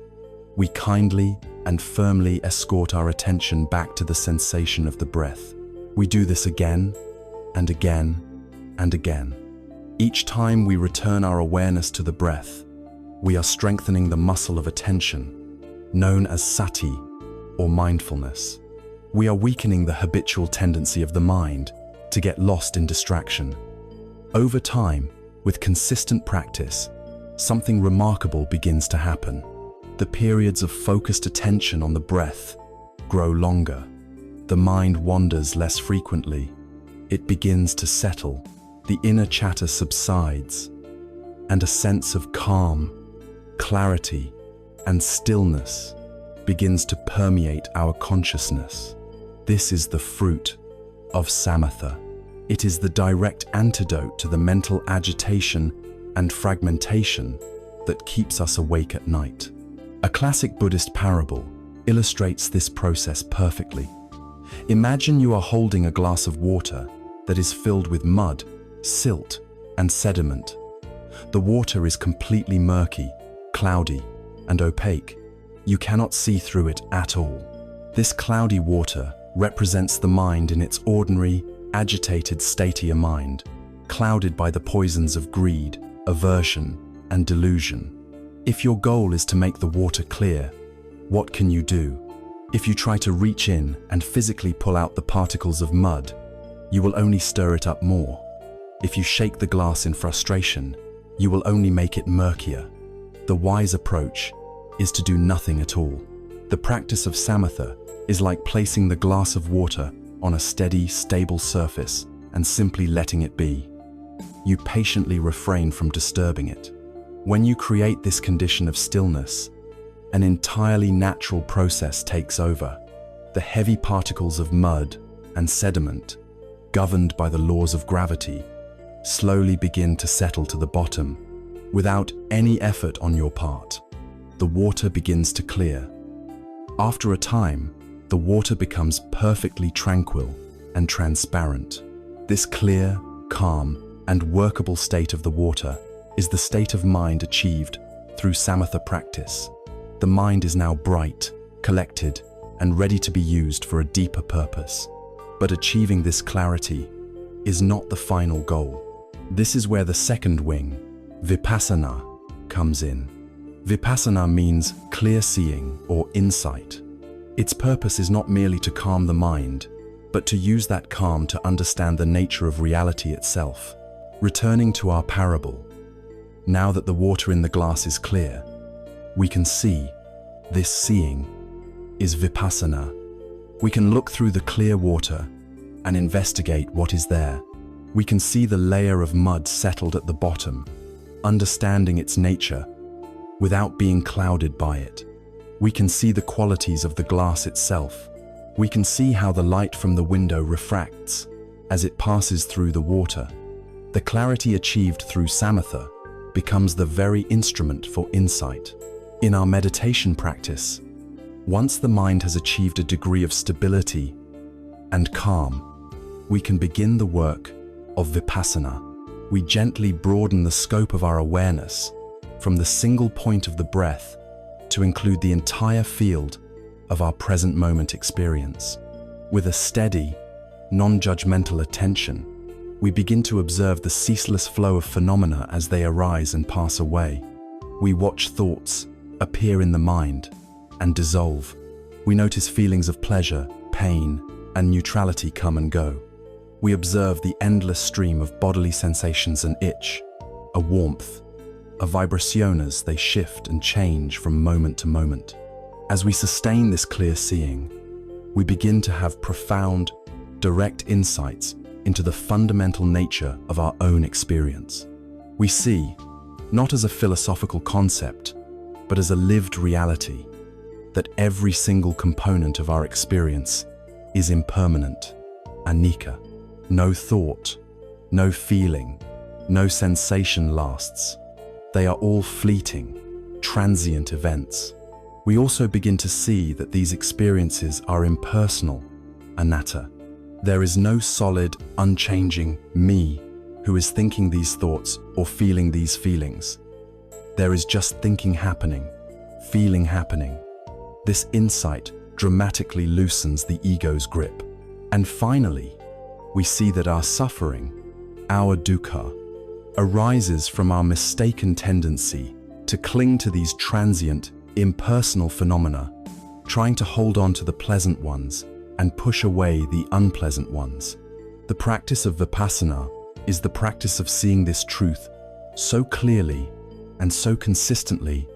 Speaker 1: we kindly and firmly escort our attention back to the sensation of the breath. We do this again and again and again. Each time we return our awareness to the breath, we are strengthening the muscle of attention, known as sati, or mindfulness. We are weakening the habitual tendency of the mind to get lost in distraction. Over time, with consistent practice, something remarkable begins to happen. The periods of focused attention on the breath grow longer. The mind wanders less frequently. It begins to settle. The inner chatter subsides, and a sense of calm, clarity, and stillness begins to permeate our consciousness. This is the fruit of samatha. It is the direct antidote to the mental agitation and fragmentation that keeps us awake at night. A classic Buddhist parable illustrates this process perfectly. Imagine you are holding a glass of water that is filled with mud, silt, and sediment. The water is completely murky, cloudy, and opaque. You cannot see through it at all. This cloudy water represents the mind in its ordinary, agitated statia mind, clouded by the poisons of greed, aversion, and delusion. If your goal is to make the water clear, what can you do? If you try to reach in and physically pull out the particles of mud, you will only stir it up more. If you shake the glass in frustration, you will only make it murkier. The wise approach is to do nothing at all. The practice of samatha is like placing the glass of water on a steady, stable surface and simply letting it be. You patiently refrain from disturbing it. When you create this condition of stillness, an entirely natural process takes over. The heavy particles of mud and sediment, governed by the laws of gravity, slowly begin to settle to the bottom without any effort on your part. The water begins to clear. After a time, the water becomes perfectly tranquil and transparent. This clear, calm, and workable state of the water is the state of mind achieved through samatha practice. The mind is now bright, collected, and ready to be used for a deeper purpose. But achieving this clarity is not the final goal. This is where the second wing, Vipassana, comes in. Vipassana means clear seeing or insight. Its purpose is not merely to calm the mind, but to use that calm to understand the nature of reality itself. Returning to our parable, now that the water in the glass is clear, we can see. This seeing is Vipassana. We can look through the clear water and investigate what is there. We can see the layer of mud settled at the bottom, understanding its nature without being clouded by it. We can see the qualities of the glass itself. We can see how the light from the window refracts as it passes through the water. The clarity achieved through samatha becomes the very instrument for insight. In our meditation practice, once the mind has achieved a degree of stability and calm, we can begin the work of Vipassana. We gently broaden the scope of our awareness from the single point of the breath to include the entire field of our present moment experience. With a steady, non-judgmental attention, we begin to observe the ceaseless flow of phenomena as they arise and pass away. We watch thoughts appear in the mind and dissolve. We notice feelings of pleasure, pain, and neutrality come and go. We observe the endless stream of bodily sensations, an itch, a warmth, a vibration as they shift and change from moment to moment. As we sustain this clear seeing, we begin to have profound, direct insights into the fundamental nature of our own experience. We see, not as a philosophical concept, but as a lived reality, that every single component of our experience is impermanent, anicca. No thought, no feeling, no sensation lasts. They are all fleeting, transient events. We also begin to see that these experiences are impersonal, anatta. There is no solid, unchanging me who is thinking these thoughts or feeling these feelings. There is just thinking happening, feeling happening. This insight dramatically loosens the ego's grip. And finally, we see that our suffering, our dukkha, arises from our mistaken tendency to cling to these transient, impersonal phenomena, trying to hold on to the pleasant ones and push away the unpleasant ones. The practice of Vipassana is the practice of seeing this truth so clearly and so consistently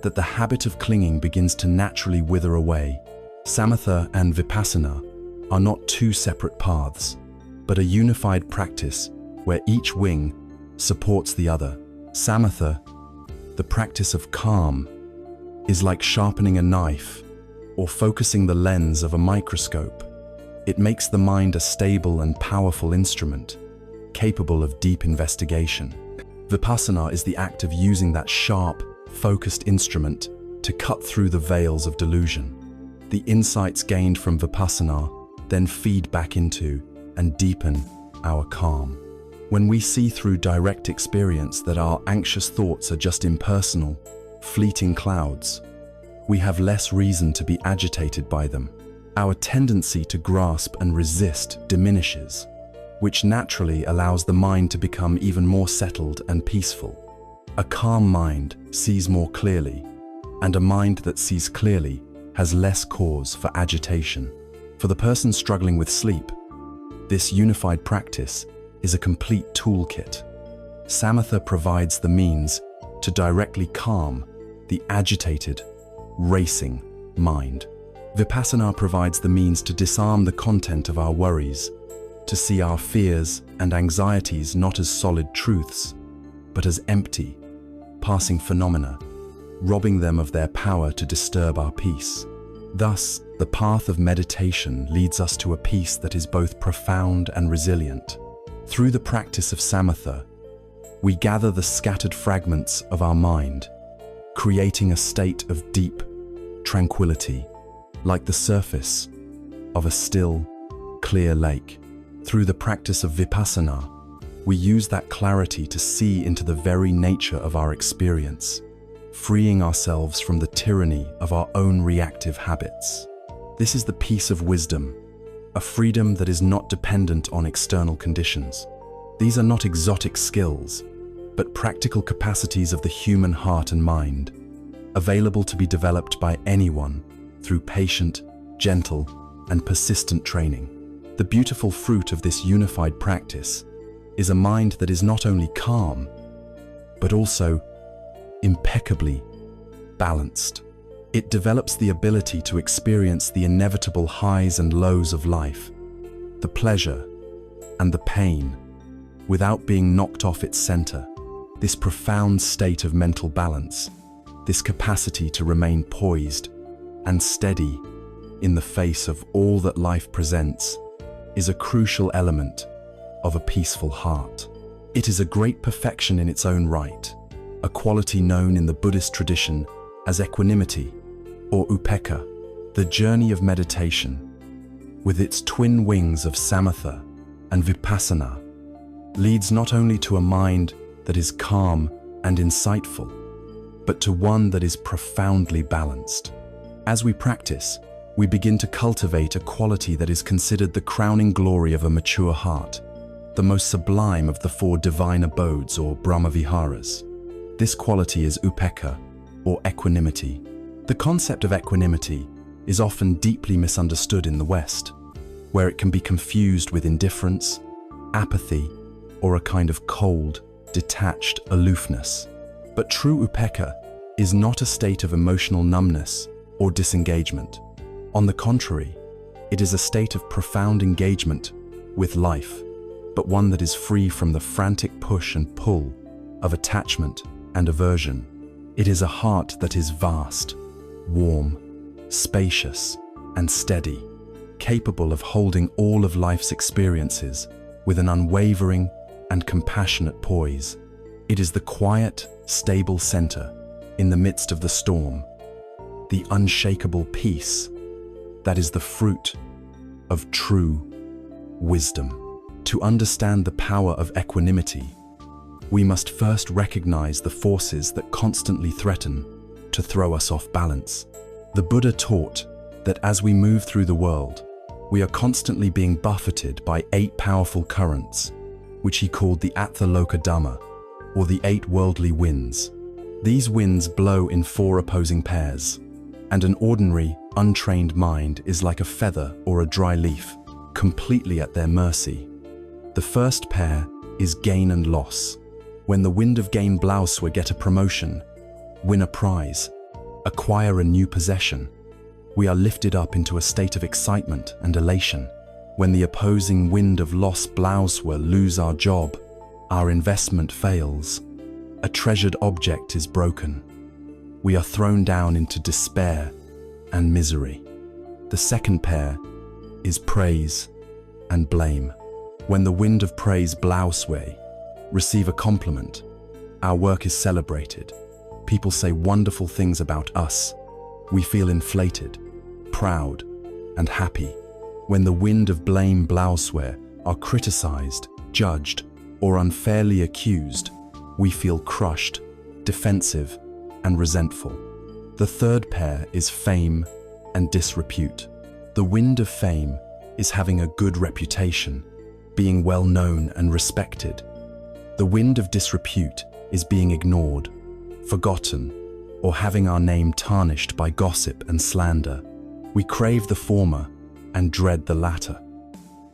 Speaker 1: that the habit of clinging begins to naturally wither away. Samatha and Vipassana are not two separate paths, but a unified practice where each wing supports the other. Samatha, the practice of calm, is like sharpening a knife or focusing the lens of a microscope. It makes the mind a stable and powerful instrument, capable of deep investigation. Vipassana is the act of using that sharp, focused instrument to cut through the veils of delusion. The insights gained from Vipassana then feed back into and deepen our calm. When we see through direct experience that our anxious thoughts are just impersonal, fleeting clouds, we have less reason to be agitated by them. Our tendency to grasp and resist diminishes, which naturally allows the mind to become even more settled and peaceful. A calm mind sees more clearly, and a mind that sees clearly has less cause for agitation. For the person struggling with sleep, this unified practice is a complete toolkit. Samatha provides the means to directly calm the agitated, racing mind. Vipassana provides the means to disarm the content of our worries, to see our fears and anxieties not as solid truths, but as empty, passing phenomena, robbing them of their power to disturb our peace. Thus, the path of meditation leads us to a peace that is both profound and resilient. Through the practice of samatha, we gather the scattered fragments of our mind, creating a state of deep tranquility, like the surface of a still, clear lake. Through the practice of vipassana, we use that clarity to see into the very nature of our experience, freeing ourselves from the tyranny of our own reactive habits. This is the peace of wisdom, a freedom that is not dependent on external conditions. These are not exotic skills, but practical capacities of the human heart and mind, available to be developed by anyone through patient, gentle, and persistent training. The beautiful fruit of this unified practice is a mind that is not only calm, but also impeccably balanced. It develops the ability to experience the inevitable highs and lows of life, the pleasure and the pain, without being knocked off its center. This profound state of mental balance, this capacity to remain poised and steady in the face of all that life presents, is a crucial element of a peaceful heart. It is a great perfection in its own right, a quality known in the Buddhist tradition as equanimity or upekkha. The journey of meditation, with its twin wings of samatha and vipassana, leads not only to a mind that is calm and insightful, but to one that is profoundly balanced. As we practice, we begin to cultivate a quality that is considered the crowning glory of a mature heart, the most sublime of the four divine abodes or Brahmaviharas. This quality is upekkha, or equanimity. The concept of equanimity is often deeply misunderstood in the West, where it can be confused with indifference, apathy, or a kind of cold, detached aloofness. But true upekkha is not a state of emotional numbness or disengagement. On the contrary, it is a state of profound engagement with life, but one that is free from the frantic push and pull of attachment and aversion. It is a heart that is vast, warm, spacious, and steady, capable of holding all of life's experiences with an unwavering and compassionate poise. It is the quiet, stable center in the midst of the storm, the unshakable peace that is the fruit of true wisdom. To understand the power of equanimity, we must first recognize the forces that constantly threaten to throw us off balance. The Buddha taught that as we move through the world, we are constantly being buffeted by 8 powerful currents, which he called the Attha-loka Dhamma, or the 8 worldly winds. These winds blow in 4 opposing pairs, and an ordinary, untrained mind is like a feather or a dry leaf, completely at their mercy. The first pair is gain and loss. When the wind of gain blows, we get a promotion, win a prize, acquire a new possession. We are lifted up into a state of excitement and elation. When the opposing wind of loss blows, we lose our job, our investment fails, a treasured object is broken. We are thrown down into despair and misery. The second pair is praise and blame. When the wind of praise blows, we receive a compliment. Our work is celebrated. People say wonderful things about us. We feel inflated, proud, and happy. When the wind of blame blows, we are criticized, judged, or unfairly accused, we feel crushed, defensive, and resentful. The third pair is fame and disrepute. The wind of fame is having a good reputation, being well known and respected. The wind of disrepute is being ignored, forgotten, or having our name tarnished by gossip and slander. We crave the former and dread the latter.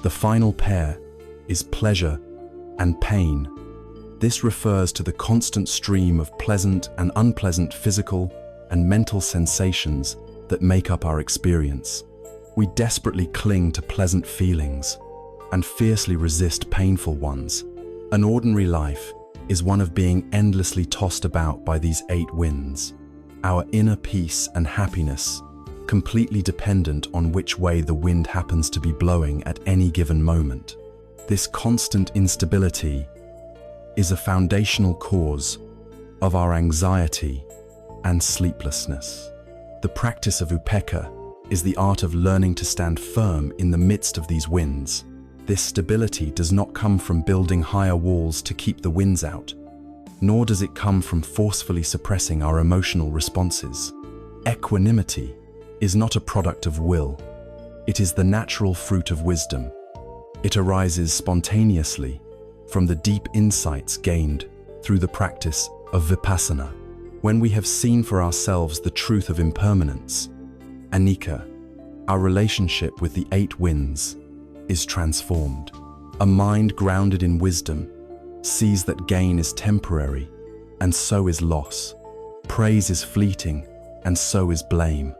Speaker 1: The final pair is pleasure and pain. This refers to the constant stream of pleasant and unpleasant physical and mental sensations that make up our experience. We desperately cling to pleasant feelings and fiercely resist painful ones. An ordinary life is one of being endlessly tossed about by these 8 winds. Our inner peace and happiness, completely dependent on which way the wind happens to be blowing at any given moment. This constant instability is a foundational cause of our anxiety and sleeplessness. The practice of upekkha is the art of learning to stand firm in the midst of these winds. This stability does not come from building higher walls to keep the winds out, nor does it come from forcefully suppressing our emotional responses. Equanimity is not a product of will. It is the natural fruit of wisdom. It arises spontaneously from the deep insights gained through the practice of vipassana. When we have seen for ourselves the truth of impermanence, anicca, our relationship with the 8 winds is transformed. A mind grounded in wisdom sees that gain is temporary, and so is loss. Praise is fleeting, and so is blame.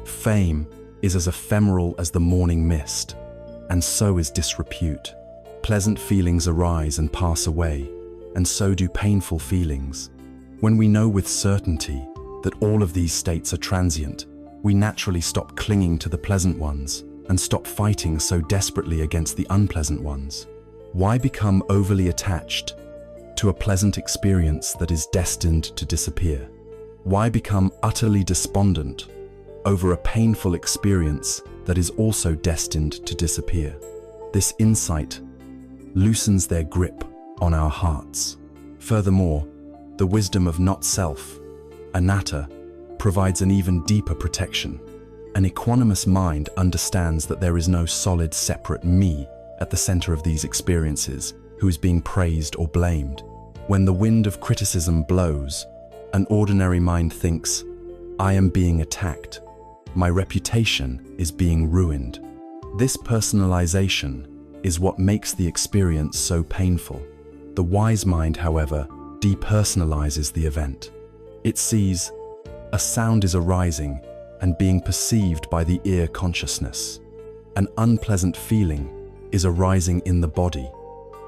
Speaker 1: Fame is as ephemeral as the morning mist, and so is disrepute. Pleasant feelings arise and pass away, and so do painful feelings. When we know with certainty that all of these states are transient, we naturally stop clinging to the pleasant ones and stop fighting so desperately against the unpleasant ones. Why become overly attached to a pleasant experience that is destined to disappear? Why become utterly despondent over a painful experience that is also destined to disappear? This insight loosens their grip on our hearts. Furthermore, the wisdom of not-self, anatta, provides an even deeper protection. An equanimous mind understands that there is no solid, separate me at the center of these experiences who is being praised or blamed. When the wind of criticism blows, an ordinary mind thinks, I am being attacked. My reputation is being ruined. This personalization is what makes the experience so painful. The wise mind, however, depersonalizes the event. It sees a sound is arising and being perceived by the ear consciousness. An unpleasant feeling is arising in the body.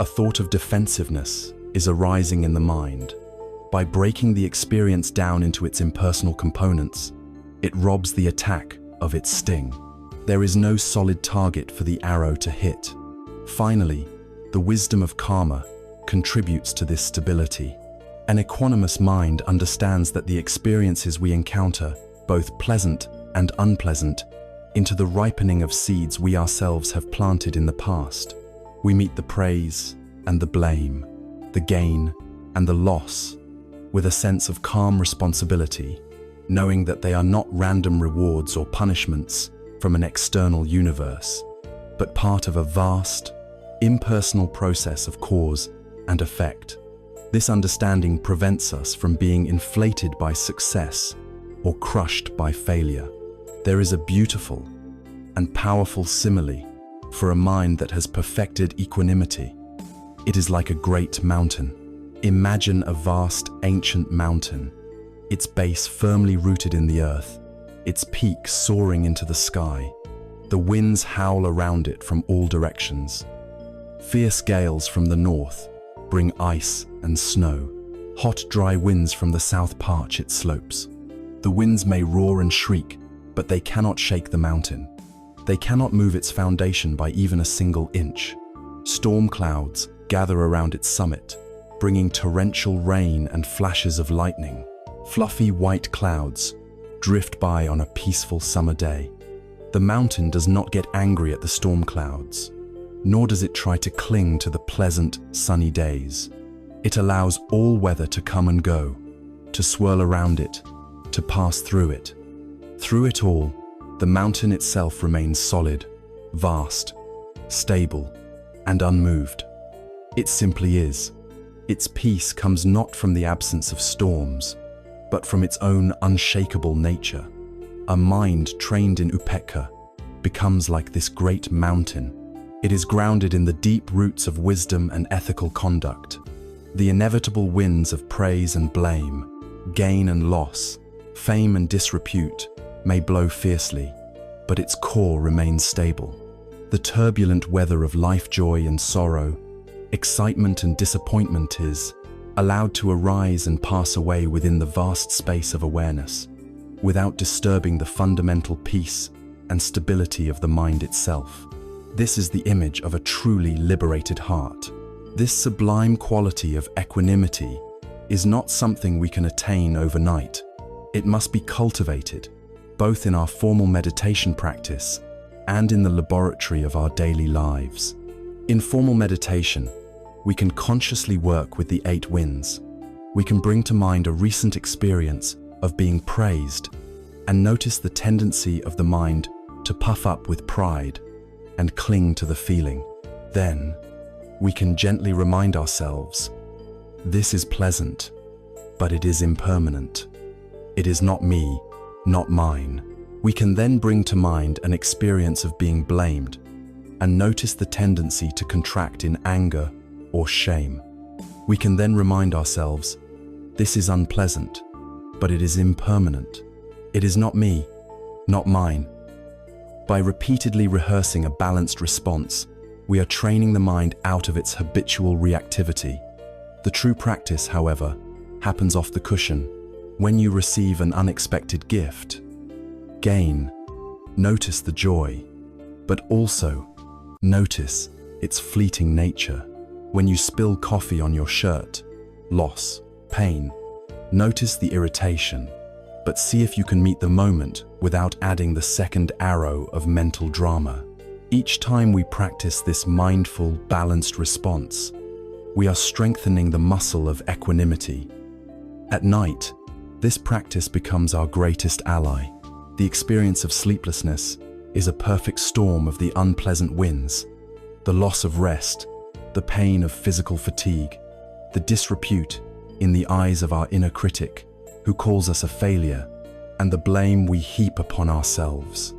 Speaker 1: A thought of defensiveness is arising in the mind. By breaking the experience down into its impersonal components, it robs the attack of its sting. There is no solid target for the arrow to hit. Finally, the wisdom of karma contributes to this stability. An equanimous mind understands that the experiences we encounter, both pleasant and unpleasant, into the ripening of seeds we ourselves have planted in the past. We meet the praise and the blame, the gain and the loss, with a sense of calm responsibility, knowing that they are not random rewards or punishments from an external universe, but part of a vast, impersonal process of cause and effect. This understanding prevents us from being inflated by success or crushed by failure. There is a beautiful and powerful simile for a mind that has perfected equanimity. It is like a great mountain. Imagine a vast, ancient mountain, its base firmly rooted in the earth, its peak soaring into the sky. The winds howl around it from all directions. Fierce gales from the north bring ice and snow. Hot, dry winds from the south parch its slopes. The winds may roar and shriek, but they cannot shake the mountain. They cannot move its foundation by even a single inch. Storm clouds gather around its summit, bringing torrential rain and flashes of lightning. Fluffy white clouds drift by on a peaceful summer day. The mountain does not get angry at the storm clouds, nor does it try to cling to the pleasant, sunny days. It allows all weather to come and go, to swirl around it, to pass through it. Through it all, the mountain itself remains solid, vast, stable, and unmoved. It simply is. Its peace comes not from the absence of storms, but from its own unshakable nature. A mind trained in upekkha becomes like this great mountain. It is grounded in the deep roots of wisdom and ethical conduct. The inevitable winds of praise and blame, gain and loss, fame and disrepute may blow fiercely, but its core remains stable. The turbulent weather of life joy and sorrow, excitement and disappointment is allowed to arise and pass away within the vast space of awareness, without disturbing the fundamental peace and stability of the mind itself. This is the image of a truly liberated heart. This sublime quality of equanimity is not something we can attain overnight. It must be cultivated, both in our formal meditation practice and in the laboratory of our daily lives. In formal meditation, we can consciously work with the 8 winds. We can bring to mind a recent experience of being praised and notice the tendency of the mind to puff up with pride and cling to the feeling. Then, we can gently remind ourselves, this is pleasant, but it is impermanent. It is not me, not mine. We can then bring to mind an experience of being blamed and notice the tendency to contract in anger or shame. We can then remind ourselves, this is unpleasant, but it is impermanent. It is not me, not mine. By repeatedly rehearsing a balanced response, we are training the mind out of its habitual reactivity. The true practice, however, happens off the cushion. When you receive an unexpected gift, gain, notice the joy, but also notice its fleeting nature. When you spill coffee on your shirt, loss, pain, notice the irritation, but see if you can meet the moment without adding the second arrow of mental drama. Each time we practice this mindful, balanced response, we are strengthening the muscle of equanimity. At night, this practice becomes our greatest ally. The experience of sleeplessness is a perfect storm of the unpleasant winds, the loss of rest, the pain of physical fatigue, the disrepute in the eyes of our inner critic, who calls us a failure, and the blame we heap upon ourselves.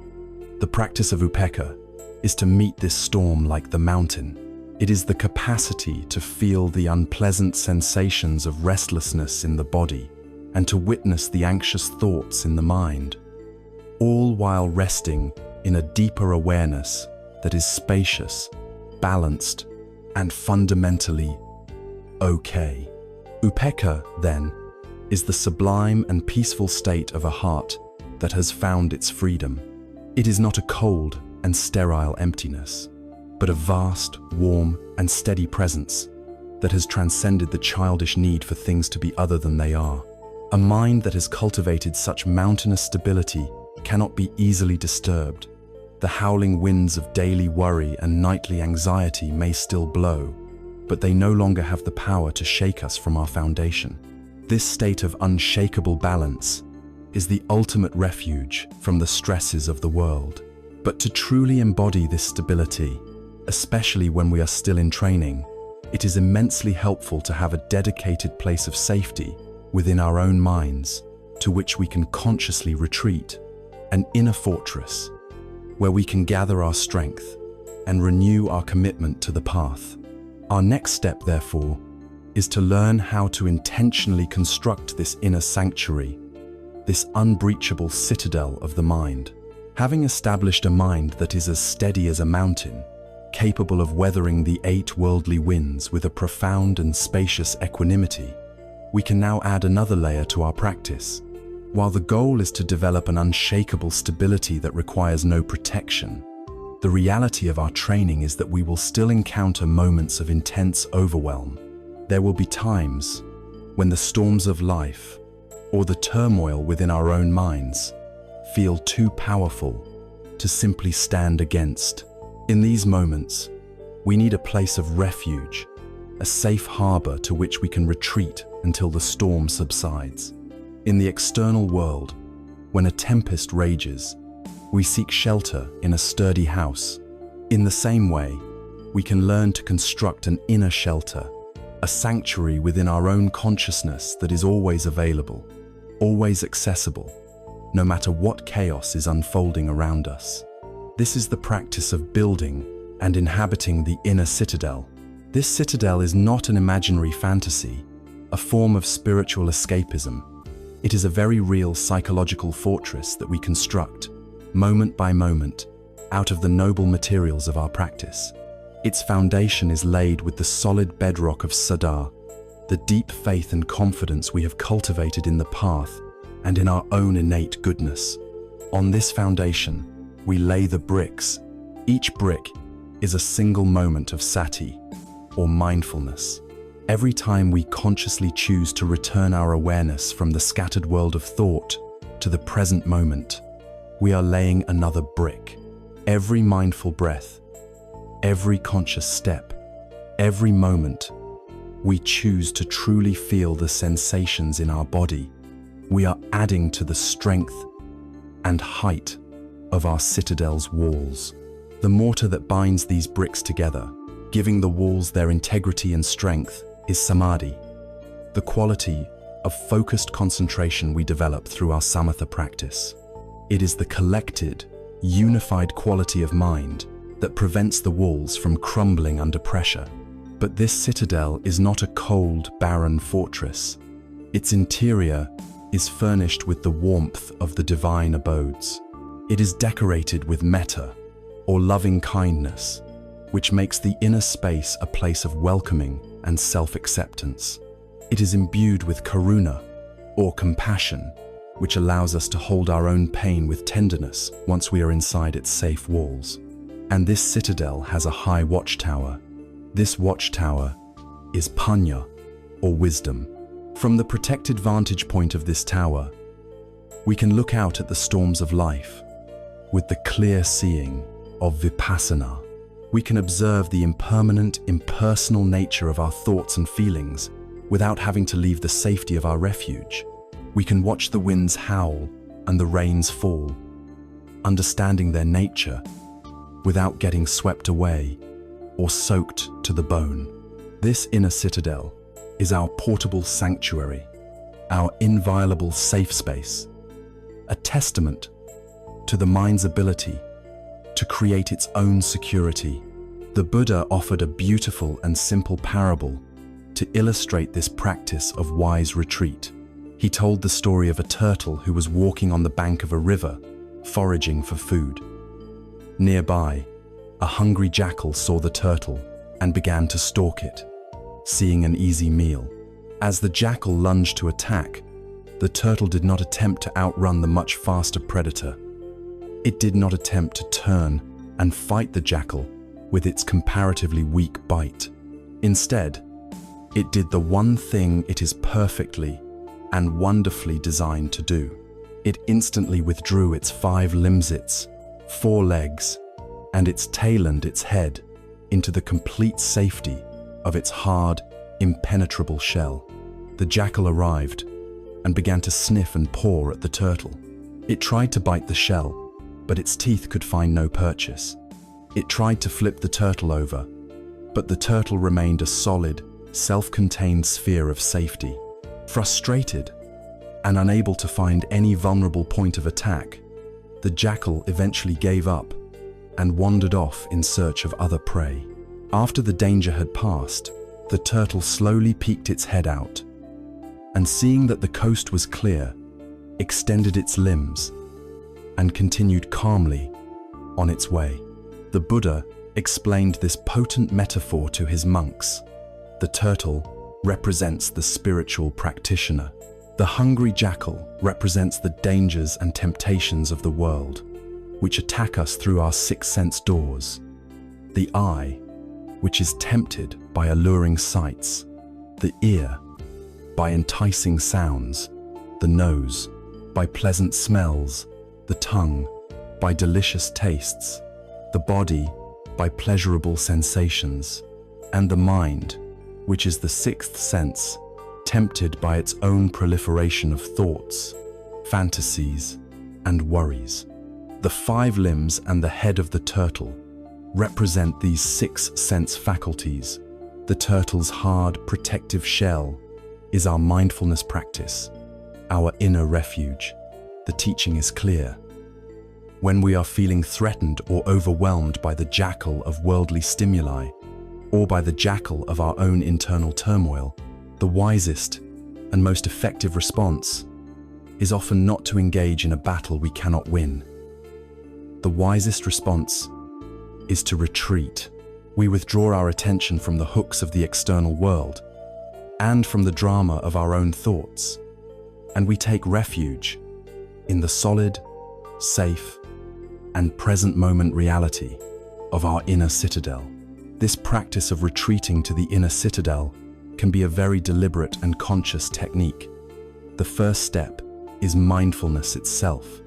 Speaker 1: The practice of upekkha is to meet this storm like the mountain. It is the capacity to feel the unpleasant sensations of restlessness in the body and to witness the anxious thoughts in the mind, all while resting in a deeper awareness that is spacious, balanced, and fundamentally okay. Upekkha, then, is the sublime and peaceful state of a heart that has found its freedom. It is not a cold and sterile emptiness, but a vast, warm, and steady presence that has transcended the childish need for things to be other than they are. A mind that has cultivated such mountainous stability cannot be easily disturbed. The howling winds of daily worry and nightly anxiety may still blow, but they no longer have the power to shake us from our foundation. This state of unshakable balance is the ultimate refuge from the stresses of the world. But to truly embody this stability, especially when we are still in training, it is immensely helpful to have a dedicated place of safety within our own minds to which we can consciously retreat, an inner fortress where we can gather our strength and renew our commitment to the path. Our next step, therefore, is to learn how to intentionally construct this inner sanctuary, this unbreachable citadel of the mind. Having established a mind that is as steady as a mountain, capable of weathering the 8 worldly winds with a profound and spacious equanimity, we can now add another layer to our practice. While the goal is to develop an unshakable stability that requires no protection, the reality of our training is that we will still encounter moments of intense overwhelm. There will be times when the storms of life, or the turmoil within our own minds, feel too powerful to simply stand against. In these moments, we need a place of refuge, a safe harbor to which we can retreat until the storm subsides. In the external world, when a tempest rages, we seek shelter in a sturdy house. In the same way, we can learn to construct an inner shelter, a sanctuary within our own consciousness that is always available, always accessible, no matter what chaos is unfolding around us. This is the practice of building and inhabiting the inner citadel. This citadel is not an imaginary fantasy, a form of spiritual escapism. It is a very real psychological fortress that we construct, moment by moment, out of the noble materials of our practice. Its foundation is laid with the solid bedrock of Saddhā, the deep faith and confidence we have cultivated in the path and in our own innate goodness. On this foundation, we lay the bricks. Each brick is a single moment of sati, or mindfulness. Every time we consciously choose to return our awareness from the scattered world of thought to the present moment, we are laying another brick. Every mindful breath, every conscious step, every moment, we choose to truly feel the sensations in our body. We are adding to the strength and height of our citadel's walls. The mortar that binds these bricks together, giving the walls their integrity and strength, is samadhi, the quality of focused concentration we develop through our samatha practice. It is the collected, unified quality of mind that prevents the walls from crumbling under pressure. But this citadel is not a cold, barren fortress. Its interior is furnished with the warmth of the divine abodes. It is decorated with metta, or loving kindness, which makes the inner space a place of welcoming and self-acceptance. It is imbued with karuna, or compassion, which allows us to hold our own pain with tenderness once we are inside its safe walls. And this citadel has a high watchtower. This watchtower is panya, or wisdom. From the protected vantage point of this tower, we can look out at the storms of life with the clear seeing of vipassana. We can observe the impermanent, impersonal nature of our thoughts and feelings without having to leave the safety of our refuge. We can watch the winds howl and the rains fall, understanding their nature without getting swept away or soaked to the bone. This inner citadel is our portable sanctuary, our inviolable safe space, a testament to the mind's ability to create its own security. The Buddha offered a beautiful and simple parable to illustrate this practice of wise retreat. He told the story of a turtle who was walking on the bank of a river, foraging for food. Nearby, a hungry jackal saw the turtle and began to stalk it, seeing an easy meal. As the jackal lunged to attack, the turtle did not attempt to outrun the much faster predator. It did not attempt to turn and fight the jackal with its comparatively weak bite. Instead, it did the one thing it is perfectly and wonderfully designed to do. It instantly withdrew its 5 limbs, its 4 legs, and its tail and its head into the complete safety of its hard, impenetrable shell. The jackal arrived and began to sniff and paw at the turtle. It tried to bite the shell, but its teeth could find no purchase. It tried to flip the turtle over, but the turtle remained a solid, self-contained sphere of safety. Frustrated and unable to find any vulnerable point of attack, the jackal eventually gave up and wandered off in search of other prey. After the danger had passed, the turtle slowly peeked its head out, and seeing that the coast was clear, extended its limbs and continued calmly on its way. The Buddha explained this potent metaphor to his monks. The turtle represents the spiritual practitioner. The hungry jackal represents the dangers and temptations of the world, which attack us through our 6 sense doors. The eye, which is tempted by alluring sights. The ear, by enticing sounds. The nose, by pleasant smells. The tongue, by delicious tastes. The body, by pleasurable sensations. And the mind, which is the 6th sense, tempted by its own proliferation of thoughts, fantasies, and worries. The 5 limbs and the head of the turtle represent these 6 sense faculties. The turtle's hard, protective shell is our mindfulness practice, our inner refuge. The teaching is clear. When we are feeling threatened or overwhelmed by the jackal of worldly stimuli, or by the jackal of our own internal turmoil, the wisest and most effective response is often not to engage in a battle we cannot win. The wisest response is to retreat. We withdraw our attention from the hooks of the external world and from the drama of our own thoughts, and we take refuge in the solid, safe, and present moment reality of our inner citadel. This practice of retreating to the inner citadel can be a very deliberate and conscious technique. The first step is mindfulness itself.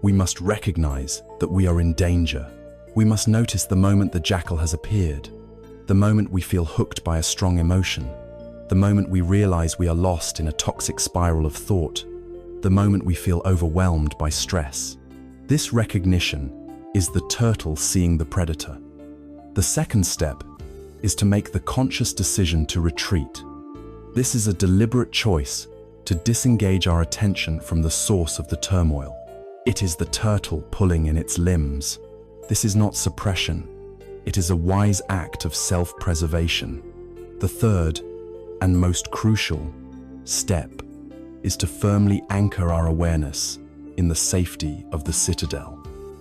Speaker 1: We must recognize that we are in danger. We must notice the moment the jackal has appeared, the moment we feel hooked by a strong emotion, the moment we realize we are lost in a toxic spiral of thought, the moment we feel overwhelmed by stress. This recognition is the turtle seeing the predator. The second step is to make the conscious decision to retreat. This is a deliberate choice to disengage our attention from the source of the turmoil. It is the turtle pulling in its limbs. This is not suppression. It is a wise act of self-preservation. The third and most crucial step is to firmly anchor our awareness in the safety of the citadel.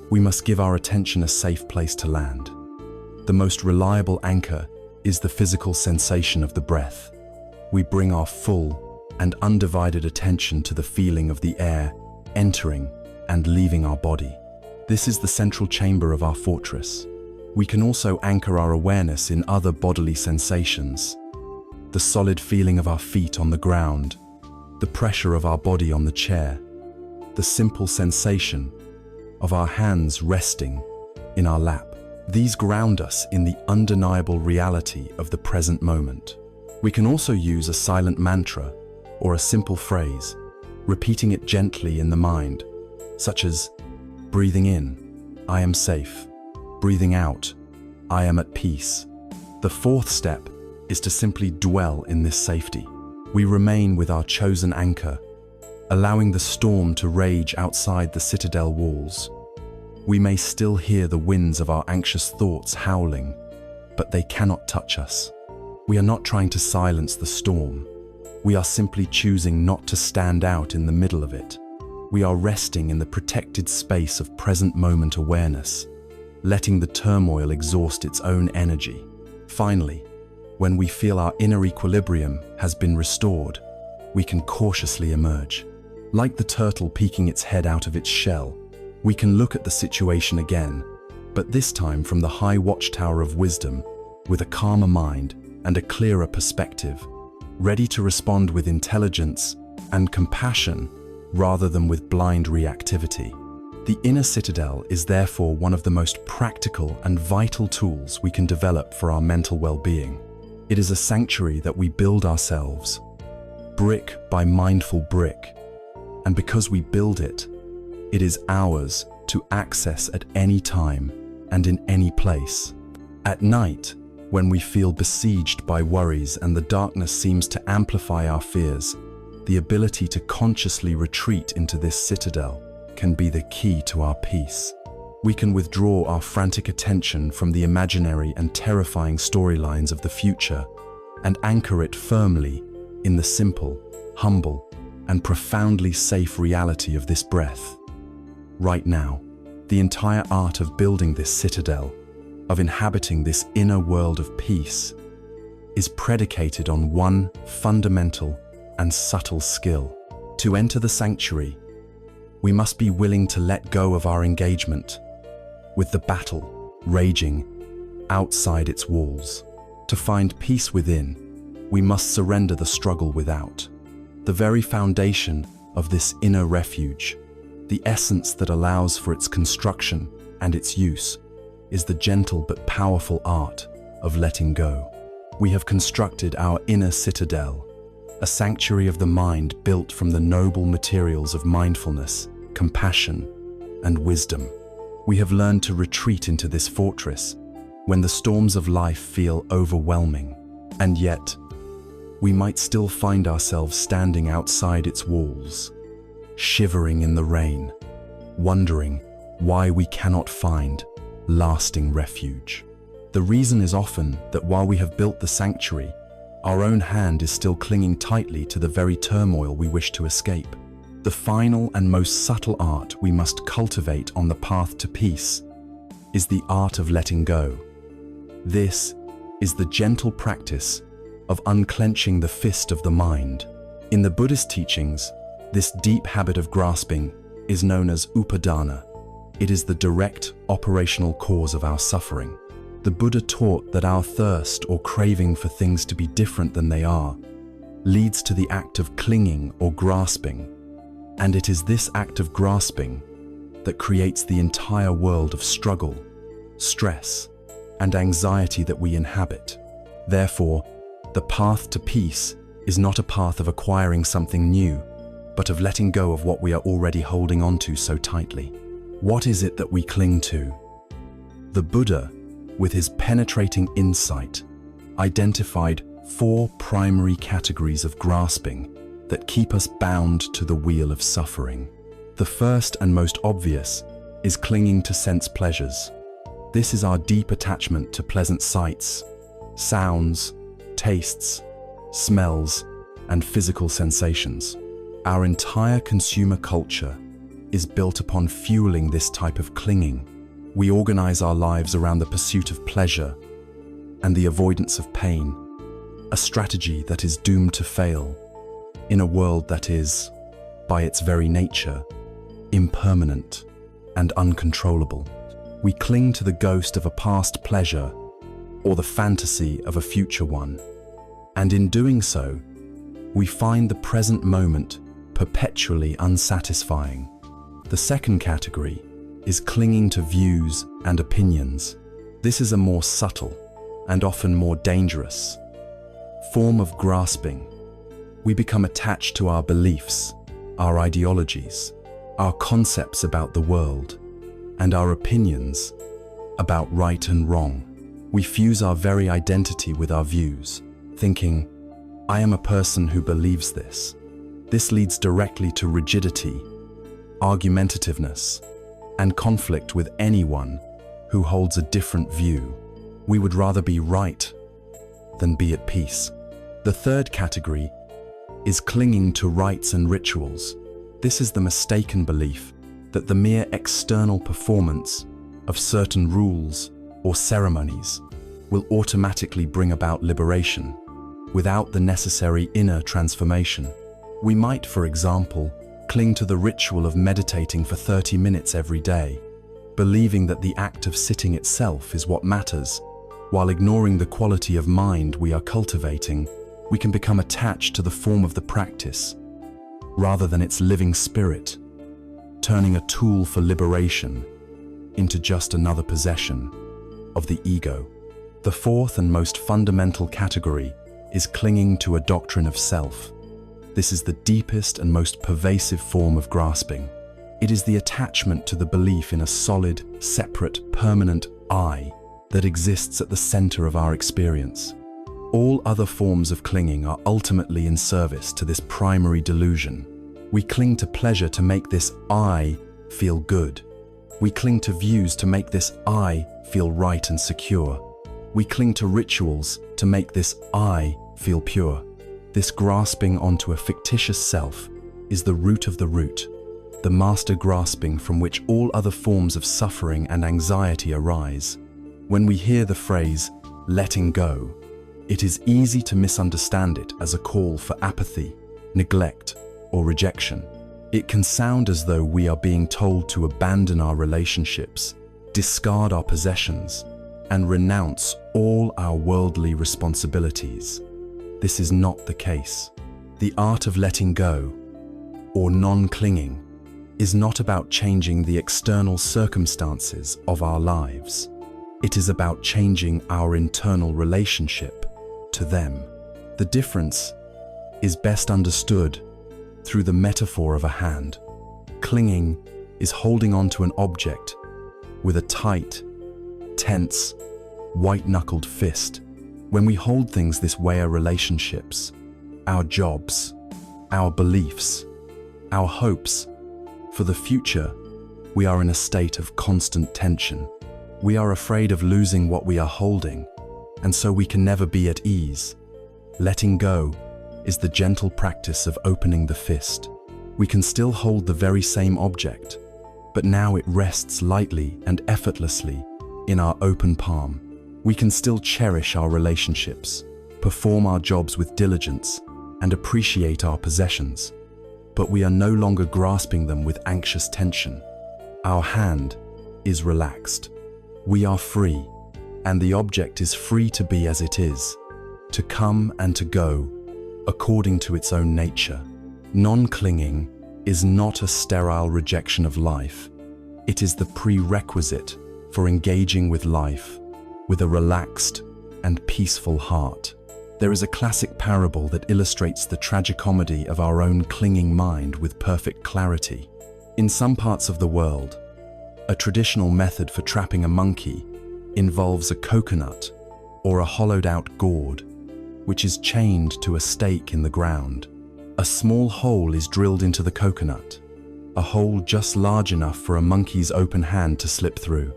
Speaker 1: We must give our attention a safe place to land. The most reliable anchor is the physical sensation of the breath. We bring our full and undivided attention to the feeling of the air entering and leaving our body. This is the central chamber of our fortress. We can also anchor our awareness in other bodily sensations. The solid feeling of our feet on the ground, the pressure of our body on the chair, the simple sensation of our hands resting in our lap. These ground us in the undeniable reality of the present moment. We can also use a silent mantra or a simple phrase, repeating it gently in the mind, such as breathing in, I am safe. Breathing out, I am at peace. The fourth step is to simply dwell in this safety. We remain with our chosen anchor, allowing the storm to rage outside the citadel walls. We may still hear the winds of our anxious thoughts howling, but they cannot touch us. We are not trying to silence the storm. We are simply choosing not to stand out in the middle of it. We are resting in the protected space of present moment awareness, letting the turmoil exhaust its own energy. Finally, when we feel our inner equilibrium has been restored, we can cautiously emerge. Like the turtle peeking its head out of its shell, we can look at the situation again, but this time from the high watchtower of wisdom, with a calmer mind and a clearer perspective, ready to respond with intelligence and compassion rather than with blind reactivity. The inner citadel is therefore one of the most practical and vital tools we can develop for our mental well-being. It is a sanctuary that we build ourselves, brick by mindful brick, and because we build it, it is ours to access at any time and in any place. At night, when we feel besieged by worries and the darkness seems to amplify our fears, the ability to consciously retreat into this citadel can be the key to our peace. We can withdraw our frantic attention from the imaginary and terrifying storylines of the future and anchor it firmly in the simple, humble, and profoundly safe reality of this breath. Right now, the entire art of building this citadel, of inhabiting this inner world of peace, is predicated on one fundamental and subtle skill. To enter the sanctuary, we must be willing to let go of our engagement with the battle raging outside its walls. To find peace within, we must surrender the struggle without. The very foundation of this inner refuge, the essence that allows for its construction and its use, is the gentle but powerful art of letting go. We have constructed our inner citadel, a sanctuary of the mind built from the noble materials of mindfulness, compassion, and wisdom. We have learned to retreat into this fortress when the storms of life feel overwhelming, and yet we might still find ourselves standing outside its walls, shivering in the rain, wondering why we cannot find lasting refuge. The reason is often that while we have built the sanctuary, our own hand is still clinging tightly to the very turmoil we wish to escape. The final and most subtle art we must cultivate on the path to peace is the art of letting go. This is the gentle practice of unclenching the fist of the mind. In the Buddhist teachings, this deep habit of grasping is known as upadana. It is the direct operational cause of our suffering. The Buddha taught that our thirst or craving for things to be different than they are leads to the act of clinging or grasping, and it is this act of grasping that creates the entire world of struggle, stress, and anxiety that we inhabit. Therefore, the path to peace is not a path of acquiring something new, but of letting go of what we are already holding on to so tightly. What is it that we cling to? The Buddha, with his penetrating insight, identified 4 primary categories of grasping that keep us bound to the wheel of suffering. The first and most obvious is clinging to sense pleasures. This is our deep attachment to pleasant sights, sounds, tastes, smells, and physical sensations. Our entire consumer culture is built upon fueling this type of clinging. We organize our lives around the pursuit of pleasure and the avoidance of pain, a strategy that is doomed to fail in a world that is, by its very nature, impermanent and uncontrollable. We cling to the ghost of a past pleasure or the fantasy of a future one, and in doing so, we find the present moment perpetually unsatisfying. The second category is clinging to views and opinions. This is a more subtle and often more dangerous form of grasping. We become attached to our beliefs, our ideologies, our concepts about the world, and our opinions about right and wrong. We fuse our very identity with our views, thinking, I am a person who believes this. This leads directly to rigidity, argumentativeness, and conflict with anyone who holds a different view. We would rather be right than be at peace. The third category is clinging to rites and rituals. This is the mistaken belief that the mere external performance of certain rules or ceremonies will automatically bring about liberation without the necessary inner transformation. We might, for example, cling to the ritual of meditating for 30 minutes every day, believing that the act of sitting itself is what matters. While ignoring the quality of mind we are cultivating, we can become attached to the form of the practice rather than its living spirit, turning a tool for liberation into just another possession of the ego. The fourth and most fundamental category is clinging to a doctrine of self. This is the deepest and most pervasive form of grasping. It is the attachment to the belief in a solid, separate, permanent I that exists at the center of our experience. All other forms of clinging are ultimately in service to this primary delusion. We cling to pleasure to make this I feel good. We cling to views to make this I feel right and secure. We cling to rituals to make this I feel pure. This grasping onto a fictitious self is the root of the root, the master grasping from which all other forms of suffering and anxiety arise. When we hear the phrase, letting go, it is easy to misunderstand it as a call for apathy, neglect, or rejection. It can sound as though we are being told to abandon our relationships, discard our possessions, and renounce all our worldly responsibilities. This is not the case. The art of letting go, or non-clinging, is not about changing the external circumstances of our lives. It is about changing our internal relationship to them. The difference is best understood through the metaphor of a hand. Clinging is holding on to an object with a tight, tense, white-knuckled fist. When we hold things this way, our relationships, our jobs, our beliefs, our hopes for the future, we are in a state of constant tension. We are afraid of losing what we are holding, and so we can never be at ease. Letting go is the gentle practice of opening the fist. We can still hold the very same object, but now it rests lightly and effortlessly in our open palm. We can still cherish our relationships, perform our jobs with diligence, and appreciate our possessions, but we are no longer grasping them with anxious tension. Our hand is relaxed. We are free, and the object is free to be as it is, to come and to go according to its own nature. Non-clinging is not a sterile rejection of life. It is the prerequisite for engaging with life with a relaxed and peaceful heart. There is a classic parable that illustrates the tragicomedy of our own clinging mind with perfect clarity. In some parts of the world, a traditional method for trapping a monkey involves a coconut or a hollowed-out gourd, which is chained to a stake in the ground. A small hole is drilled into the coconut, a hole just large enough for a monkey's open hand to slip through.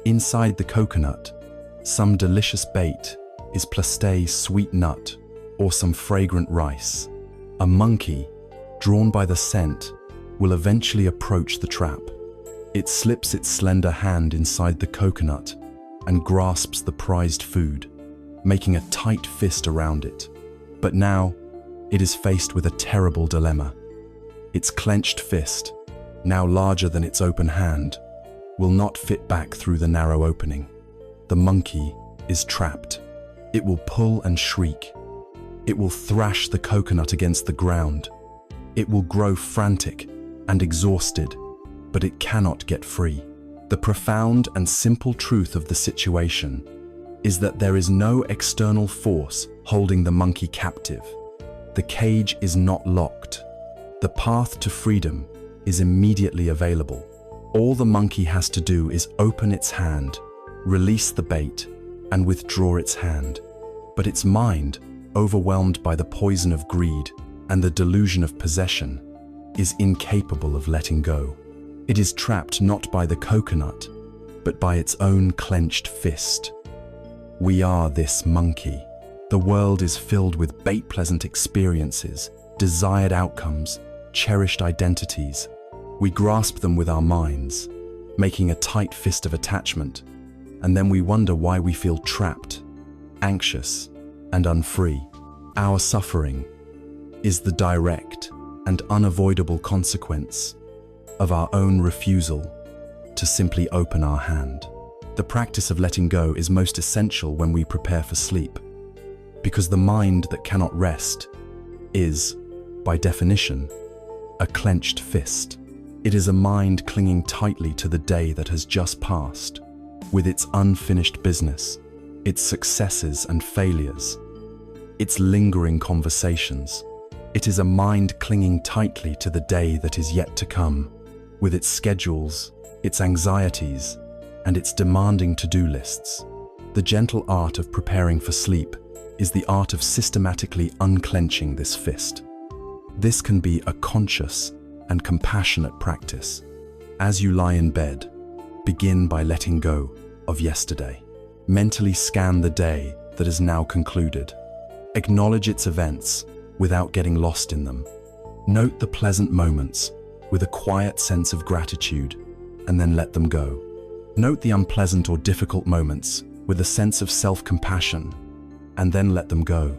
Speaker 1: Inside the coconut, some delicious bait is placed sweet nut or some fragrant rice. A monkey, drawn by the scent, will eventually approach the trap. It slips its slender hand inside the coconut and grasps the prized food, making a tight fist around it. But now, it is faced with a terrible dilemma. Its clenched fist, now larger than its open hand, will not fit back through the narrow opening. The monkey is trapped. It will pull and shriek. It will thrash the coconut against the ground. It will grow frantic and exhausted, but it cannot get free. The profound and simple truth of the situation is that there is no external force holding the monkey captive. The cage is not locked. The path to freedom is immediately available. All the monkey has to do is open its hand, release the bait, and withdraw its hand. But its mind, overwhelmed by the poison of greed and the delusion of possession, is incapable of letting go. It is trapped not by the coconut, but by its own clenched fist. We are this monkey. The world is filled with bait-pleasant experiences, desired outcomes, cherished identities. We grasp them with our minds, making a tight fist of attachment, and then we wonder why we feel trapped, anxious, and unfree. Our suffering is the direct and unavoidable consequence of our own refusal to simply open our hand. The practice of letting go is most essential when we prepare for sleep, because the mind that cannot rest is, by definition, a clenched fist. It is a mind clinging tightly to the day that has just passed, with its unfinished business, its successes and failures, its lingering conversations. It is a mind clinging tightly to the day that is yet to come, with its schedules, its anxieties, and its demanding to-do lists. The gentle art of preparing for sleep is the art of systematically unclenching this fist. This can be a conscious and compassionate practice. As you lie in bed, begin by letting go of yesterday. Mentally scan the day that is now concluded. Acknowledge its events without getting lost in them. Note the pleasant moments with a quiet sense of gratitude, and then let them go. Note the unpleasant or difficult moments with a sense of self-compassion, and then let them go.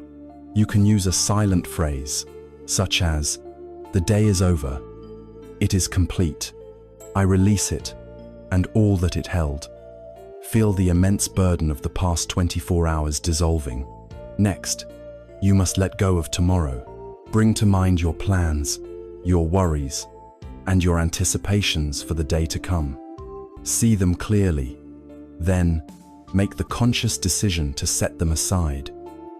Speaker 1: You can use a silent phrase, such as, "The day is over. It is complete. I release it and all that it held." Feel the immense burden of the past 24 hours dissolving. Next, you must let go of tomorrow. Bring to mind your plans, your worries, and your anticipations for the day to come. See them clearly. Then, make the conscious decision to set them aside.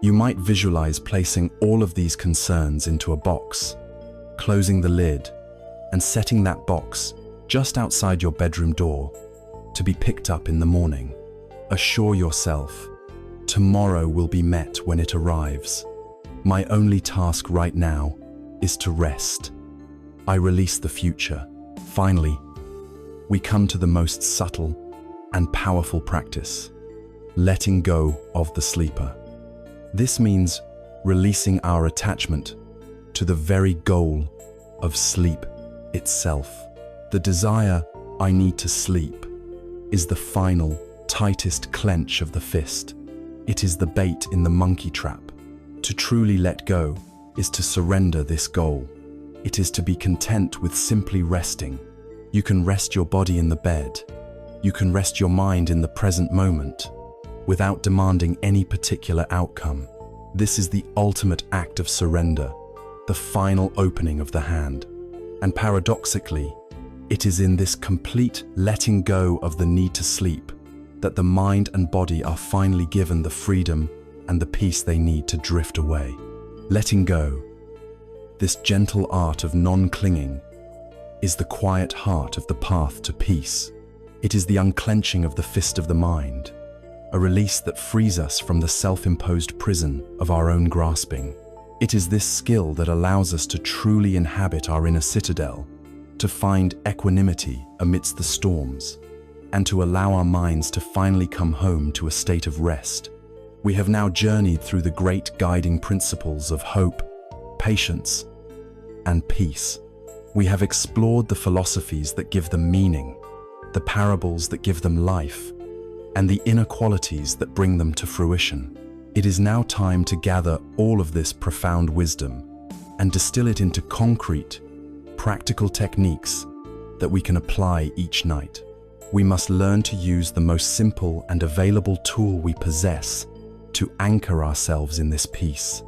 Speaker 1: You might visualize placing all of these concerns into a box, closing the lid, and setting that box just outside your bedroom door to be picked up in the morning. Assure yourself, tomorrow will be met when it arrives. My only task right now is to rest. I release the future. Finally, we come to the most subtle and powerful practice, letting go of the sleeper. This means releasing our attachment to the very goal of sleep itself. The desire, I need to sleep, is the final, tightest clench of the fist. It is the bait in the monkey trap. To truly let go is to surrender this goal. It is to be content with simply resting. You can rest your body in the bed. You can rest your mind in the present moment without demanding any particular outcome. This is the ultimate act of surrender, the final opening of the hand. And paradoxically, it is in this complete letting go of the need to sleep that the mind and body are finally given the freedom and the peace they need to drift away. Letting go, this gentle art of non-clinging, is the quiet heart of the path to peace. It is the unclenching of the fist of the mind, a release that frees us from the self-imposed prison of our own grasping. It is this skill that allows us to truly inhabit our inner citadel, to find equanimity amidst the storms, and to allow our minds to finally come home to a state of rest. We have now journeyed through the great guiding principles of hope, patience, and peace. We have explored the philosophies that give them meaning, the parables that give them life, and the inner qualities that bring them to fruition. It is now time to gather all of this profound wisdom and distill it into concrete, practical techniques that we can apply each night. We must learn to use the most simple and available tool we possess to anchor ourselves in this peace.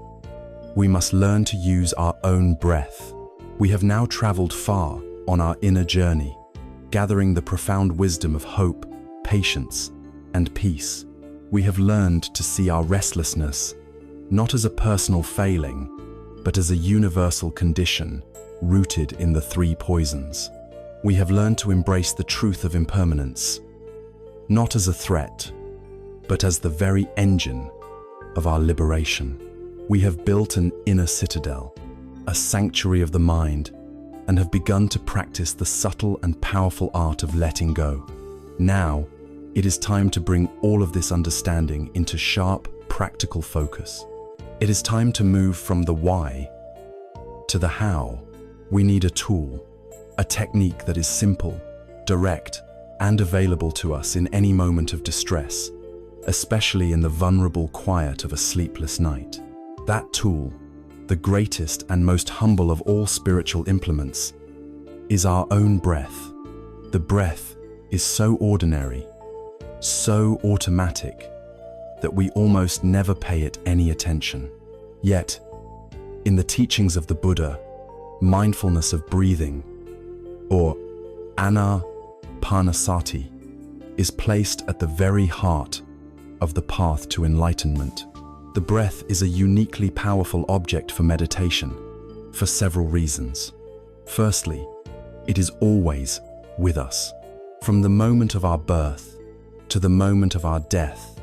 Speaker 1: We must learn to use our own breath. We have now traveled far on our inner journey, gathering the profound wisdom of hope, patience, and peace. We have learned to see our restlessness not as a personal failing, but as a universal condition rooted in the three poisons. We have learned to embrace the truth of impermanence, not as a threat, but as the very engine of our liberation. We have built an inner citadel, a sanctuary of the mind, and have begun to practice the subtle and powerful art of letting go. Now, it is time to bring all of this understanding into sharp, practical focus. It is time to move from the why to the how. We need a tool, a technique that is simple, direct, and available to us in any moment of distress, especially in the vulnerable quiet of a sleepless night. That tool, the greatest and most humble of all spiritual implements, is our own breath. The breath is so ordinary, so automatic, that we almost never pay it any attention. Yet, in the teachings of the Buddha, mindfulness of breathing, or anapanasati, is placed at the very heart of the path to enlightenment. The breath is a uniquely powerful object for meditation, for several reasons. Firstly, it is always with us. From the moment of our birth to the moment of our death,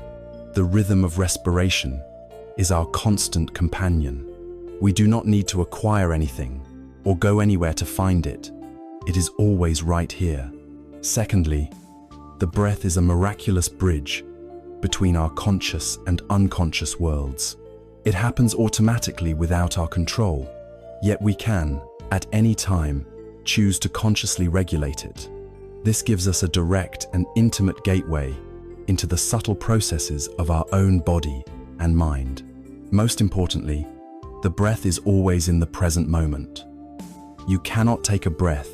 Speaker 1: the rhythm of respiration is our constant companion. We do not need to acquire anything or go anywhere to find it. It is always right here. Secondly, the breath is a miraculous bridge between our conscious and unconscious worlds. It happens automatically without our control, yet we can, at any time, choose to consciously regulate it. This gives us a direct and intimate gateway into the subtle processes of our own body and mind. Most importantly, the breath is always in the present moment. You cannot take a breath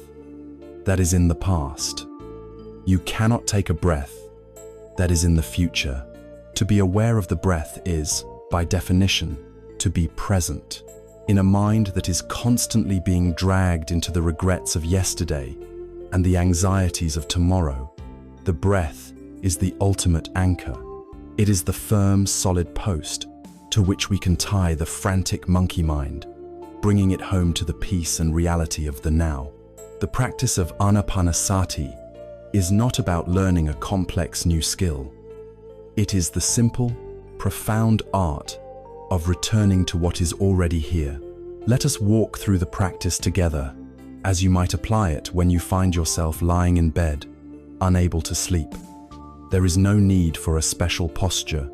Speaker 1: that is in the past. You cannot take a breath that is in the future. To be aware of the breath is, by definition, to be present. In a mind that is constantly being dragged into the regrets of yesterday and the anxieties of tomorrow, the breath is the ultimate anchor. It is the firm, solid post to which we can tie the frantic monkey mind, bringing it home to the peace and reality of the now. The practice of anapanasati is not about learning a complex new skill. It is the simple, profound art of returning to what is already here. Let us walk through the practice together, as you might apply it when you find yourself lying in bed, unable to sleep. There is no need for a special posture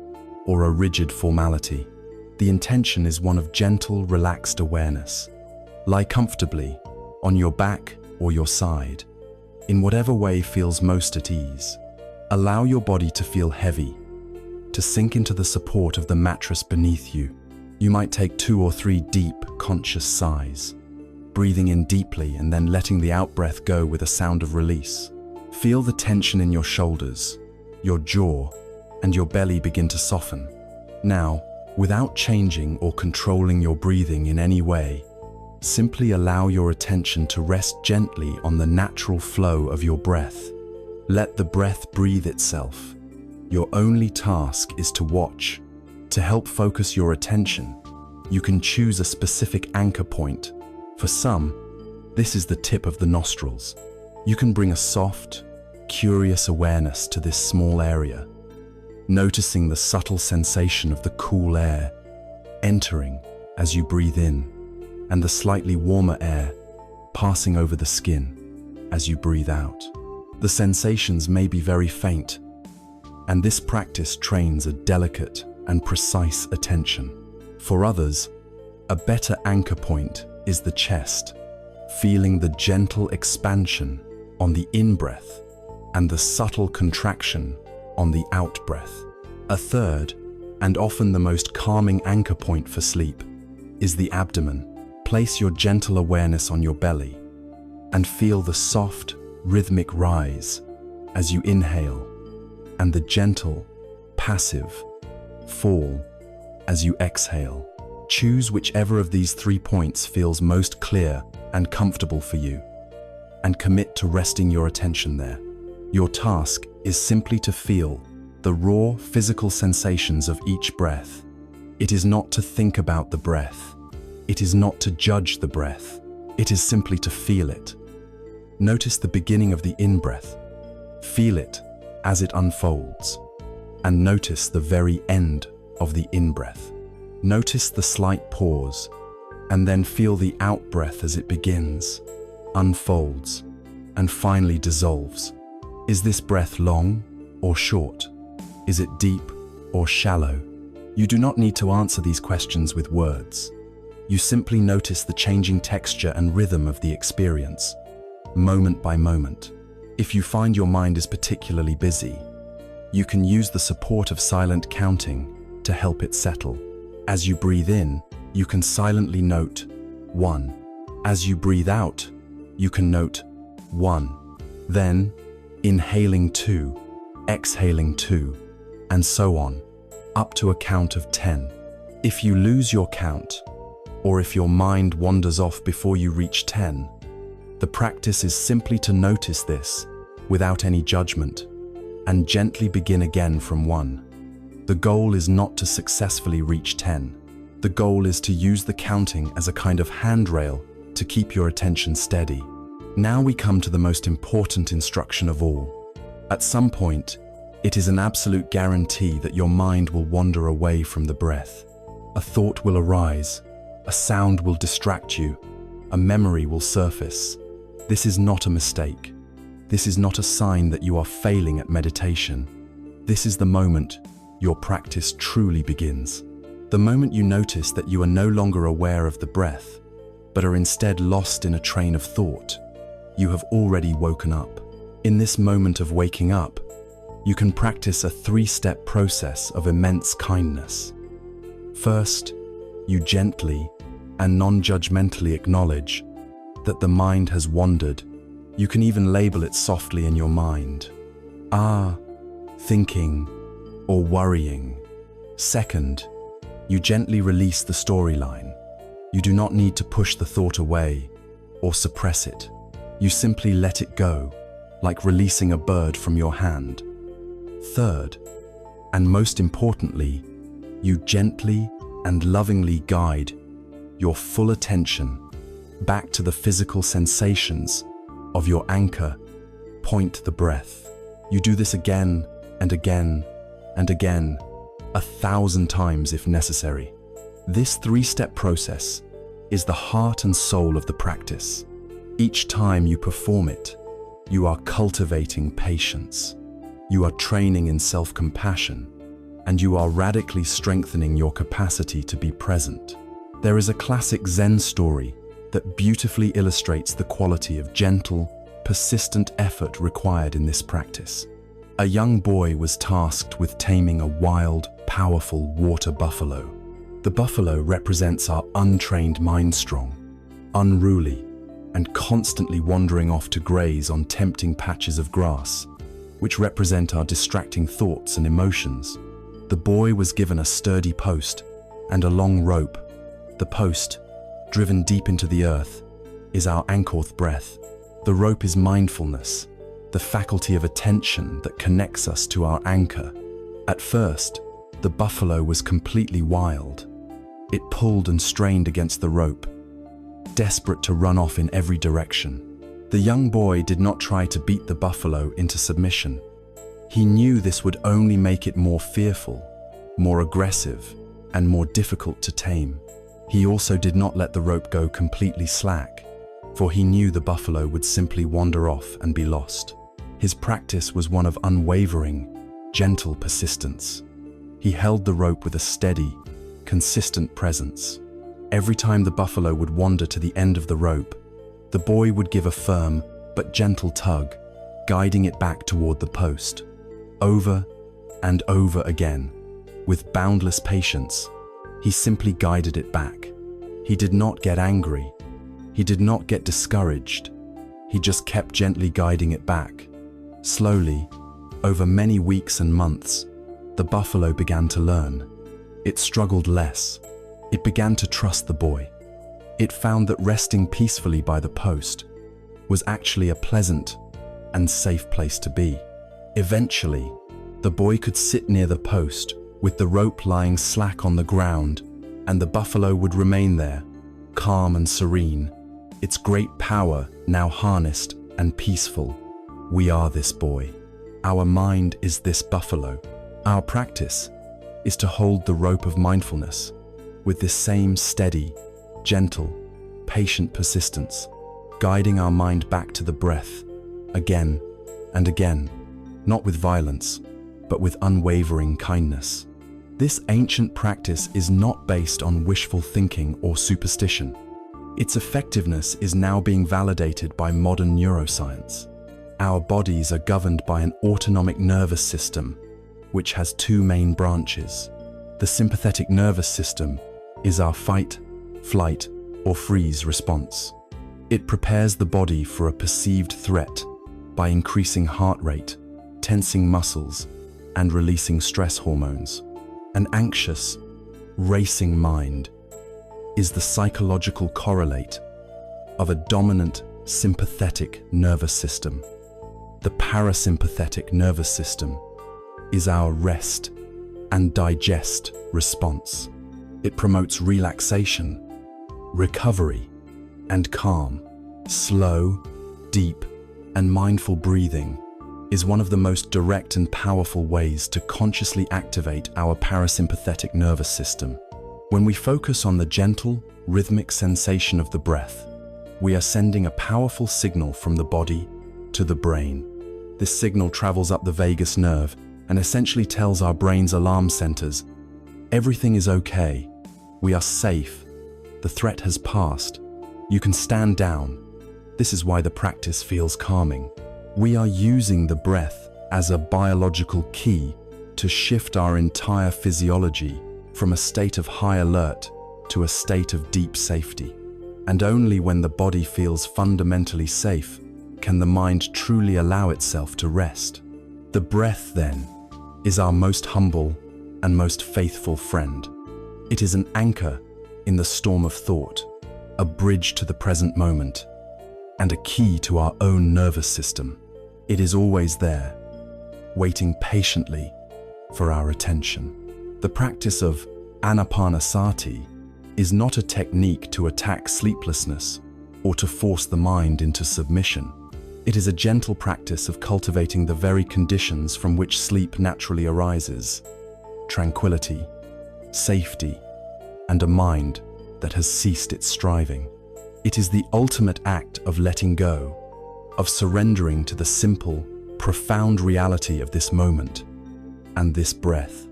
Speaker 1: or a rigid formality. The intention is one of gentle, relaxed awareness. Lie comfortably, on your back or your side, in whatever way feels most at ease. Allow your body to feel heavy, to sink into the support of the mattress beneath you. You might take 2 or 3 deep, conscious sighs, breathing in deeply and then letting the out-breath go with a sound of release. Feel the tension in your shoulders, your jaw, and your belly begin to soften. Now, without changing or controlling your breathing in any way, simply allow your attention to rest gently on the natural flow of your breath. Let the breath breathe itself. Your only task is to watch. To help focus your attention, you can choose a specific anchor point. For some, this is the tip of the nostrils. You can bring a soft, curious awareness to this small area, noticing the subtle sensation of the cool air entering as you breathe in, and the slightly warmer air passing over the skin as you breathe out. The sensations may be very faint, and this practice trains a delicate and precise attention. For others, a better anchor point is the chest, feeling the gentle expansion on the in-breath and the subtle contraction on the out-breath. A third, and often the most calming anchor point for sleep, is the abdomen. Place your gentle awareness on your belly and feel the soft, rhythmic rise as you inhale, and the gentle, passive fall as you exhale. Choose whichever of these 3 points feels most clear and comfortable for you, and commit to resting your attention there. Your task is simply to feel the raw physical sensations of each breath. It is not to think about the breath. It is not to judge the breath. It is simply to feel it. Notice the beginning of the in-breath. Feel it as it unfolds, and notice the very end of the in-breath. Notice the slight pause, and then feel the out-breath as it begins, unfolds, and finally dissolves. Is this breath long or short? Is it deep or shallow? You do not need to answer these questions with words. You simply notice the changing texture and rhythm of the experience, moment by moment. If you find your mind is particularly busy, you can use the support of silent counting to help it settle. As you breathe in, you can silently note 1. As you breathe out, you can note 1. Then, inhaling 2, exhaling 2, and so on, up to a count of 10. If you lose your count, or if your mind wanders off before you reach 10, the practice is simply to notice this without any judgment and gently begin again from 1. The goal is not to successfully reach 10. The goal is to use the counting as a kind of handrail to keep your attention steady. Now we come to the most important instruction of all. At some point, it is an absolute guarantee that your mind will wander away from the breath. A thought will arise, a sound will distract you, a memory will surface. This is not a mistake. This is not a sign that you are failing at meditation. This is the moment your practice truly begins. The moment you notice that you are no longer aware of the breath, but are instead lost in a train of thought, you have already woken up. In this moment of waking up, you can practice a 3-step process of immense kindness. First, you gently and non-judgmentally acknowledge that the mind has wandered. You can even label it softly in your mind. Thinking or worrying. Second, you gently release the storyline. You do not need to push the thought away or suppress it. You simply let it go, like releasing a bird from your hand. Third, and most importantly, you gently and lovingly guide your full attention back to the physical sensations of your anchor point, the breath. You do this again and again and again, 1,000 times if necessary. This 3-step process is the heart and soul of the practice. Each time you perform it, you are cultivating patience, you are training in self-compassion, and you are radically strengthening your capacity to be present. There is a classic Zen story that beautifully illustrates the quality of gentle, persistent effort required in this practice. A young boy was tasked with taming a wild, powerful water buffalo. The buffalo represents our untrained mind, strong, unruly, and constantly wandering off to graze on tempting patches of grass, which represent our distracting thoughts and emotions. The boy was given a sturdy post and a long rope. The post, driven deep into the earth, is our anchor breath. The rope is mindfulness, the faculty of attention that connects us to our anchor. At first, the buffalo was completely wild. It pulled and strained against the rope, desperate to run off in every direction. The young boy did not try to beat the buffalo into submission. He knew this would only make it more fearful, more aggressive, and more difficult to tame. He also did not let the rope go completely slack, for he knew the buffalo would simply wander off and be lost. His practice was one of unwavering, gentle persistence. He held the rope with a steady, consistent presence. Every time the buffalo would wander to the end of the rope, the boy would give a firm but gentle tug, guiding it back toward the post. Over and over again, with boundless patience, he simply guided it back. He did not get angry. He did not get discouraged. He just kept gently guiding it back. Slowly, over many weeks and months, the buffalo began to learn. It struggled less. It began to trust the boy. It found that resting peacefully by the post was actually a pleasant and safe place to be. Eventually, the boy could sit near the post with the rope lying slack on the ground, and the buffalo would remain there, calm and serene, its great power now harnessed and peaceful. We are this boy. Our mind is this buffalo. Our practice is to hold the rope of mindfulness with this same steady, gentle, patient persistence, guiding our mind back to the breath again and again, not with violence, but with unwavering kindness. This ancient practice is not based on wishful thinking or superstition. Its effectiveness is now being validated by modern neuroscience. Our bodies are governed by an autonomic nervous system, which has 2 main branches. The sympathetic nervous system is our fight, flight, or freeze response. It prepares the body for a perceived threat by increasing heart rate, tensing muscles, and releasing stress hormones. An anxious, racing mind is the psychological correlate of a dominant sympathetic nervous system. The parasympathetic nervous system is our rest and digest response. It promotes relaxation, recovery, and calm. Slow, deep, and mindful breathing is one of the most direct and powerful ways to consciously activate our parasympathetic nervous system. When we focus on the gentle, rhythmic sensation of the breath, we are sending a powerful signal from the body to the brain. This signal travels up the vagus nerve and essentially tells our brain's alarm centers, everything is okay, we are safe, the threat has passed, you can stand down. This is why the practice feels calming. We are using the breath as a biological key to shift our entire physiology from a state of high alert to a state of deep safety. And only when the body feels fundamentally safe can the mind truly allow itself to rest. The breath, then, is our most humble and most faithful friend. It is an anchor in the storm of thought, a bridge to the present moment, and a key to our own nervous system. It is always there, waiting patiently for our attention. The practice of Anapanasati is not a technique to attack sleeplessness or to force the mind into submission. It is a gentle practice of cultivating the very conditions from which sleep naturally arises: tranquility, safety, and a mind that has ceased its striving. It is the ultimate act of letting go, of surrendering to the simple, profound reality of this moment and this breath.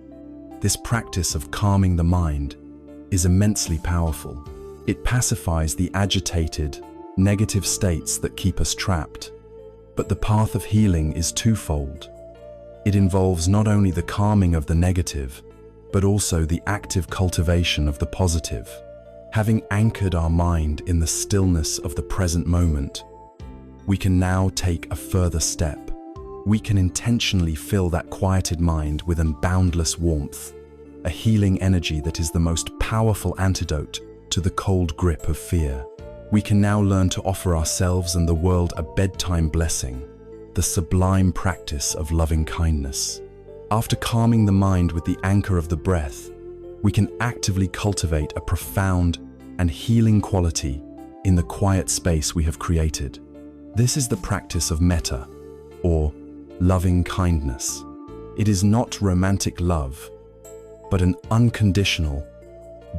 Speaker 1: This practice of calming the mind is immensely powerful. It pacifies the agitated, negative states that keep us trapped. But the path of healing is twofold. It involves not only the calming of the negative, but also the active cultivation of the positive. Having anchored our mind in the stillness of the present moment, we can now take a further step. We can intentionally fill that quieted mind with a boundless warmth, a healing energy that is the most powerful antidote to the cold grip of fear. We can now learn to offer ourselves and the world a bedtime blessing, the sublime practice of loving kindness. After calming the mind with the anchor of the breath, we can actively cultivate a profound and healing quality in the quiet space we have created. This is the practice of metta, or loving kindness. It is not romantic love, but an unconditional,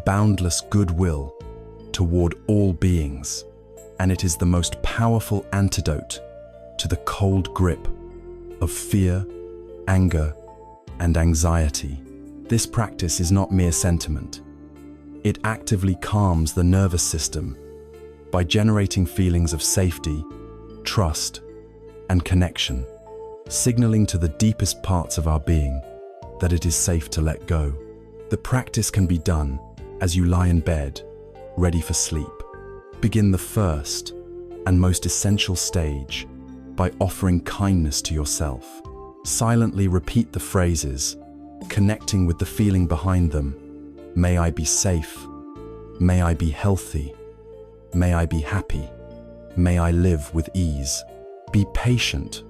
Speaker 1: boundless goodwill toward all beings, and it is the most powerful antidote to the cold grip of fear, anger, and anxiety. This practice is not mere sentiment. It actively calms the nervous system by generating feelings of safety, trust, and connection, signaling to the deepest parts of our being that it is safe to let go. The practice can be done as you lie in bed, ready for sleep. Begin the first and most essential stage by offering kindness to yourself. Silently repeat the phrases, connecting with the feeling behind them. May I be safe. May I be healthy. May I be happy. May I live with ease. Be patient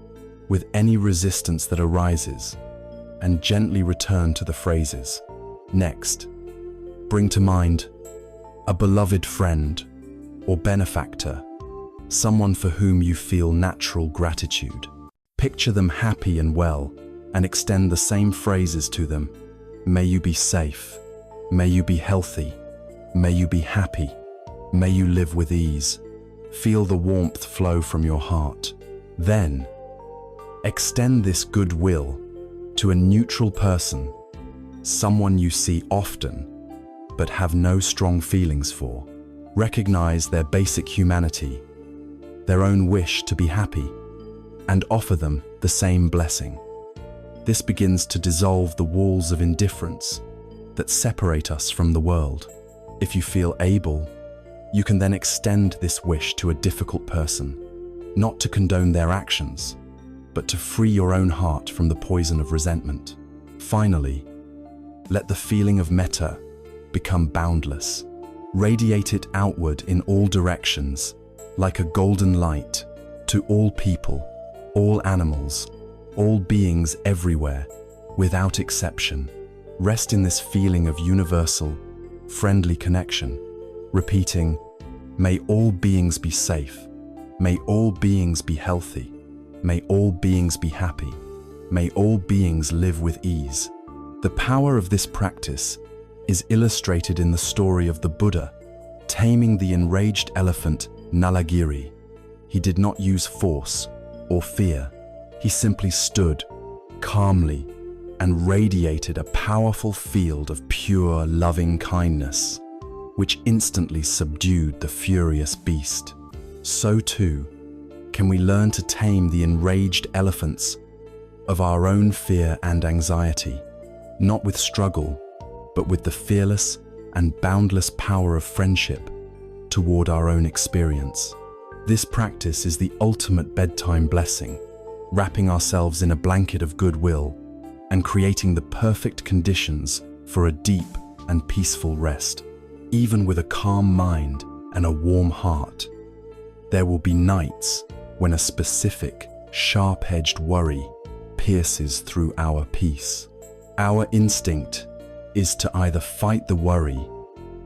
Speaker 1: with any resistance that arises and gently return to the phrases. Next, bring to mind a beloved friend or benefactor, someone for whom you feel natural gratitude. Picture them happy and well and extend the same phrases to them. May you be safe. May you be healthy. May you be happy. May you live with ease. Feel the warmth flow from your heart. Then, extend this goodwill to a neutral person, someone you see often but have no strong feelings for. Recognize their basic humanity, their own wish to be happy, and offer them the same blessing. This begins to dissolve the walls of indifference that separate us from the world. If you feel able, you can then extend this wish to a difficult person, not to condone their actions, but to free your own heart from the poison of resentment. Finally, let the feeling of metta become boundless. Radiate it outward in all directions, like a golden light, to all people, all animals, all beings everywhere, without exception. Rest in this feeling of universal, friendly connection, repeating, may all beings be safe, may all beings be healthy, may all beings be happy, may all beings live with ease. The power of this practice is illustrated in the story of the Buddha taming the enraged elephant Nalagiri. He did not use force or fear. He simply stood calmly and radiated a powerful field of pure, loving kindness, which instantly subdued the furious beast. So too, can we learn to tame the enraged elephants of our own fear and anxiety, not with struggle, but with the fearless and boundless power of friendship toward our own experience. This practice is the ultimate bedtime blessing, wrapping ourselves in a blanket of goodwill and creating the perfect conditions for a deep and peaceful rest. Even with a calm mind and a warm heart, there will be nights when a specific, sharp-edged worry pierces through our peace. Our instinct is to either fight the worry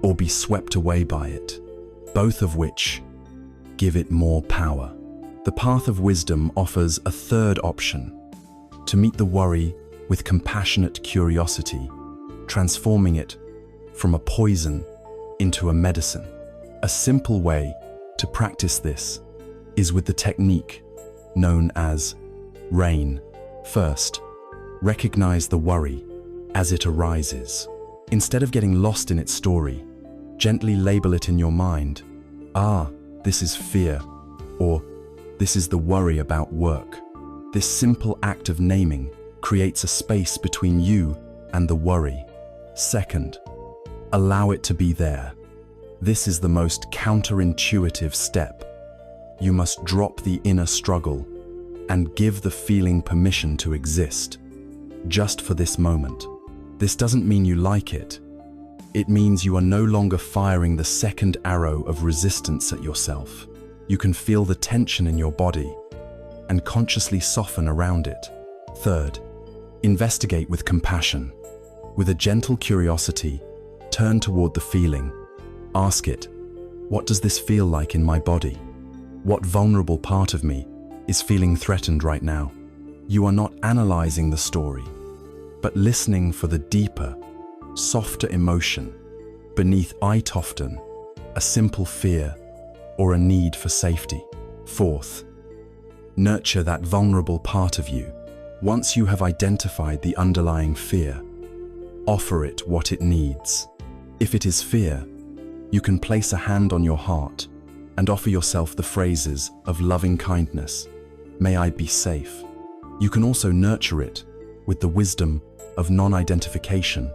Speaker 1: or be swept away by it, both of which give it more power. The path of wisdom offers a third option: to meet the worry with compassionate curiosity, transforming it from a poison into a medicine. A simple way to practice this is with the technique known as RAIN. First, recognize the worry as it arises. Instead of getting lost in its story, gently label it in your mind. This is fear, or this is the worry about work. This simple act of naming creates a space between you and the worry. Second, allow it to be there. This is the most counterintuitive step. You must drop the inner struggle and give the feeling permission to exist, just for this moment. This doesn't mean you like it. It means you are no longer firing the second arrow of resistance at yourself. You can feel the tension in your body and consciously soften around it. Third, investigate with compassion. With a gentle curiosity, turn toward the feeling. Ask it, what does this feel like in my body? What vulnerable part of me is feeling threatened right now? You are not analyzing the story, but listening for the deeper, softer emotion beneath it, often a simple fear or a need for safety. Fourth, nurture that vulnerable part of you. Once you have identified the underlying fear, offer it what it needs. If it is fear, you can place a hand on your heart and offer yourself the phrases of loving kindness. May I be safe. You can also nurture it with the wisdom of non-identification,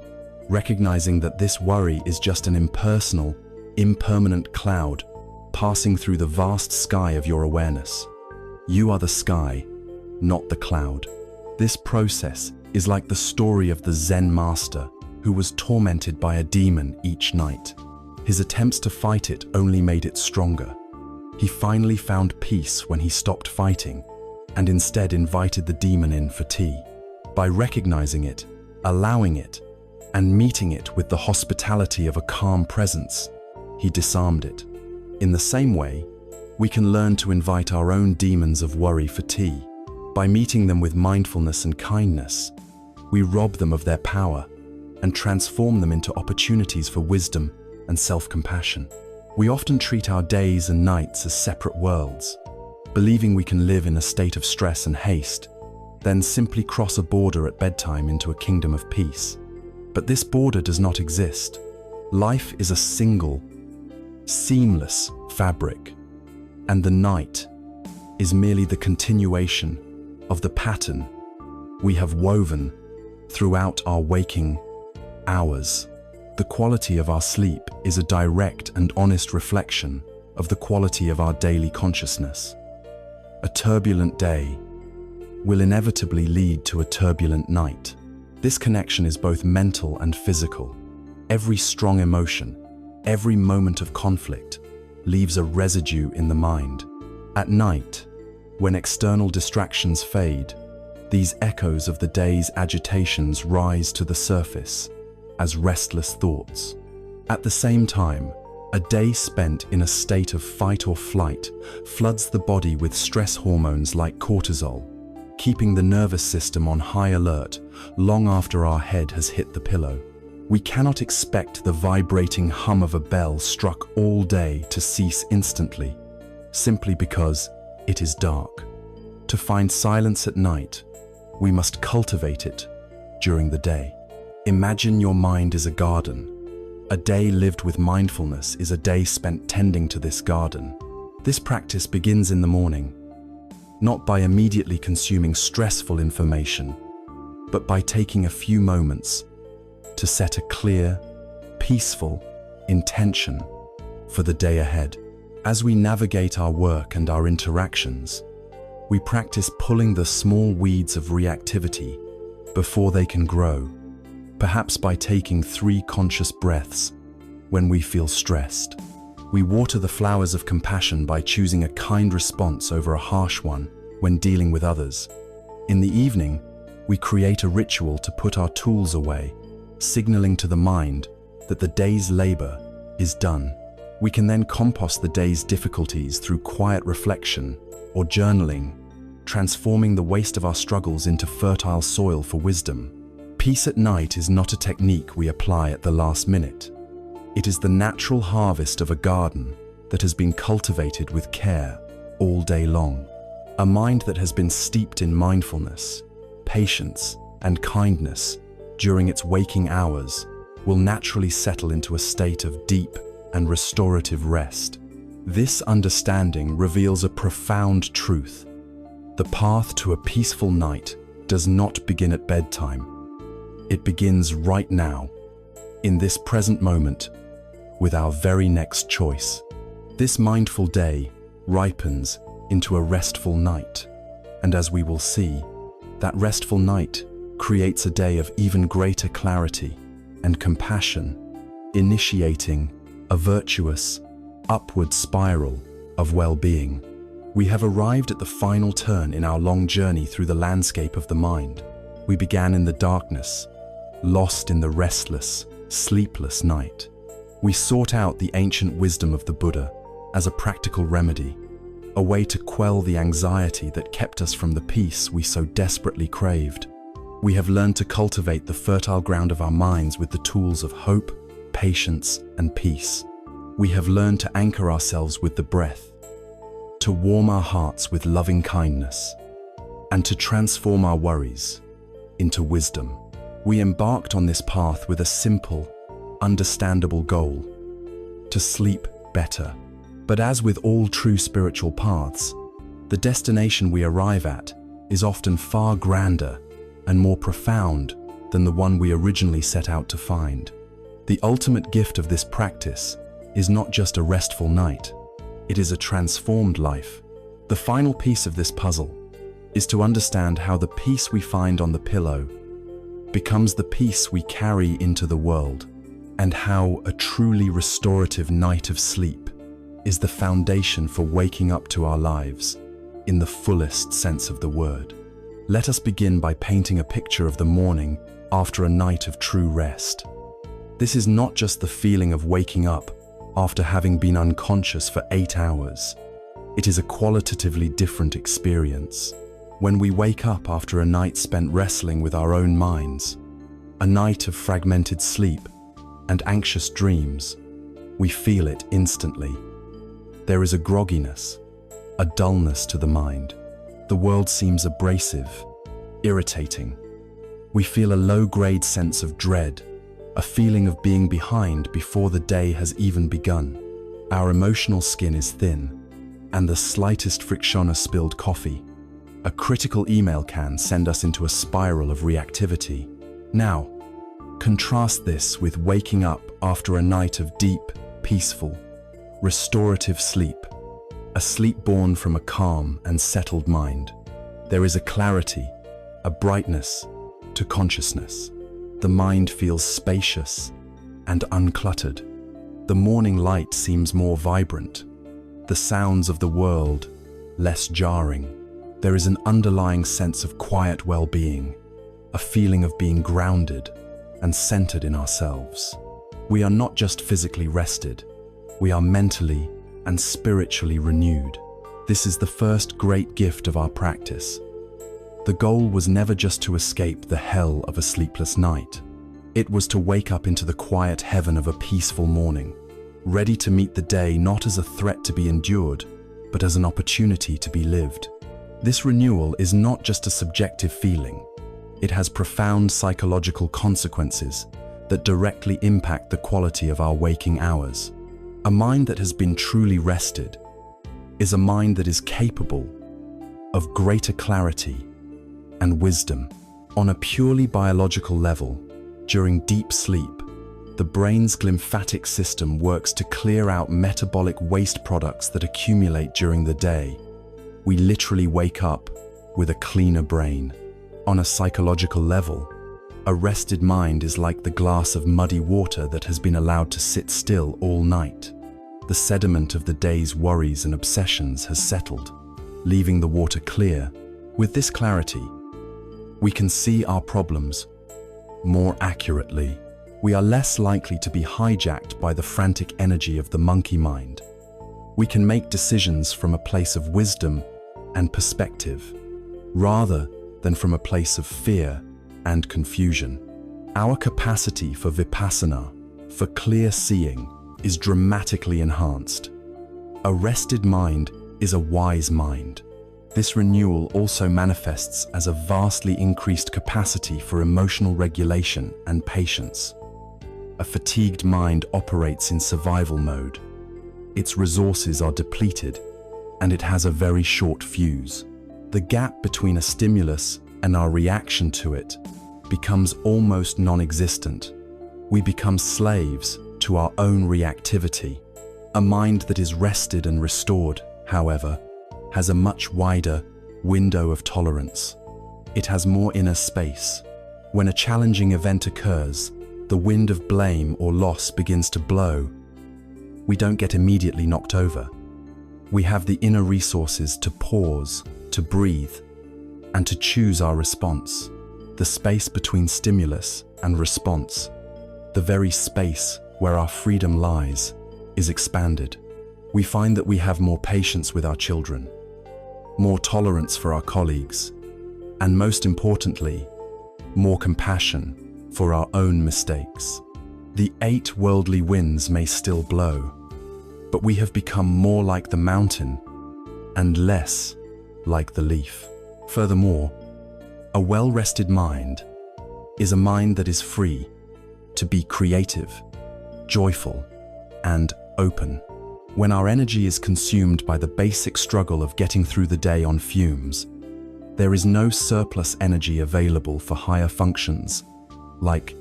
Speaker 1: recognizing that this worry is just an impersonal, impermanent cloud passing through the vast sky of your awareness. You are the sky, not the cloud. This process is like the story of the Zen master who was tormented by a demon each night. His attempts to fight it only made it stronger. He finally found peace when he stopped fighting and instead invited the demon in for tea. By recognizing it, allowing it, and meeting it with the hospitality of a calm presence, he disarmed it. In the same way, we can learn to invite our own demons of worry for tea. By meeting them with mindfulness and kindness, we rob them of their power and transform them into opportunities for wisdom and self-compassion. We often treat our days and nights as separate worlds, believing we can live in a state of stress and haste, then simply cross a border at bedtime into a kingdom of peace. But this border does not exist. Life is a single, seamless fabric, and the night is merely the continuation of the pattern we have woven throughout our waking hours. The quality of our sleep is a direct and honest reflection of the quality of our daily consciousness. A turbulent day will inevitably lead to a turbulent night. This connection is both mental and physical. Every strong emotion, every moment of conflict leaves a residue in the mind. At night, when external distractions fade, these echoes of the day's agitations rise to the surface as restless thoughts. At the same time, a day spent in a state of fight or flight floods the body with stress hormones like cortisol, keeping the nervous system on high alert long after our head has hit the pillow. We cannot expect the vibrating hum of a bell struck all day to cease instantly, simply because it is dark. To find silence at night, we must cultivate it during the day. Imagine your mind is a garden. A day lived with mindfulness is a day spent tending to this garden. This practice begins in the morning, not by immediately consuming stressful information, but by taking a few moments to set a clear, peaceful intention for the day ahead. As we navigate our work and our interactions, we practice pulling the small weeds of reactivity before they can grow, perhaps by taking 3 conscious breaths when we feel stressed. We water the flowers of compassion by choosing a kind response over a harsh one when dealing with others. In the evening, we create a ritual to put our tools away signaling to the mind that the day's labor is done. We can then compost the day's difficulties through quiet reflection or journaling, transforming the waste of our struggles into fertile soil for wisdom. Peace at night is not a technique we apply at the last minute. It is the natural harvest of a garden that has been cultivated with care all day long. A mind that has been steeped in mindfulness, patience, and kindness during its waking hours will naturally settle into a state of deep and restorative rest. This understanding reveals a profound truth. The path to a peaceful night does not begin at bedtime. It begins right now, in this present moment, with our very next choice. This mindful day ripens into a restful night, and as we will see, that restful night creates a day of even greater clarity and compassion, initiating a virtuous, upward spiral of well-being. We have arrived at the final turn in our long journey through the landscape of the mind. We began in the darkness, lost in the restless, sleepless night. We sought out the ancient wisdom of the Buddha as a practical remedy, a way to quell the anxiety that kept us from the peace we so desperately craved. We have learned to cultivate the fertile ground of our minds with the tools of hope, patience, and peace. We have learned to anchor ourselves with the breath, to warm our hearts with loving kindness, and to transform our worries into wisdom. We embarked on this path with a simple, understandable goal: to sleep better. But as with all true spiritual paths, the destination we arrive at is often far grander and more profound than the one we originally set out to find. The ultimate gift of this practice is not just a restful night, it is a transformed life. The final piece of this puzzle is to understand how the peace we find on the pillow becomes the peace we carry into the world, and how a truly restorative night of sleep is the foundation for waking up to our lives in the fullest sense of the word. Let us begin by painting a picture of the morning after a night of true rest. This is not just the feeling of waking up after having been unconscious for 8 hours. It is a qualitatively different experience. When we wake up after a night spent wrestling with our own minds, a night of fragmented sleep and anxious dreams, we feel it instantly. There is a grogginess, a dullness to the mind. The world seems abrasive, irritating. We feel a low-grade sense of dread, a feeling of being behind before the day has even begun. Our emotional skin is thin, and the slightest friction of spilled coffee, a critical email can send us into a spiral of reactivity. Now, contrast this with waking up after a night of deep, peaceful, restorative sleep, a sleep born from a calm and settled mind. There is a clarity, a brightness to consciousness. The mind feels spacious and uncluttered. The morning light seems more vibrant, the sounds of the world less jarring. There is an underlying sense of quiet well-being, a feeling of being grounded and centered in ourselves. We are not just physically rested, we are mentally and spiritually renewed. This is the first great gift of our practice. The goal was never just to escape the hell of a sleepless night. It was to wake up into the quiet heaven of a peaceful morning, ready to meet the day not as a threat to be endured, but as an opportunity to be lived. This renewal is not just a subjective feeling. It has profound psychological consequences that directly impact the quality of our waking hours. A mind that has been truly rested is a mind that is capable of greater clarity and wisdom. On a purely biological level, during deep sleep, the brain's glymphatic system works to clear out metabolic waste products that accumulate during the day. We literally wake up with a cleaner brain. On a psychological level, a rested mind is like the glass of muddy water that has been allowed to sit still all night. The sediment of the day's worries and obsessions has settled, leaving the water clear. With this clarity, we can see our problems more accurately. we are less likely to be hijacked by the frantic energy of the monkey mind. We can make decisions from a place of wisdom and perspective, rather than from a place of fear and confusion. Our capacity for vipassana, for clear seeing, is dramatically enhanced. A rested mind is a wise mind. This renewal also manifests as a vastly increased capacity for emotional regulation and patience. A fatigued mind operates in survival mode. Its resources are depleted, and it has a very short fuse. The gap between a stimulus and our reaction to it becomes almost non-existent. We become slaves to our own reactivity. A mind that is rested and restored, however, has a much wider window of tolerance. It has more inner space. When a challenging event occurs, the wind of blame or loss begins to blow. We don't get immediately knocked over. We have the inner resources to pause, to breathe, and to choose our response. The space between stimulus and response, the very space where our freedom lies, is expanded. We find that we have more patience with our children, more tolerance for our colleagues, and most importantly, more compassion for our own mistakes. The 8 worldly winds may still blow, but we have become more like the mountain and less like the leaf. Furthermore, a well-rested mind is a mind that is free to be creative, joyful, and open. When our energy is consumed by the basic struggle of getting through the day on fumes, there is no surplus energy available for higher functions like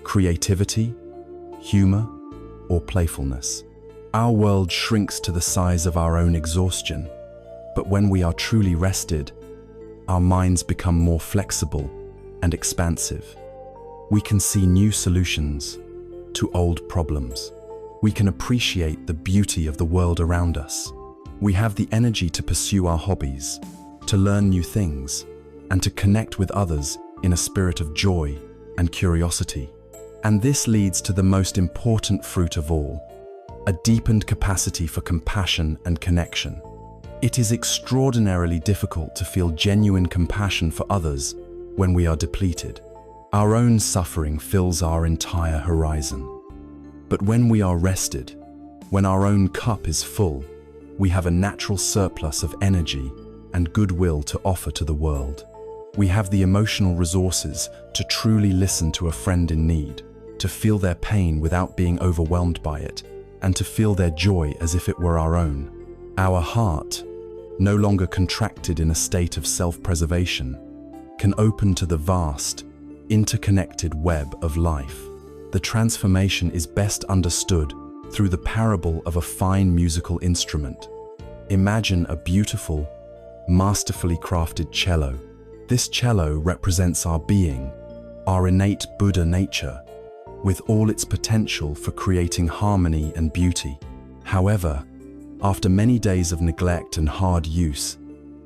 Speaker 1: creativity, humor, or playfulness. Our world shrinks to the size of our own exhaustion, but when we are truly rested, our minds become more flexible and expansive. We can see new solutions to old problems. We can appreciate the beauty of the world around us. We have the energy to pursue our hobbies, to learn new things, and to connect with others in a spirit of joy and curiosity. And this leads to the most important fruit of all, a deepened capacity for compassion and connection. It is extraordinarily difficult to feel genuine compassion for others when we are depleted. Our own suffering fills our entire horizon. But when we are rested, when our own cup is full, we have a natural surplus of energy and goodwill to offer to the world. We have the emotional resources to truly listen to a friend in need, to feel their pain without being overwhelmed by it, and to feel their joy as if it were our own. Our heart, no longer contracted in a state of self-preservation, can open to the vast, interconnected web of life. The transformation is best understood through the parable of a fine musical instrument. Imagine a beautiful, masterfully crafted cello. This cello represents our being, our innate Buddha nature, with all its potential for creating harmony and beauty. However, after many days of neglect and hard use,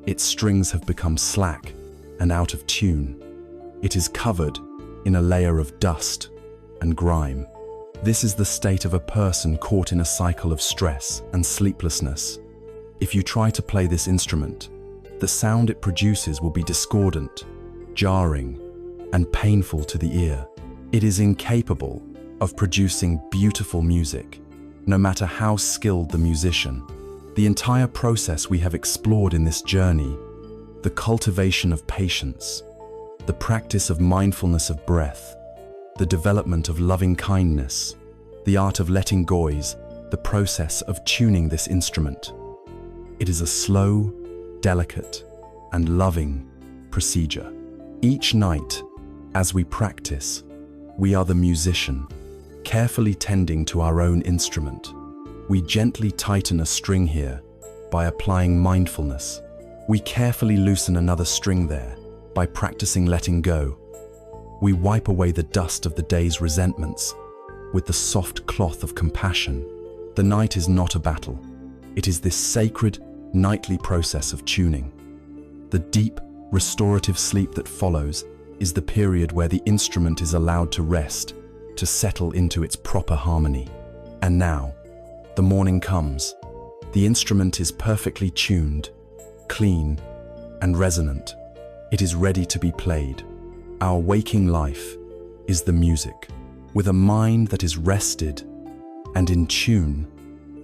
Speaker 1: its strings have become slack and out of tune. It is covered in a layer of dust and grime. This is the state of a person caught in a cycle of stress and sleeplessness. If you try to play this instrument, the sound it produces will be discordant, jarring, and painful to the ear. It is incapable of producing beautiful music, no matter how skilled the musician. The entire process we have explored in this journey, the cultivation of patience, the practice of mindfulness of breath, the development of loving kindness, the art of letting go is the process of tuning this instrument. It is a slow, delicate, and loving procedure. Each night, as we practice, we are the musician, carefully tending to our own instrument. We gently tighten a string here by applying mindfulness. We carefully loosen another string there by practicing letting go. We wipe away the dust of the day's resentments with the soft cloth of compassion. The night is not a battle. It is this sacred, nightly process of tuning. The deep, restorative sleep that follows is the period where the instrument is allowed to rest, to settle into its proper harmony. And now, the morning comes. The instrument is perfectly tuned, clean, and resonant. It is ready to be played. Our waking life is the music. With a mind that is rested and in tune,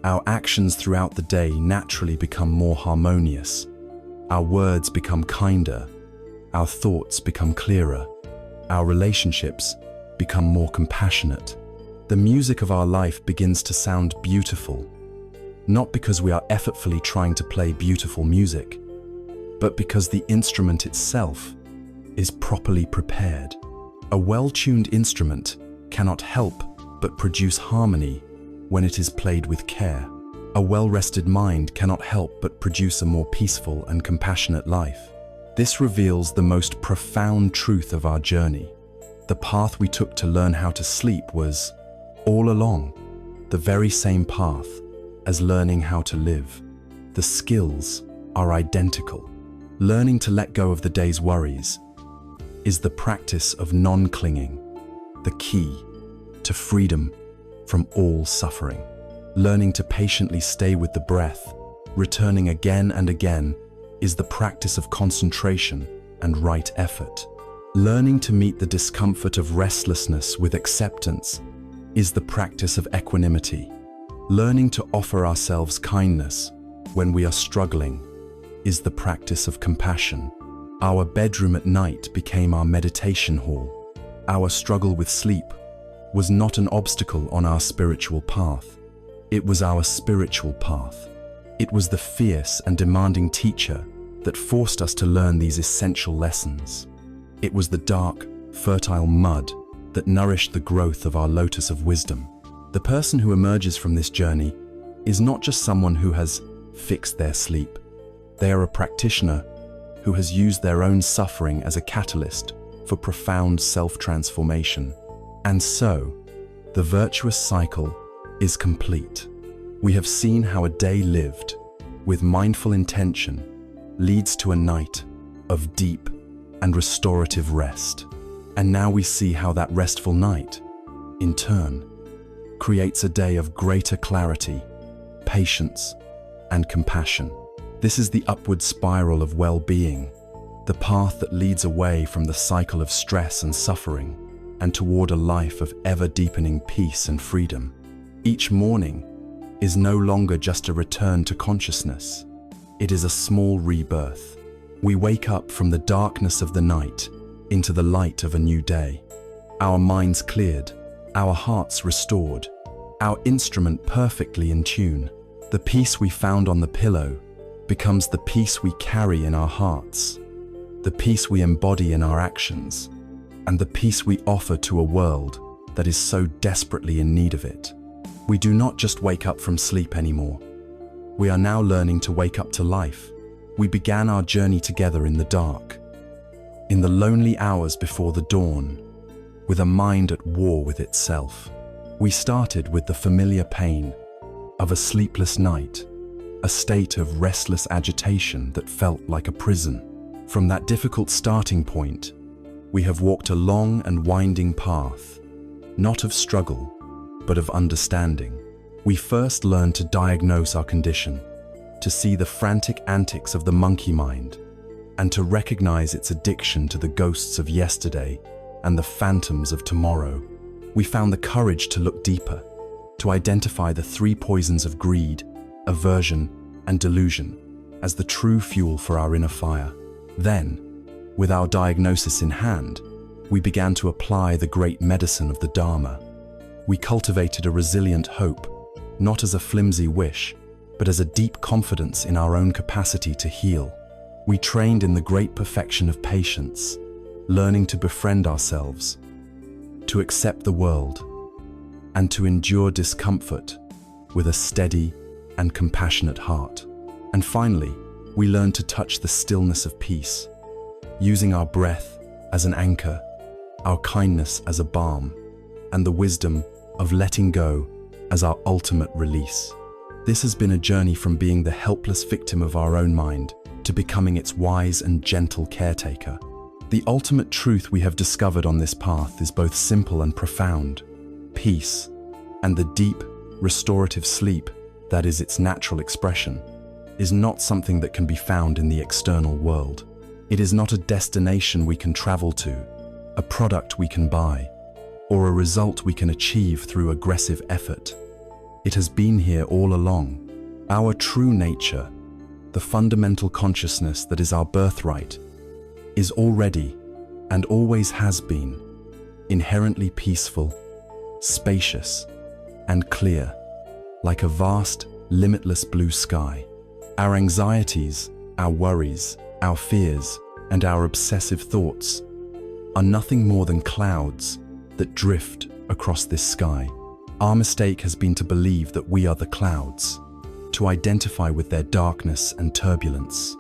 Speaker 1: our actions throughout the day naturally become more harmonious. Our words become kinder, our thoughts become clearer, our relationships become more compassionate. The music of our life begins to sound beautiful, not because we are effortfully trying to play beautiful music, but because the instrument itself is properly prepared. A well-tuned instrument cannot help but produce harmony when it is played with care. A well-rested mind cannot help but produce a more peaceful and compassionate life. This reveals the most profound truth of our journey. The path we took to learn how to sleep was, all along, the very same path as learning how to live. The skills are identical. Learning to let go of the day's worries is the practice of non-clinging, the key to freedom from all suffering. Learning to patiently stay with the breath, returning again and again, is the practice of concentration and right effort. Learning to meet the discomfort of restlessness with acceptance is the practice of equanimity. Learning to offer ourselves kindness when we are struggling is the practice of compassion. Our bedroom at night became our meditation hall. Our struggle with sleep was not an obstacle on our spiritual path. It was our spiritual path. It was the fierce and demanding teacher that forced us to learn these essential lessons. It was the dark, fertile mud that nourished the growth of our lotus of wisdom. The person who emerges from this journey is not just someone who has fixed their sleep. They are a practitioner who has used their own suffering as a catalyst for profound self-transformation. And so, the virtuous cycle is complete. We have seen how a day lived with mindful intention leads to a night of deep and restorative rest. And now we see how that restful night, in turn, creates a day of greater clarity, patience, and compassion. This is the upward spiral of well-being, the path that leads away from the cycle of stress and suffering and toward a life of ever-deepening peace and freedom. Each morning is no longer just a return to consciousness. It is a small rebirth. We wake up from the darkness of the night into the light of a new day. Our minds cleared, our hearts restored, our instrument perfectly in tune. The peace we found on the pillow becomes the peace we carry in our hearts, the peace we embody in our actions, and the peace we offer to a world that is so desperately in need of it. We do not just wake up from sleep anymore. We are now learning to wake up to life. We began our journey together in the dark, in the lonely hours before the dawn, with a mind at war with itself. We started with the familiar pain of a sleepless night, a state of restless agitation that felt like a prison. From that difficult starting point, we have walked a long and winding path, not of struggle, but of understanding. We first learned to diagnose our condition, to see the frantic antics of the monkey mind, and to recognize its addiction to the ghosts of yesterday and the phantoms of tomorrow. We found the courage to look deeper, to identify the three poisons of greed, aversion, and delusion as the true fuel for our inner fire. Then, with our diagnosis in hand, we began to apply the great medicine of the Dharma. We cultivated a resilient hope, not as a flimsy wish, but as a deep confidence in our own capacity to heal. We trained in the great perfection of patience, learning to befriend ourselves, to accept the world, and to endure discomfort with a steady and compassionate heart. And finally, we learned to touch the stillness of peace, using our breath as an anchor, our kindness as a balm, and the wisdom of letting go as our ultimate release. This has been a journey from being the helpless victim of our own mind to becoming its wise and gentle caretaker. The ultimate truth we have discovered on this path is both simple and profound. peace, and the deep, restorative sleep that is its natural expression, is not something that can be found in the external world. It is not a destination we can travel to, a product we can buy, or a result we can achieve through aggressive effort. It has been here all along. Our true nature, the fundamental consciousness that is our birthright, is already, and always has been, inherently peaceful, spacious, and clear, like a vast, limitless blue sky. Our anxieties, our worries, our fears, and our obsessive thoughts are nothing more than clouds that drift across this sky. Our mistake has been to believe that we are the clouds, to identify with their darkness and turbulence.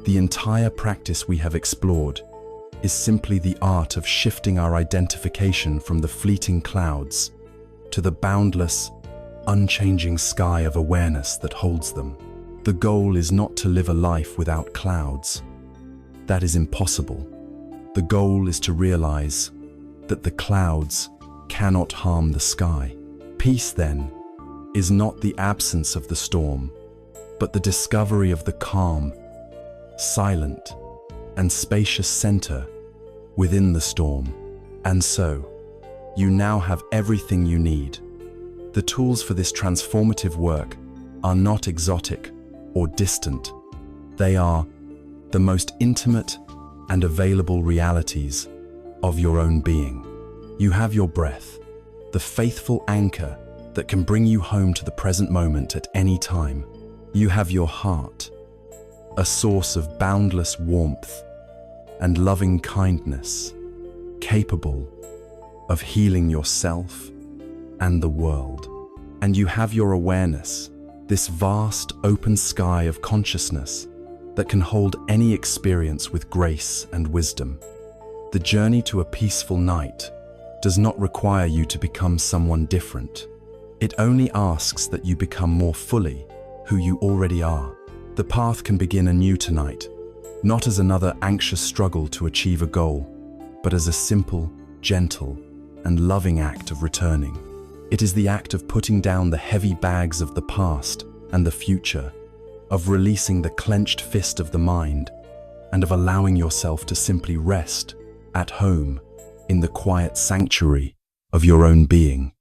Speaker 1: The entire practice we have explored is simply the art of shifting our identification from the fleeting clouds to the boundless, unchanging sky of awareness that holds them. The goal is not to live a life without clouds. That is impossible. The goal is to realize that the clouds cannot harm the sky. Peace, then, is not the absence of the storm, but the discovery of the calm, silent, and spacious center within the storm. And so, you now have everything you need. The tools for this transformative work are not exotic or distant. They are the most intimate and available realities of your own being. You have your breath, the faithful anchor that can bring you home to the present moment at any time. You have your heart, a source of boundless warmth and loving kindness, capable of healing yourself and the world. And you have your awareness, this vast open sky of consciousness that can hold any experience with grace and wisdom. The journey to a peaceful night does not require you to become someone different. It only asks that you become more fully who you already are. The path can begin anew tonight, not as another anxious struggle to achieve a goal, but as a simple, gentle, and loving act of returning. It is the act of putting down the heavy bags of the past and the future, of releasing the clenched fist of the mind, and of allowing yourself to simply rest at home in the quiet sanctuary of your own being.